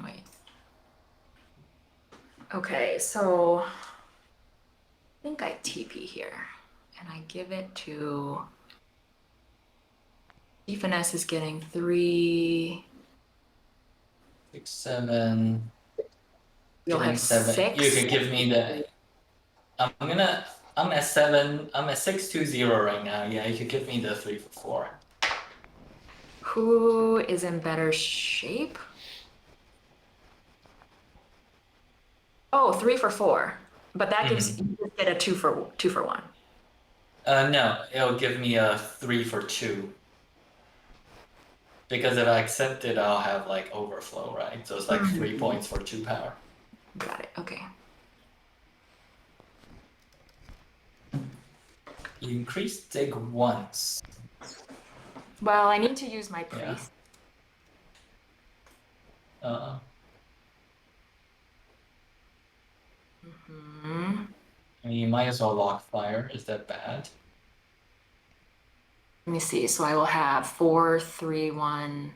Wait. Okay, so I think I TP here, and I give it to. DeepFinesse is getting 3. 6, 7. You'll Getting have 7. 6. You could give me the. I'm at 7. I'm at 620 right now. Yeah, you could give me the 3 for 4. Who is in better shape? Oh, 3 for 4. But that gives you just get a 2 for 1. No, it'll give me a 3 for 2. Because if I accept it, I'll have like overflow, right? So it's like 3 points for 2 power. Got it. Okay. You increase dig once. Well, I need to use my Yeah. priest. I mean, you might as well lock fire. Is that bad? Let me see. So I will have 4, 3, 1,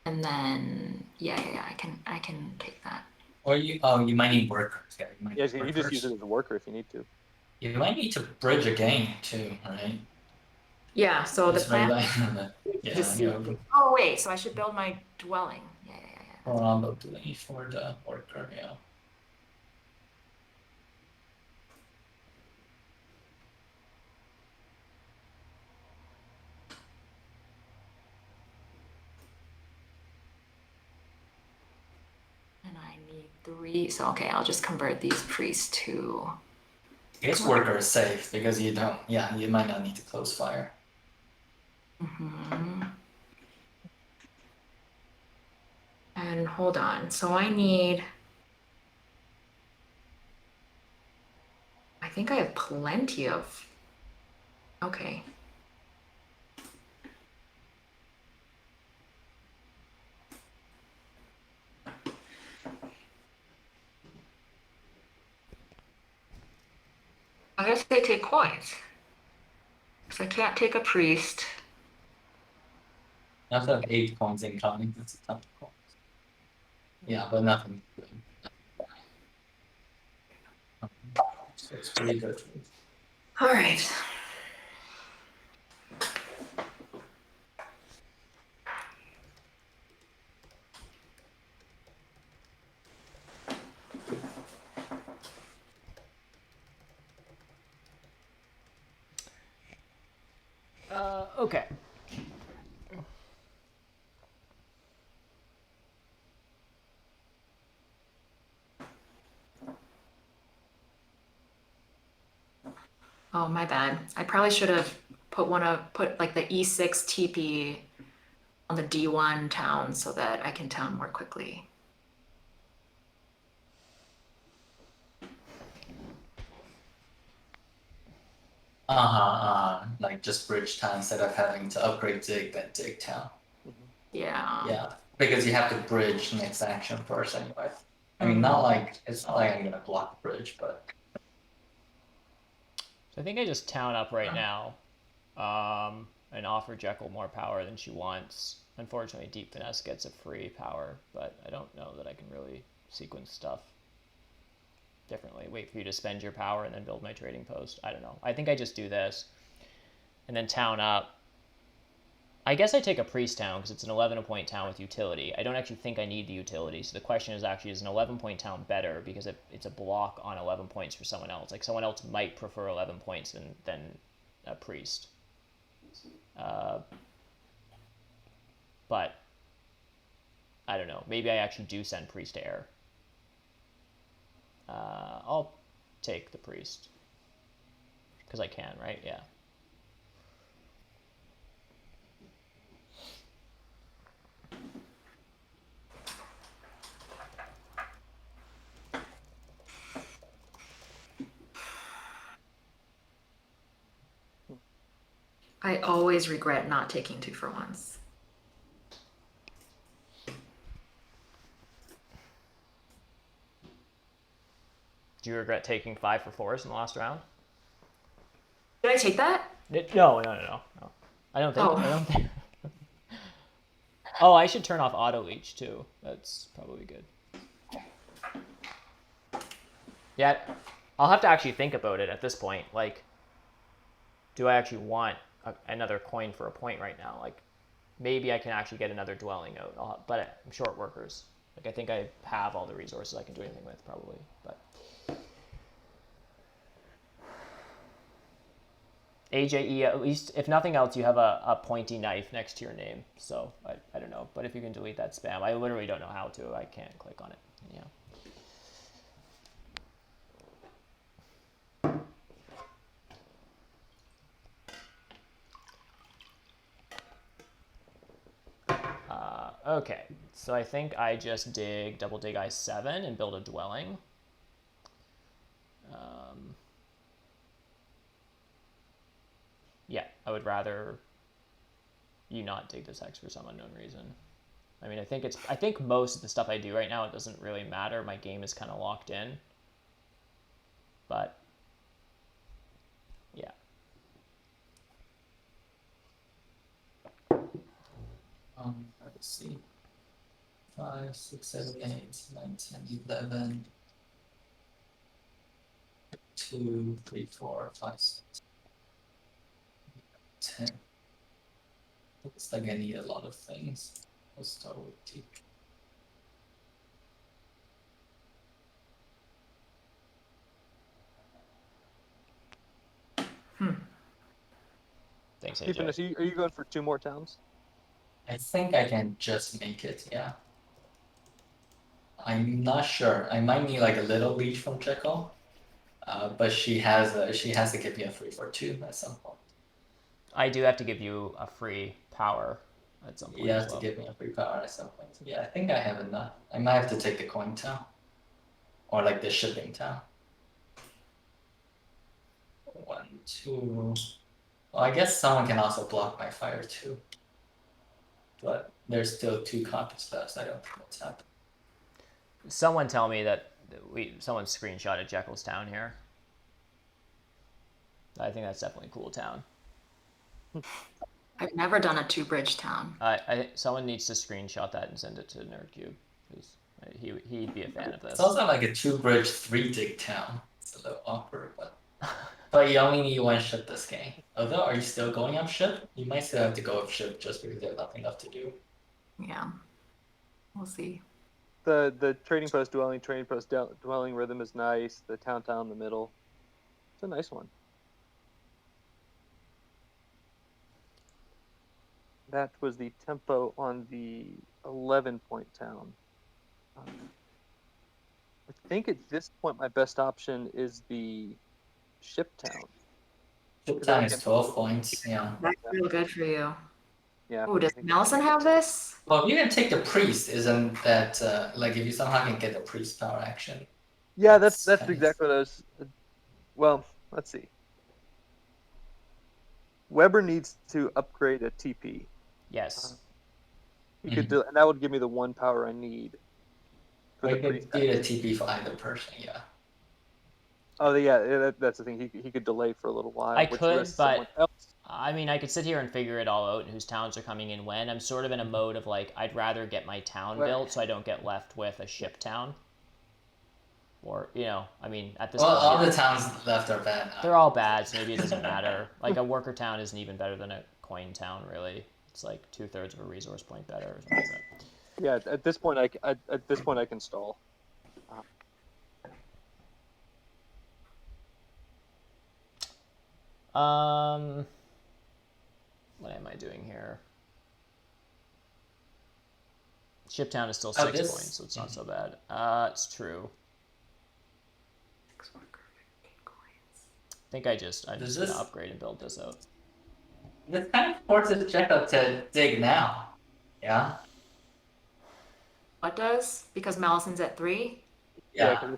and then yeah. I can take that. Or you might need workers. Yeah, you might Yeah, need you just use it as a worker if you need to. You might need to bridge a game too, right? Yeah. So Just the plan. yeah, you Oh wait. So I should build my dwelling. Yeah. probably for the worker, yeah. And I need 3. So okay, I'll just convert these priests to. I guess worker is safe because you don't. Yeah, you might not need to close fire. And hold on. So I need. I think I have plenty of. Okay. I guess they take coins. So I can't take a priest. I have to have 8 coins incoming. That's a ton of coins. Yeah, but nothing good. So it's pretty good. All right. Okay. Oh, my bad. I probably should have put like the E6 TP on the D1 town so that I can town more quickly. Like just bridge town instead of having to upgrade dig, then dig town. Yeah. Yeah, because you have to bridge next action first anyway. I mean, not like it's not like I'm gonna block the bridge, but So I think I just town up right now, and offer Jekyll more power than she wants. Unfortunately, DeepFinesse gets a free power, but I don't know that I can really sequence stuff differently. Wait for you to spend your power and then build my trading post. I don't know. I think I just do this and then town up. I guess I take a priest town because it's an 11-point town with utility. I don't actually think I need the utility. So the question is actually, is an 11-point town better because it's a block on 11 points for someone else? Like someone else might prefer 11 points than a priest. But I don't know. Maybe I actually do send priest to air. I'll take the priest because I can, right? Yeah. I always regret not taking 2-for-1s. Do you regret taking 5-for-4s in the last round? Did I take that? No. I don't think. Oh. I don't think. Oh, I should turn off auto leech too. That's probably good. Yeah, I'll have to actually think about it at this point. Like, do I actually want another coin for a point right now? Like, maybe I can actually get another dwelling out, but I'm short workers. Like, I think I have all the resources I can do anything with, probably. But AJE, at least, if nothing else, you have a pointy knife next to your name. So, I don't know. But if you can delete that spam, I literally don't know how to. I can't click on it. Yeah. Okay, so I think I just double dig I7 and build a dwelling. Yeah, I would rather you not dig this hex for some unknown reason. I mean, I think most of the stuff I do right now, it doesn't really matter. My game is kind of locked in. But, yeah. Let's see. 5, 6, 7, 8, 9, 10, 11. 2, 3, 4, 5, 6, 10. Looks like I need a lot of things. We'll start with T. Thanks, AJ. DeepFinesse, are you going for 2 more towns? I think I can just make it, yeah. I'm not sure. I might need like a little leech from Jekyll. But she has to give me a 3/2 at some point. I do have to give you a free power at some point. You have to give me a free power at some point. Yeah, I think I have enough. I might have to take the coin town. Or like the shipping town. 1, 2. Well, I guess someone can also block my fire too. But there's still 2 copies left. I don't think what's happening. Someone tell me that someone screenshotted Jekyll's town here. I think that's definitely a cool town. I've never done a 2-bridge town. Someone needs to screenshot that and send it to Nerdcube. Because he'd be a fan of this. It's also like a 2-bridge 3-dig town. It's a little awkward, but you only need 1 ship this game. Although, are you still going up ship? You might still have to go up ship just because there's nothing left to do. Yeah. We'll see. The trading post dwelling rhythm is nice. The town in the middle. It's a nice one. That was the tempo on the 11-point town. I think at this point my best option is the ship town. Ship town is 12 points, yeah. That's real good for you. Yeah. Oh, does Mellison have this? Well, if you can take the priest, isn't that like if you somehow can get the priest power action? Yeah, that's That's exactly what I was. Well, let's see. Weber needs to upgrade a TP. Yes. He could do, and that would give me the 1 power I need. Or you could do the TP for either person, yeah. Oh yeah, that's the thing. He could delay for a little while. I could, but I mean, I could sit here and figure it all out and whose towns are coming in when. I'm sort of in a mode of like, I'd rather get my town built so I don't get left with a ship town. Or, I mean, at this point... Well, all the towns left are bad now. They're all bad, so maybe it doesn't matter. Like, a worker town isn't even better than a coin town, really. It's like 2/3 of a resource point better or something like that. Yeah, at this point, I can stall. What am I doing here? Shiptown is still 6 points, so it's not so bad. It's true. I think I'm just gonna upgrade and build this out. This kind of forces Jekyll to dig now. Yeah? What does? Because Mellison's at 3? Yeah.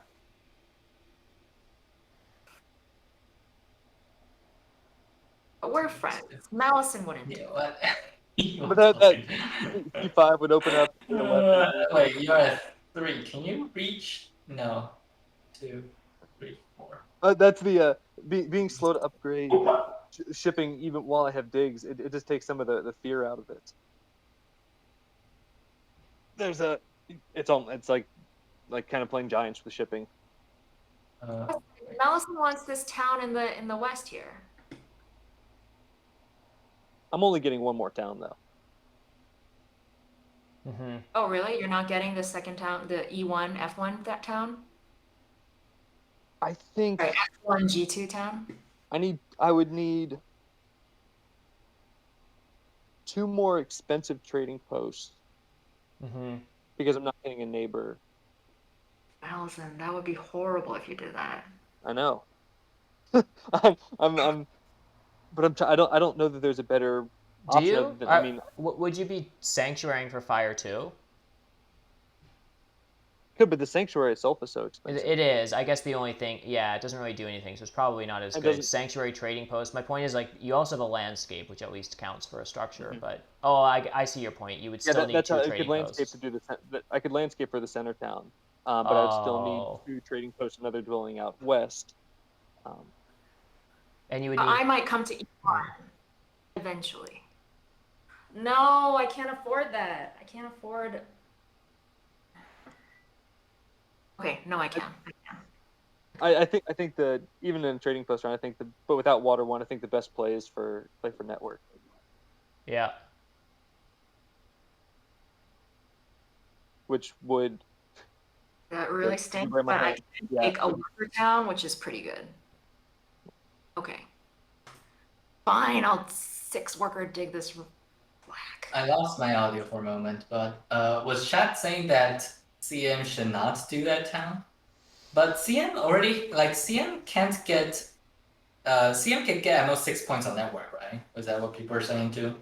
But we're friends. Mellison wouldn't do Yeah, it. what? But that C5 would open up E11. Wait, you're at 3. Can you reach? No. 2, 3, 4. That's the being slow to upgrade, shipping even while I have digs. It just takes some of the fear out of it. It's like kind of playing giants with shipping. Mellison wants this town in the west here. I'm only getting one more town though. Mm-hmm. Oh, really? You're not getting the second town, the E1, F1 that town? I think Sorry, F1, G2 town? I would need 2 more expensive trading posts Mm-hmm. because I'm not getting a neighbor. Mellison, that would be horrible if you did that. I know. But I don't know that there's a better Do option. you? I mean, Would you be sanctuarying for fire too? but the sanctuary itself is so expensive. It is. I guess the only thing, yeah, it doesn't really do anything, so it's probably not as It good. doesn't- Sanctuary trading post. My point is, like, you also have a landscape, which at least counts for a structure. Mhm. But I see your point. You would still need that's two how I trading could landscape posts. to do I could landscape for the center town, but I would still Oh. need 2 trading posts, another dwelling out west. And you would need. I might come to E1 eventually. No, I can't afford that. I can't afford. Okay, no, I can. I think that even in trading post round, but without water one, I think the best play is play for network. Yeah. Which would That really That's stinks, where my but I head- can yeah. take a worker town, which is pretty good. Okay. Fine, I'll 6 worker dig this black. I lost my audio for a moment, but was chat saying that CM should not do that town? But CM already, like, CM can't get, CM can get at most 6 points on network, right? Was that what people are saying too?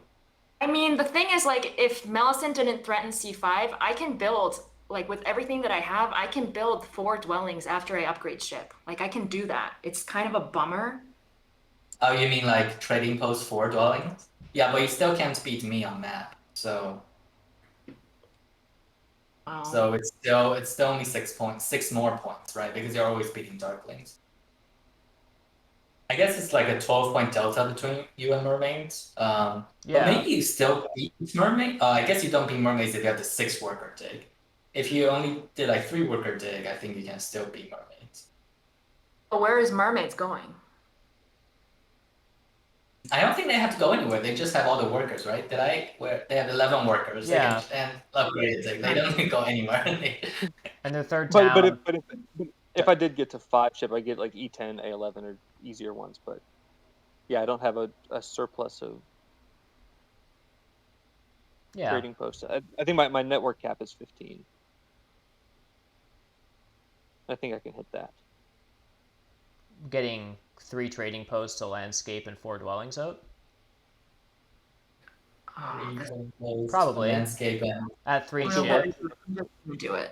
I mean, the thing is, like, if Mellison didn't threaten C5, I can build, like, with everything that I have, I can build 4 dwellings after I upgrade ship. Like, I can do that. It's kind of a bummer. Oh, you mean like trading post 4 dwellings? Yeah, but you still can't beat me on map, so it's still only 6 points, 6 more points, right? Because you're always beating Darklings. I guess it's like a 12-point delta between you and Mermaids. But maybe you still beat Mermaid. I guess you don't beat Mermaids if you have the 6 worker dig. If you only did like 3 worker dig, I think you can still beat Mermaids. But where is Mermaids going? I don't think they have to go anywhere. They just have all the workers, right? They have 11 workers. Yeah. And upgrade it. They don't go anywhere. And the third town. But if I did get to 5 ship, I get like E10, A11 or easier ones. But yeah, I don't have a surplus of trading posts. I think my network cap is 15. I think I can hit that. Getting 3 trading posts to landscape and 4 dwellings out. Probably. Landscape and At 3 Well, ship. do it.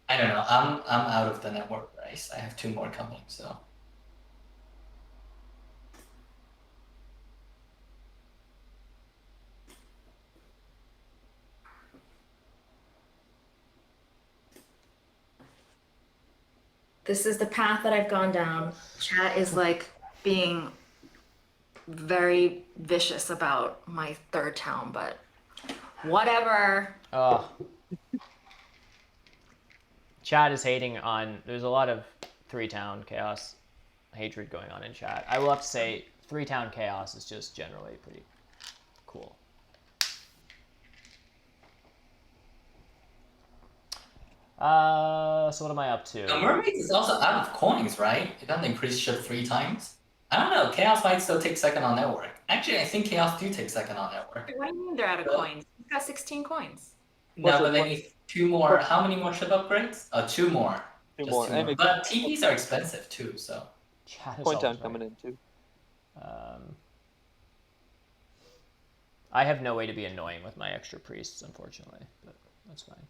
I don't know. I'm out of the network race. I have 2 more coming, so. This is the path that I've gone down. Chat is like being very vicious about my 3rd town, but whatever. Oh. Chat is hating on. There's a lot of 3-town chaos hatred going on in chat. I will have to say, 3-town chaos is just generally pretty cool. So what am I up to? Mermaids is also out of coins, right? It doesn't increase ship 3 times. I don't know. Chaos might still take second on network. Actually, I think Chaos do take second on network. What do you mean they're out of coins? You've got 16 coins. No, but they need 2 more. How many more ship upgrades? 2 more. 2 Just more. 2 more. But TPs are expensive too, so. Chat is Point always town coming in too. I have no way to be annoying with my extra priests, unfortunately, but that's fine.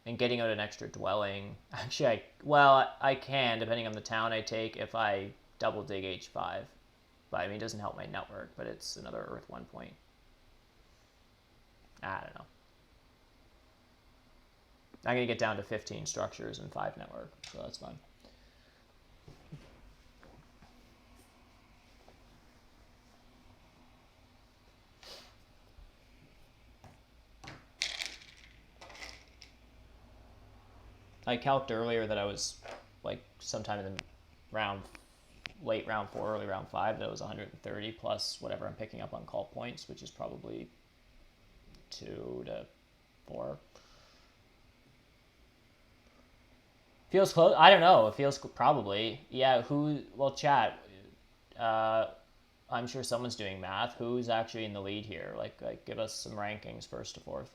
And getting out an extra dwelling. Actually, I can, depending on the town I take, if I double dig H5. But I mean, it doesn't help my network, but it's another Earth 1 point. I don't know. I'm going to get down to 15 structures and 5 network, so that's fun. I calced earlier that I was like sometime in the late round 4, early round 5, that it was 130 plus whatever I'm picking up on call points, which is probably 2 to 4. Feels close. I don't know. It feels probably. Yeah. Chat. I'm sure someone's doing math. Who's actually in the lead here? Like give us some rankings first to fourth.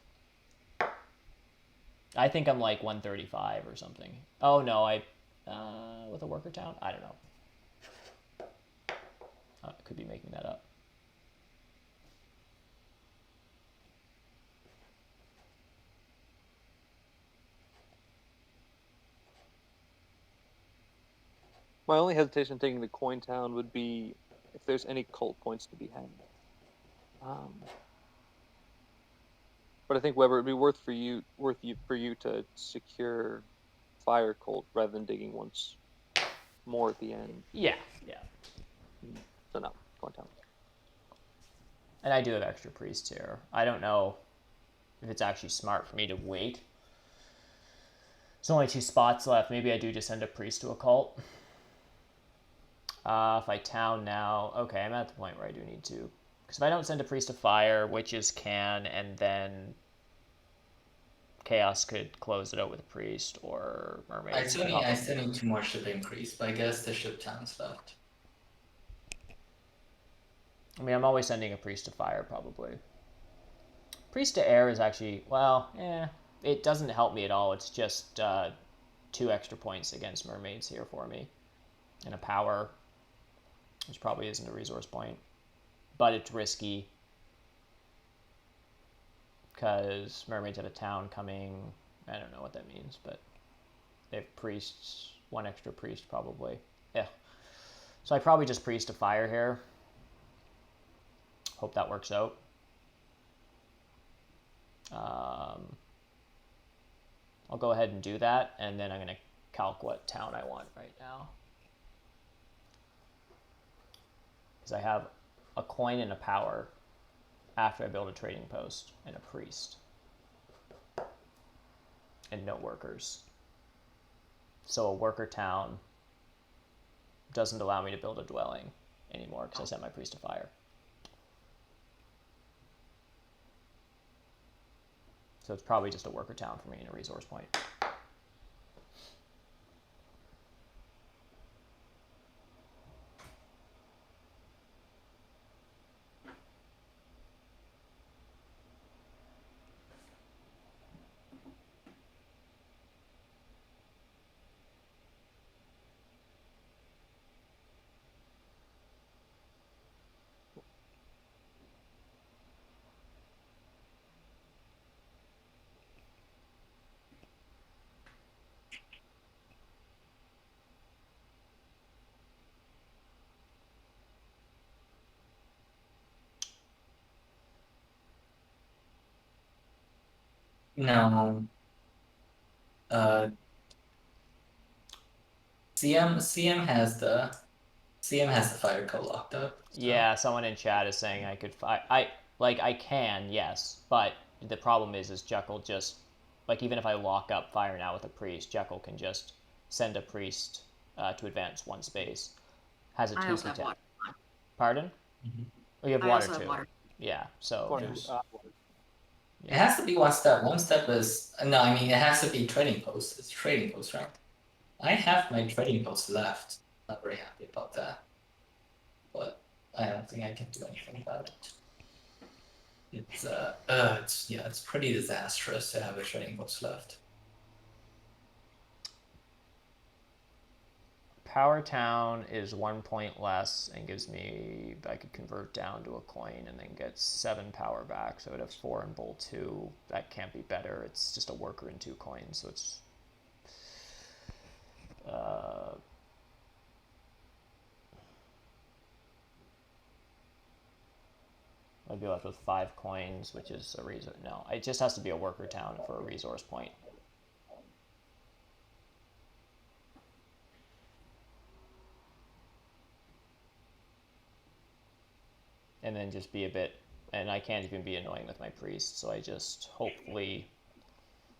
I think I'm like 135 or something. Oh no, with a worker town? I don't know. I could be making that up. My only hesitation taking the coin town would be if there's any cult points to be had. But I think Weber, it'd be worth for you to secure fire cult rather than digging once more at the end. Yeah. So no, coin town. And I do have extra priests here. I don't know if it's actually smart for me to wait. There's only 2 spots left. Maybe I do just send a priest to a cult. If I town now, okay, I'm at the point where I do need to. Because if I don't send a priest to fire, witches can, and then chaos could close it out with a priest or mermaid. I still need 2 more shipping priests, but I guess the ship town's left. I mean, I'm always sending a priest to fire, probably. Priest to air is actually, it doesn't help me at all. It's just 2 extra points against mermaids here for me. And a power, which probably isn't a resource point. But it's risky. Because mermaids have a town coming. I don't know what that means, but they have priests. 1 extra priest, probably. Yeah. So I probably just priest to fire here. Hope that works out. I'll go ahead and do that, and then I'm going to calc what town I want right now. Because I have a coin and a power after I build a trading post and a priest. And no workers. So a worker town doesn't allow me to build a dwelling anymore because I sent my priest to fire. So it's probably just a worker town for me and a resource point. No. CM has the fire code locked up. So. Yeah, someone in chat is saying I could I can, yes, but the problem is Jekyll just even if I lock up fire now with a priest, Jekyll can just send a priest to advance 1 space. Has a 2 to 10. Pardon? Mm-hmm. Oh, you have I water also too. have water. Yeah, so there's... It has to be 1 step. 1 step is no. I mean, it has to be trading post. It's trading post, right? I have my trading post left. Not very happy about that, but I don't think I can do anything about it. It's pretty disastrous to have a trading post left. Power Town is 1 point less and gives me, I could convert down to a coin and then get 7 power back. So I would have 4 in bowl 2. That can't be better. It's just a worker and 2 coins, so it's I'd be left with 5 coins, which is a resource. No, it just has to be a worker town for a resource point. And then just be a bit, and I can't even be annoying with my priest, so I just hopefully,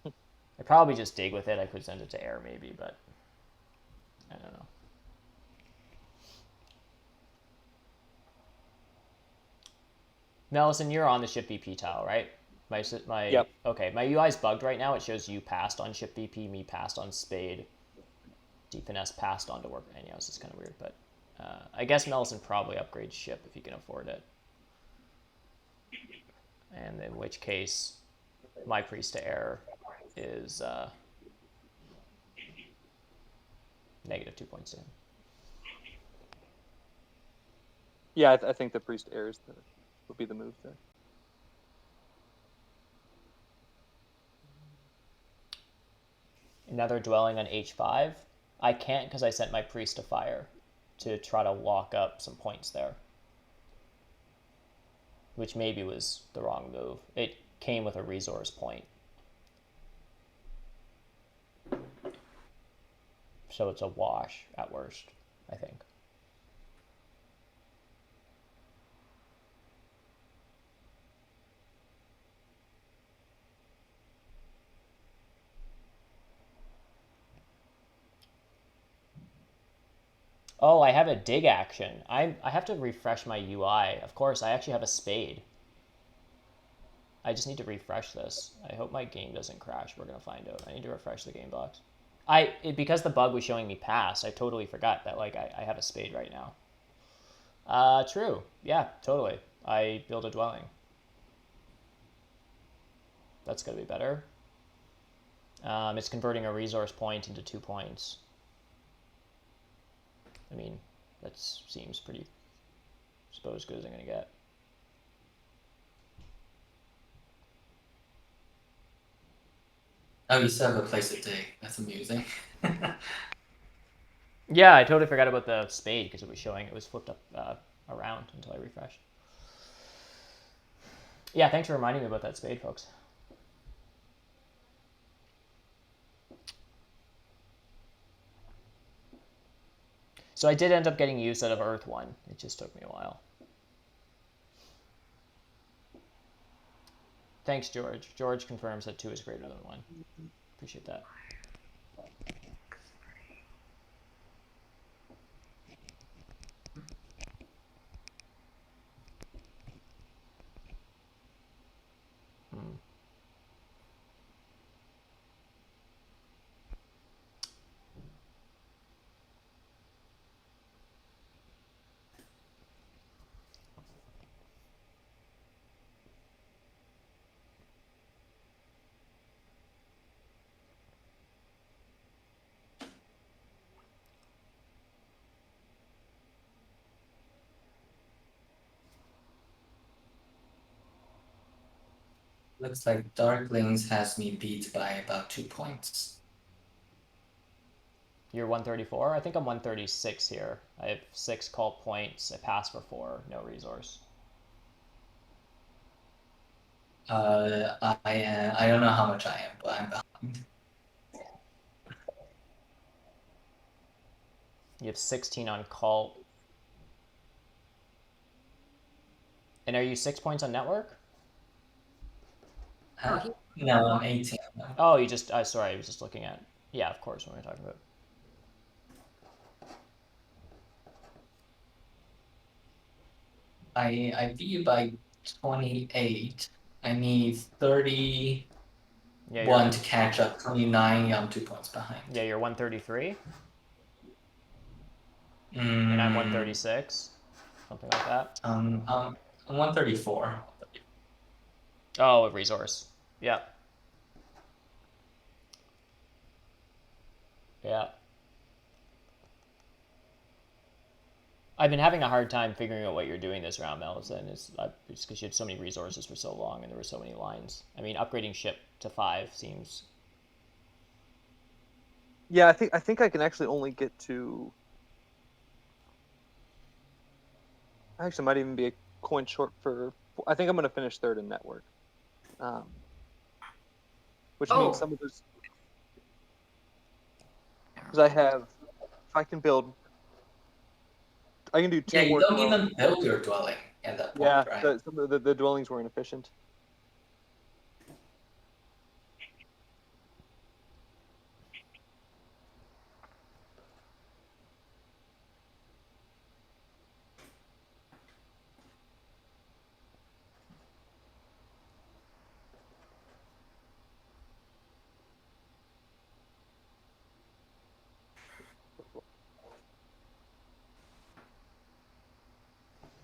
I probably just dig with it. I could send it to air maybe, but I don't know. Mellison, you're on the ship VP tile, right? Yep. Okay, my UI's bugged right now. It shows you passed on ship VP, me passed on spade, DeepFinesse passed on to work. And yeah, this is kind of weird, but I guess Mellison probably upgrades ship if he can afford it. And in which case, my priest to air is negative 2 points to him. Yeah, I think the priest airs would be the move there. Another dwelling on H5. I can't because I sent my priest to fire to try to lock up some points there, which maybe was the wrong move. It came with a resource point. So it's a wash at worst, I think. Oh, I have a dig action. I have to refresh my UI. Of course, I actually have a spade. I just need to refresh this. I hope my game doesn't crash. We're going to find out. I need to refresh the game box. Because the bug was showing me pass, I totally forgot that like I have a spade right now. True. Yeah, totally. I build a dwelling. That's going to be better. It's converting a resource point into 2 points. I mean, that seems pretty, I suppose, as good as I'm going to get. Oh, you still have a place to dig. That's amusing. Yeah, I totally forgot about the spade because it was showing it was flipped up around until I refreshed. Yeah, thanks for reminding me about that spade, folks. So I did end up getting use out of Earth 1. It just took me a while. Thanks, George. George confirms that 2 is greater than 1. Appreciate that. Looks like Darklings has me beat by about 2 points. You're 134? I think I'm 136 here. I have 6 call points. I pass for 4. No resource. I don't know how much I am, but I'm behind. You have 16 on call. And are you 6 points on network? No, I'm 18. Oh, you just, sorry, I was just looking at, yeah, of course, what am I talking about? I beat you by 28. I need 31 Yeah, to catch up. 29, I'm 2 points behind. yeah, you're 133, Mm, and I'm 136, something like that. I'm 134. Oh, a resource. Yeah. Yeah. I've been having a hard time figuring out what you're doing this round, Mellison. It's just because you had so many resources for so long and there were so many lines. I mean, upgrading ship to 5 seems... Yeah, I think I can actually only get to. I actually might even be a coin short for. I think I'm going to finish third in network, which means Oh, some of those. Because I have, if I can build, I can do two Yeah, you more don't dwellings. even build your dwelling at that point, Yeah, right? some of the dwellings were inefficient.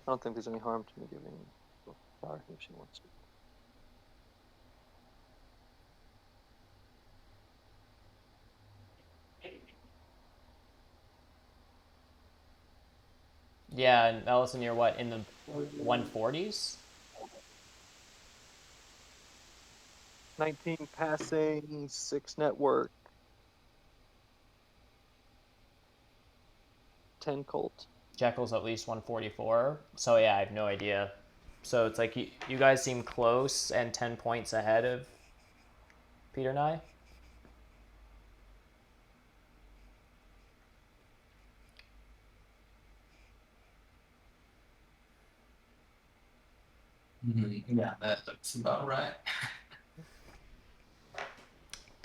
I don't think there's any harm to me giving power if she wants to. Yeah, and Mellison, you're what, in the 140s? 19 passing, 6 network, 10 cult. Jekyll's at least 144. So yeah, I have no idea. So it's like you guys seem close and 10 points ahead of Peter and I. Yeah, that looks about right.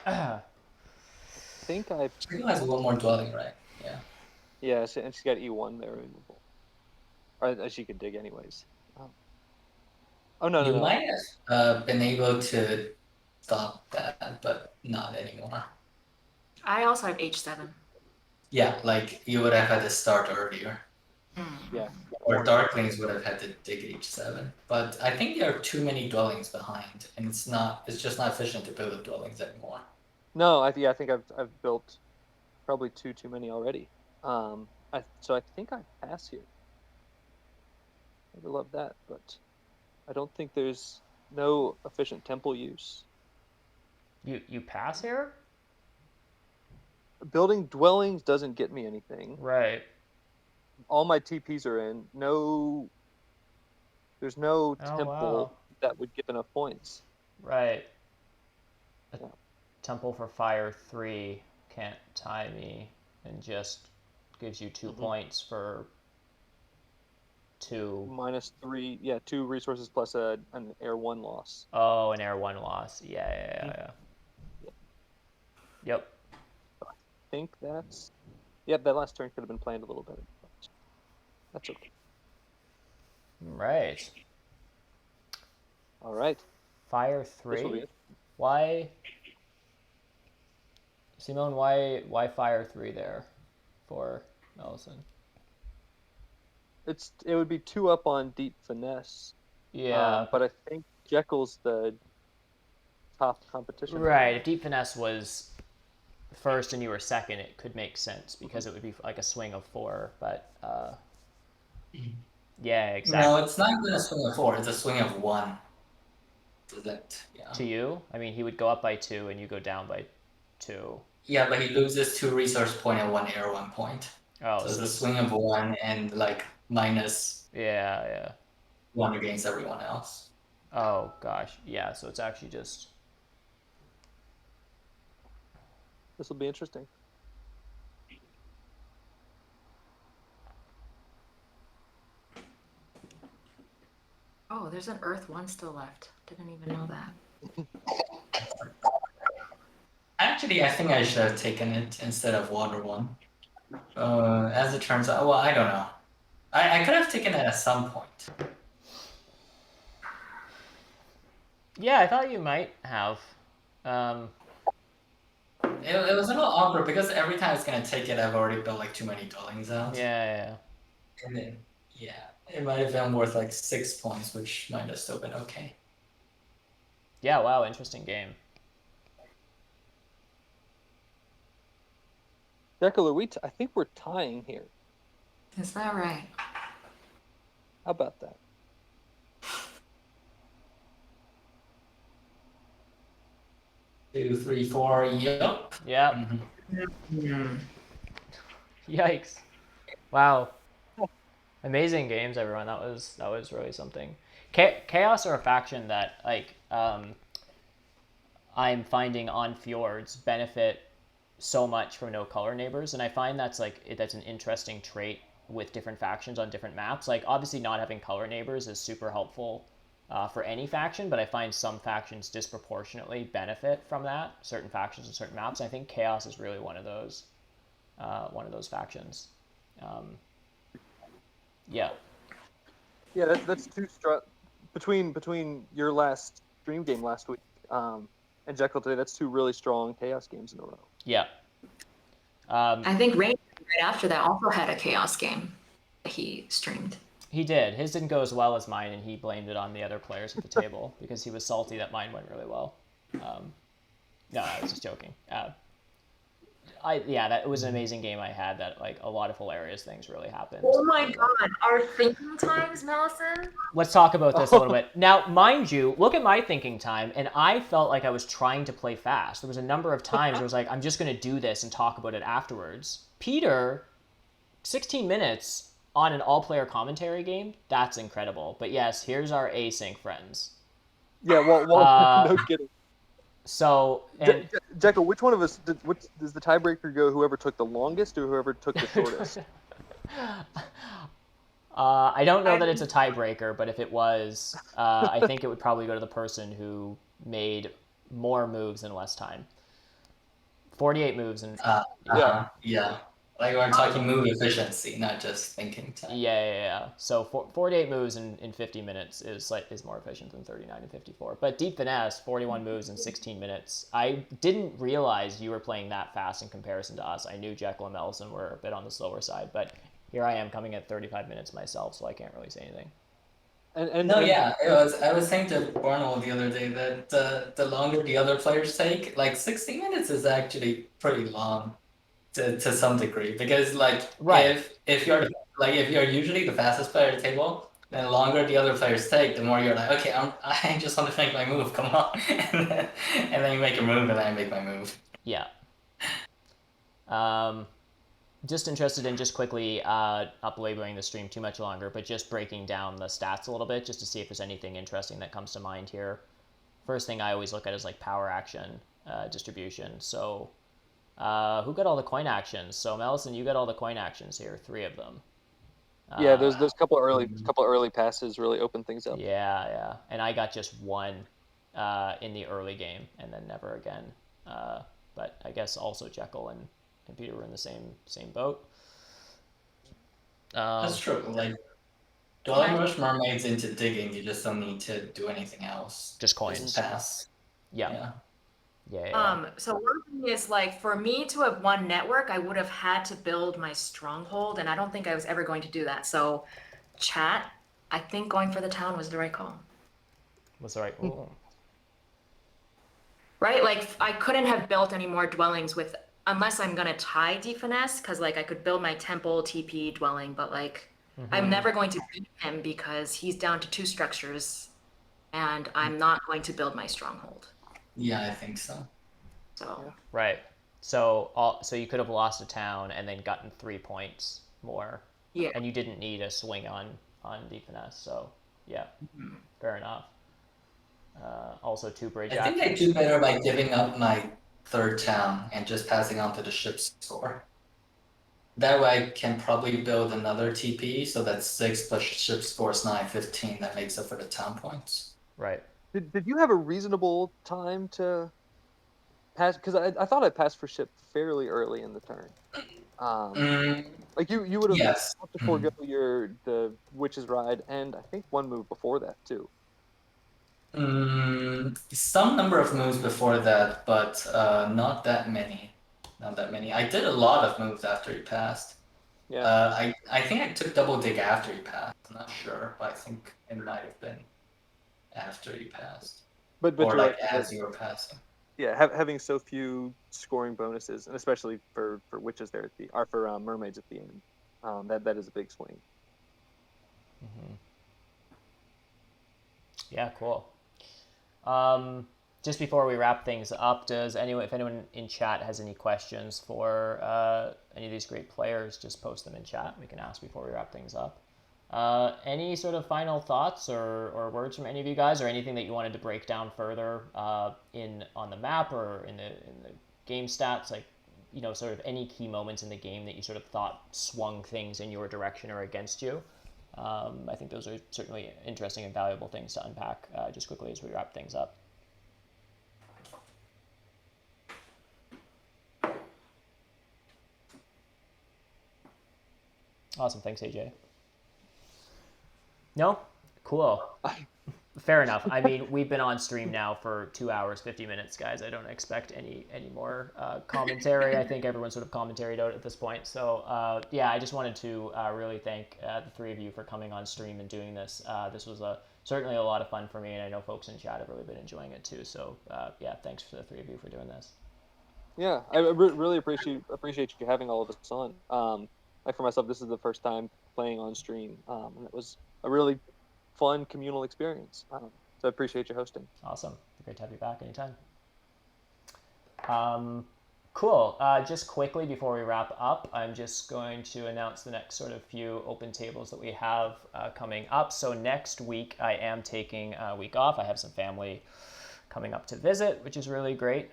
I think I. She has one more dwelling, right? Yeah. Yeah, and she's got E1 there removable. Or she could dig anyways. Oh no, You no, no. might have been able to stop that, but not anymore. I also have H7. Yeah, like you would have had to start earlier. Yeah. Or Darklings would have had to dig H7. But I think there are too many dwellings behind, and it's just not efficient to build dwellings anymore. No, I think I've built probably too many already. So I think I pass here. I would love that, but I don't think there's no efficient temple use. You pass here? Building dwellings doesn't get me anything. Right. All my TPs are in. There's no Oh temple wow. that would give enough points. Right. A Yeah. temple for fire 3 can't tie me and just gives you 2 points for 2. -3, yeah, 2 resources plus an air 1 loss. Oh, an air 1 loss. Yeah. Yep. I think that's. Yep, that last turn could have been planned a little better, but that's okay. Right. All right. Fire This will be 3? it. Why, Simone, why fire 3 there for Mellison? It would be 2 up on DeepFinesse. Yeah. But I think Jekyll's the top competition. Right. If DeepFinesse was first and you were second, it could make sense because it would be like a swing of 4. But yeah, exactly. No, it's not even a swing of 4. It's a swing of 1. Yeah. To you, I mean, he would go up by 2 and you go down by 2. Yeah, but he loses 2 resource point and 1 air 1 point. Oh, So it's a swing of 1 and like minus yeah. 1 against everyone else. Oh gosh, yeah. So it's actually just. This will be interesting. Oh, there's an Earth 1 still left. Didn't even know that. Actually, I think I should have taken it instead of water 1. As it turns out, well, I don't know. I could have taken it at some point. Yeah, I thought you might have. It was a little awkward because every time it's gonna take it, I've already built like too many dwellings out. Yeah. And then, yeah, it might have been worth like 6 points, which might have still been okay. Yeah, wow, interesting game. Jekyll, I think we're tying here. Is that right? How about that? Two, three, four. Yep. Yep. Mhm. Yikes. Wow. Amazing games, everyone. That was really something. Chaos are a faction that I'm finding on fjords benefit so much from no color neighbors, and I find that's an interesting trait with different factions on different maps. Like obviously not having color neighbors is super helpful for any faction, but I find some factions disproportionately benefit from that. Certain factions and certain maps. And I think Chaos is really one of those factions. Yeah. Yeah, that's two between your last stream game last week and Jekyll today. That's two really strong Chaos games in a row. Yeah. I think Rain right after that also had a chaos game that he streamed. He did. His didn't go as well as mine, and he blamed it on the other players at the table because he was salty that mine went really well. No, I was just joking. That was an amazing game I had. That like a lot of hilarious things really happened. Oh my god, our thinking times, Mellison. Let's talk about this a little bit. Now, mind you, look at my thinking time, and I felt like I was trying to play fast. There was a number of times where I was like, I'm just going to do this and talk about it afterwards. Peter, 16 minutes on an all-player commentary game, that's incredible. But yes, here's our async friends. Yeah, well, no kidding. So, Jekyll, which one of us does the tiebreaker go? Whoever took the longest or whoever took the shortest? I don't know that it's a tiebreaker, but if it was, I think it would probably go to the person who made more moves in less time. 48 moves and Yeah. Like we're talking move efficiency, not just thinking time. Yeah. So 48 moves in 50 minutes is more efficient than 39 and 54. But DeepFinesse, 41 moves in 16 minutes. I didn't realize you were playing that fast in comparison to us. I knew Jekyll and Mellison were a bit on the slower side, but here I am coming at 35 minutes myself, so I can't really say anything. I was saying to Bornal the other day that the longer the other players take, like 60 minutes is actually pretty long. To some degree, because if you're usually the fastest player at the table, then the longer the other players take, the more you're like, okay, I just want to make my move, come on, and then you make your move, and I make my move. Yeah. Just interested in just quickly up-labeling the stream too much longer, but just breaking down the stats a little bit just to see if there's anything interesting that comes to mind here. First thing I always look at is like power action distribution. So. Who got all the coin actions? So Mellison, you got all the coin actions here, 3 of them. Yeah, those couple early passes really open things up. Yeah, and I got just 1 in the early game, and then never again. But I guess also Jekyll and Peter were in the same boat. That's true. Like Dwelling Rush Mermaids into digging, you just don't need to do anything else. Just coins. Pass. Yeah. So one thing is like for me to have won network, I would have had to build my stronghold, and I don't think I was ever going to do that. So, chat, I think going for the town was the right call. Was the right call. Right? Like I couldn't have built any more dwellings unless I'm gonna tie DeepFinesse, because like I could build my temple, TP, dwelling, but like I'm never going to beat him because he's down to 2 structures, and I'm not going to build my stronghold. Yeah, I think so. So right. So you could have lost a town and then gotten 3 points more. Yeah. And you didn't need a swing on DeepFinesse. So yeah, fair enough. Also 2 bridge. I think I do better by giving up my 3rd town and just passing on to the ship score. That way I can probably build another TP, so that's 6 plus ship score is 9, 15. That makes up for the town points. Right. Did you have a reasonable time to pass? Because I thought I passed for ship fairly early in the turn. Like you would have had to forego the Witch's Ride, and I think 1 move before that too. Some number of moves before that, but not that many. I did a lot of moves after he passed. Yeah. I think I took double dig after he passed. I'm not sure, but I think it might have been after he passed. But or like as you were passing. Yeah, having so few scoring bonuses, and especially for witches there for mermaids at the end. that is a big swing. Mm-hmm. Yeah, cool. Just before we wrap things up, if anyone in chat has any questions for any of these great players, just post them in chat. We can ask before we wrap things up. Any sort of final thoughts or words from any of you guys, or anything that you wanted to break down further on the map or in the game stats, like, you know, sort of any key moments in the game that you sort of thought swung things in your direction or against you? I think those are certainly interesting and valuable things to unpack just quickly as we wrap things up. Awesome. Thanks, AJ. No? Cool. Fair enough. I mean, we've been on stream now for 2 hours, 50 minutes, guys. I don't expect any more commentary. I think everyone's sort of commentaried out at this point. So, yeah, I just wanted to really thank the three of you for coming on stream and doing this. This was certainly a lot of fun for me, and I know folks in chat have really been enjoying it too. So, yeah, thanks to the three of you for doing this. Yeah, I really appreciate you having all of us on. Like for myself, this is the first time playing on stream, and it was a really fun communal experience. So I appreciate you hosting. Awesome. Great to have you back anytime. Cool. Just quickly before we wrap up, I'm just going to announce the next sort of few open tables that we have coming up. So next week, I am taking a week off. I have some family coming up to visit, which is really great.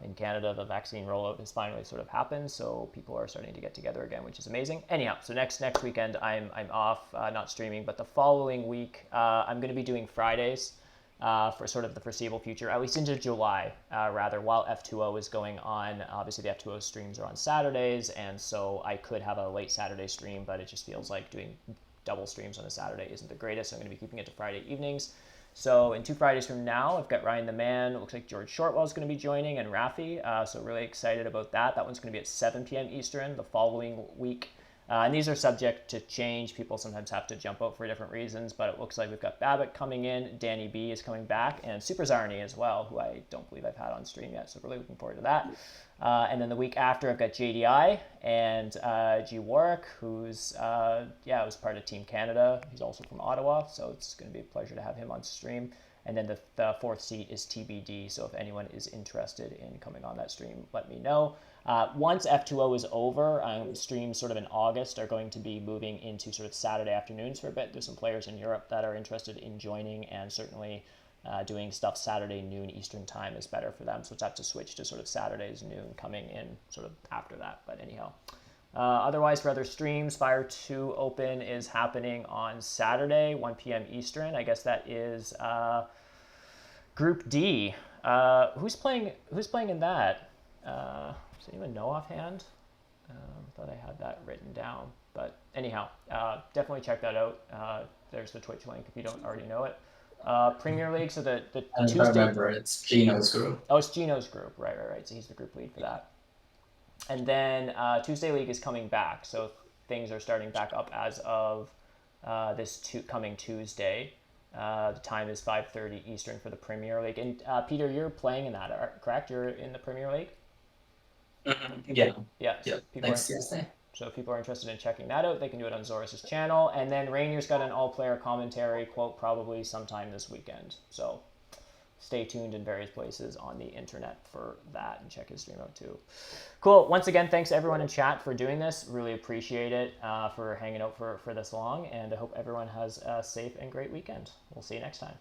In Canada, the vaccine rollout has finally sort of happened, so people are starting to get together again, which is amazing. Anyhow, so next weekend I'm off, not streaming, but the following week I'm going to be doing Fridays for sort of the foreseeable future, at least into July, rather, while F2O is going on. Obviously, the F2O streams are on Saturdays, and so I could have a late Saturday stream, but it just feels like doing double streams on a Saturday isn't the greatest, so I'm going to be keeping it to Friday evenings. So in 2 Fridays from now, I've got Ryan the Man. It looks like George Shortwell is going to be joining, and Rafi. So really excited about that. That one's going to be at 7 p.m. Eastern the following week. And these are subject to change. People sometimes have to jump out for different reasons, but it looks like we've got Babbitt coming in, Danny B is coming back, and Super Zarni as well, who I don't believe I've had on stream yet. So really looking forward to that. And then the week after, I've got JDI and G Warwick, who's, was part of Team Canada. He's also from Ottawa, so it's going to be a pleasure to have him on stream. And then the fourth seat is TBD, so if anyone is interested in coming on that stream, let me know. Once F2O is over, streams sort of in August are going to be moving into sort of Saturday afternoons for a bit. There's some players in Europe that are interested in joining, and certainly doing stuff Saturday noon Eastern time is better for them. So it's have to switch to sort of Saturdays noon coming in sort of after that. But anyhow, otherwise for other streams, Fire 2 Open is happening on Saturday, 1 p.m. Eastern. I guess that is Group D. Who's playing in that? Does anyone know offhand? Thought I had that written down. But anyhow, definitely check that out. There's the Twitch link if you don't already know it. Premier League, so the Tuesday... I remember, it's Gino's group. Oh, it's Gino's group, right. So he's the group lead for that. And then Tuesday League is coming back, so things are starting back up as of this coming Tuesday. The time is 5:30 Eastern for the Premier League. And Peter, you're playing in that, correct? You're in the Premier League? Mm-hmm. Yeah. Yeah. So next Tuesday. So if people are interested in checking that out, they can do it on Zorus' channel. And then Rainier's got an all-player commentary, quote, probably sometime this weekend. So stay tuned in various places on the internet for that, and check his stream out too. Cool. Once again, thanks to everyone in chat for doing this. Really appreciate it, for hanging out for this long. And I hope everyone has a safe and great weekend. We'll see you next time.